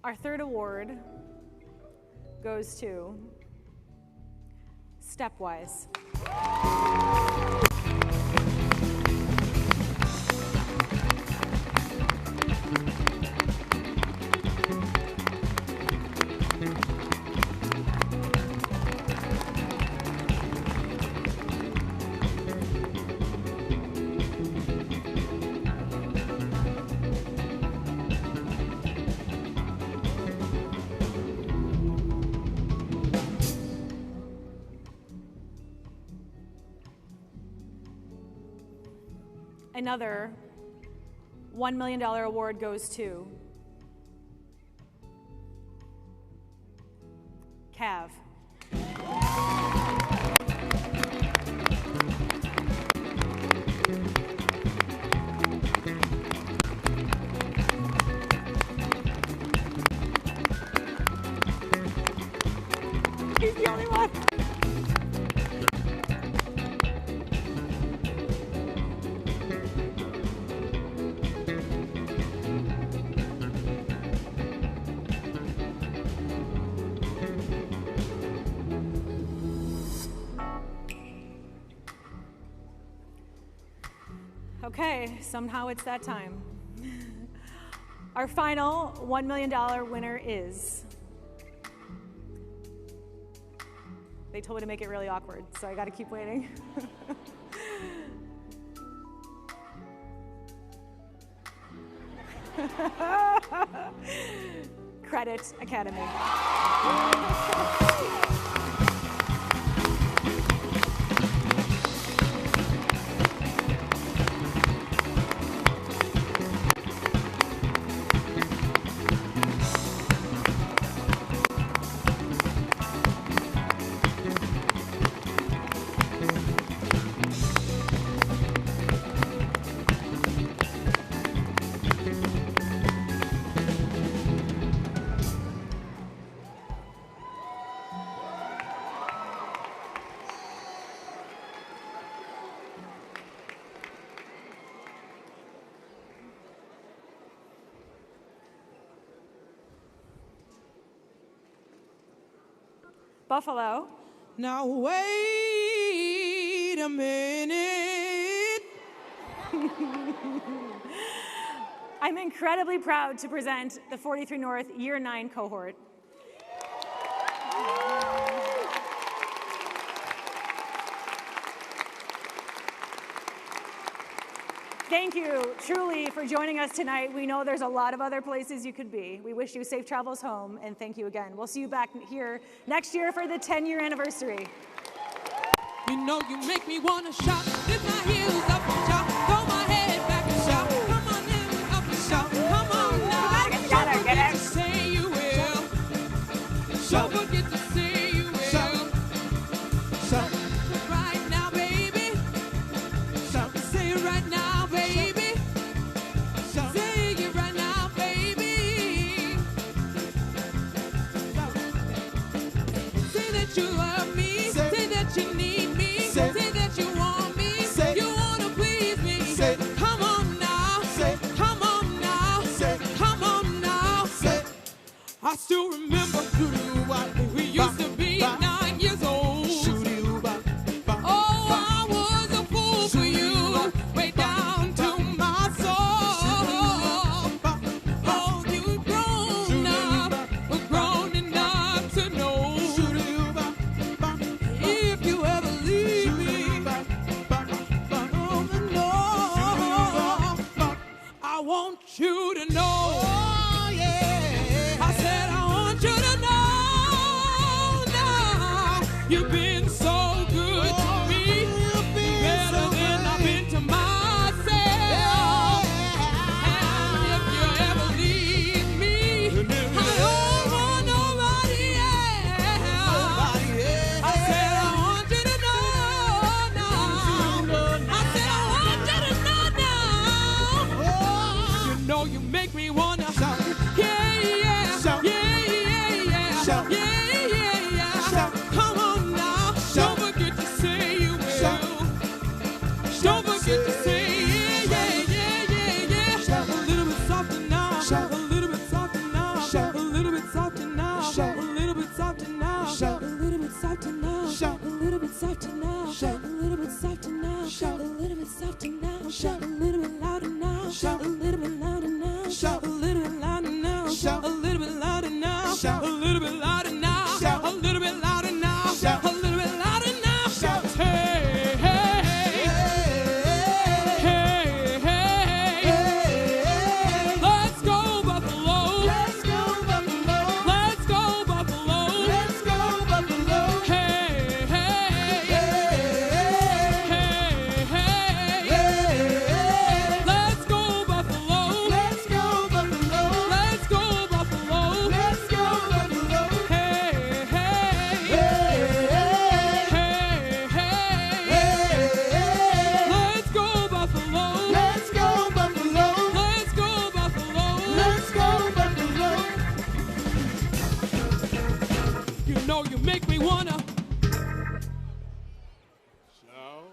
Our third award goes to Stepwise. Another $1 million award goes to Cav. Okay, somehow it's that time. Our final $1 million winner is... They told me to make it really awkward, so I gotta keep waiting. Credit Academy. Buffalo. Now wait a minute. I'm incredibly proud to present the 43 North Year 9 cohort. Thank you, truly, for joining us tonight. We know there's a lot of other places you could be. We wish you safe travels home, and thank you again. We'll see you back here next year for the 10-year anniversary. You know you make me want to shout. Lift my heels up and shout. Throw my head back and shout. Come on in, up and shout. Come on now. Don't forget to say you will. Don't forget to say you will. Shout. Right now, baby. Shout. Say it right now, baby. Shout. Say it right now, baby. Shout. Say that you love me. Say that you need me. Say that you want me. You want to please me. Come on now. Come on now. Come on now. I still remember we used to be 9 years old. Oh, I was a fool for you, way down to my soul. Oh, you've grown up, grown enough to know. If you ever leave me, I want you to know. Oh, yeah. I said I want you to know now. You've been so good to me, better than I've been to myself. And if you ever leave me, I don't want nobody else. I said I want you to know now. I said I want you to know now. You know you make me wanna shout. Yeah, yeah, shout. Yeah, yeah, yeah, shout. Yeah, yeah, yeah, shout. Come on now. Don't forget to say you will. Don't forget to say yeah, yeah, yeah, yeah, yeah. Shout a little bit softer now. Shout a little bit softer now. Shout a little bit softer now. Shout a little bit softer now. Shout a little bit softer now. Shout a little bit softer now. Shout a little bit softer now. Shout a little bit softer now. Shout a little bit louder now. Shout a little bit louder now. Shout a little bit louder now. Shout a little bit louder now. Shout a little bit louder now. Shout a little bit louder now. Shout a little bit louder now. Shout hey, hey, hey, hey, hey. Let's go Buffalo. Let's go Buffalo. Let's go Buffalo. Let's go Buffalo. Hey, hey, hey, hey, hey. Let's go Buffalo. Let's go Buffalo. Let's go Buffalo. Let's go Buffalo. Hey, hey, hey, hey, hey. Let's go Buffalo. Let's go Buffalo. Let's go Buffalo. Let's go Buffalo. You know you make me wanna shout.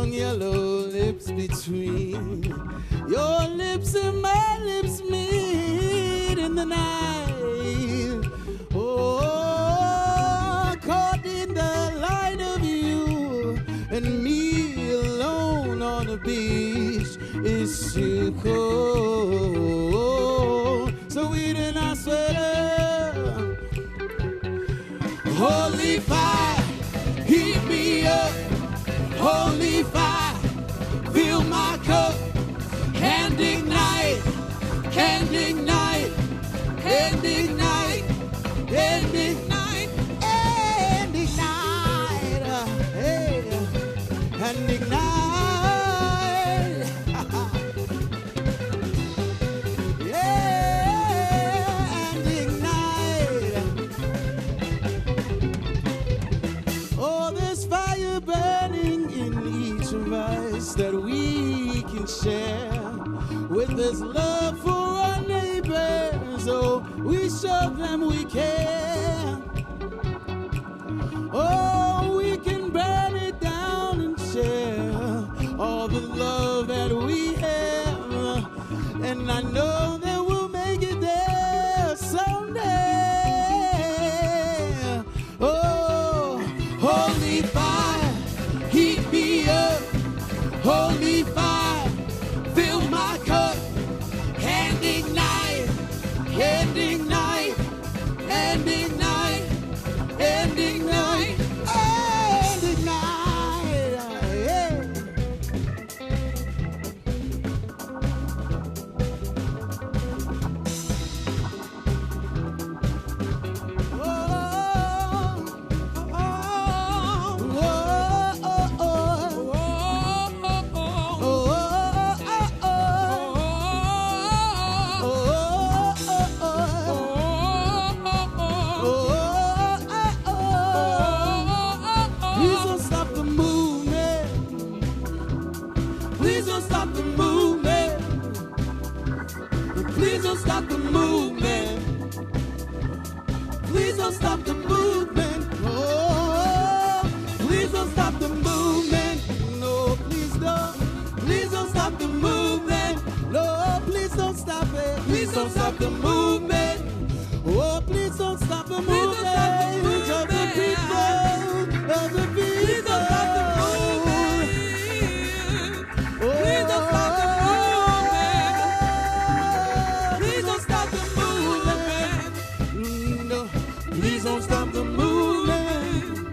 brown yellow lips between. Your lips and my lips meet in the night. Oh, caught in the light of you and me alone on the beach is too cold. So we did not sweater. Holy fire, heat me up. Holy fire, fill my cup. Hand ignite, hand ignite, hand ignite, hand ignite, hand ignite, hand ignite. That we can share with this love for our neighbors. Oh, we show them we care. Oh, we can burn it down and share all the love that we have. And I know that we'll make it there someday. Oh, holy fire, heat me up. Holy fire, fill my cup. Hand ignite, hand ignite, hand ignite, hand ignite, hand ignite. Stop the movement. Please don't stop the movement. Oh, please don't stop the movement. No, please don't. Please don't stop the movement. No, please don't stop it. Please don't stop the movement. Oh, please don't stop the movement. Of the people, of the people. Please don't stop the movement. Please don't stop the please don't stop the movement.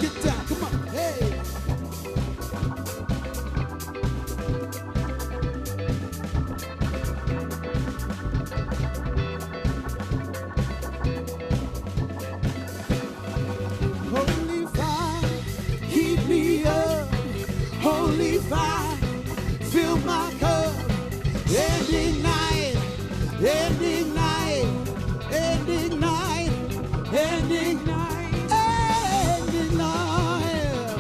Get down, come on, hey. Holy fire, heat me up. Holy fire, fill my cup. And ignite, and ignite. And ignite, and ignite, and ignite.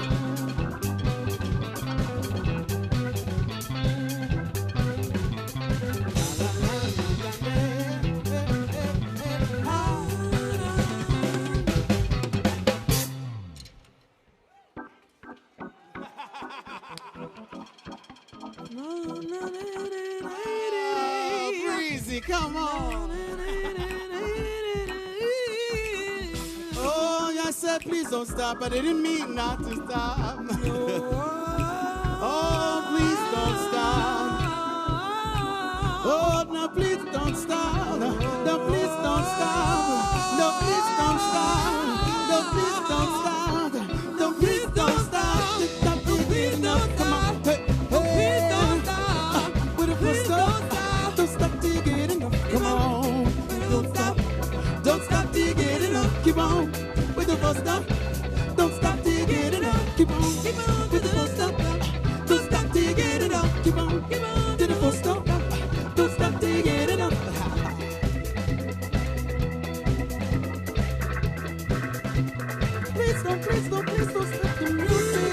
Oh, Breezy, come on. Oh, I said please don't stop. I didn't mean not to stop. Oh, please don't stop. Oh, no, please don't stop. No, please don't stop. No, please don't stop. No, please don't stop. No, please don't stop. Stop the beat, no, come on. Hey, please don't stop. With a first stop. Don't stop till you get enough. Come on. Don't stop. Don't stop till you get enough. Keep on. With the first stop. Don't stop till you get enough. Keep on. With the first stop. Don't stop till you get enough. Keep on. To the first stop. Don't stop till you get enough. Please don't stop the music. Please don't stop the music.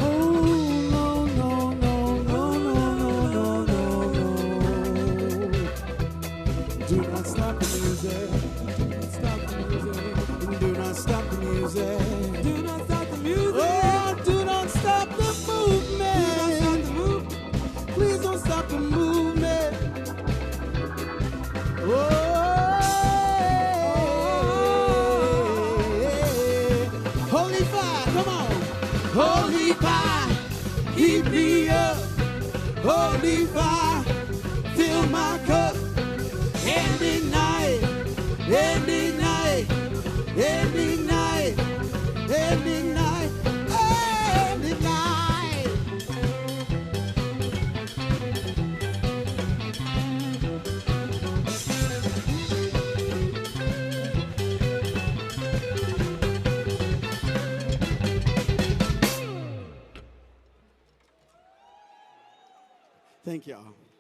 Oh, the music. Do not stop the music. Do not stop the music. Oh, do not stop the movement. Do not stop the movement. Please don't stop the movement. Oh, holy fire, come on. Holy fire, heat me up. Holy fire, fill my cup. Every night, every night, every night, every night, every night. Thank y'all.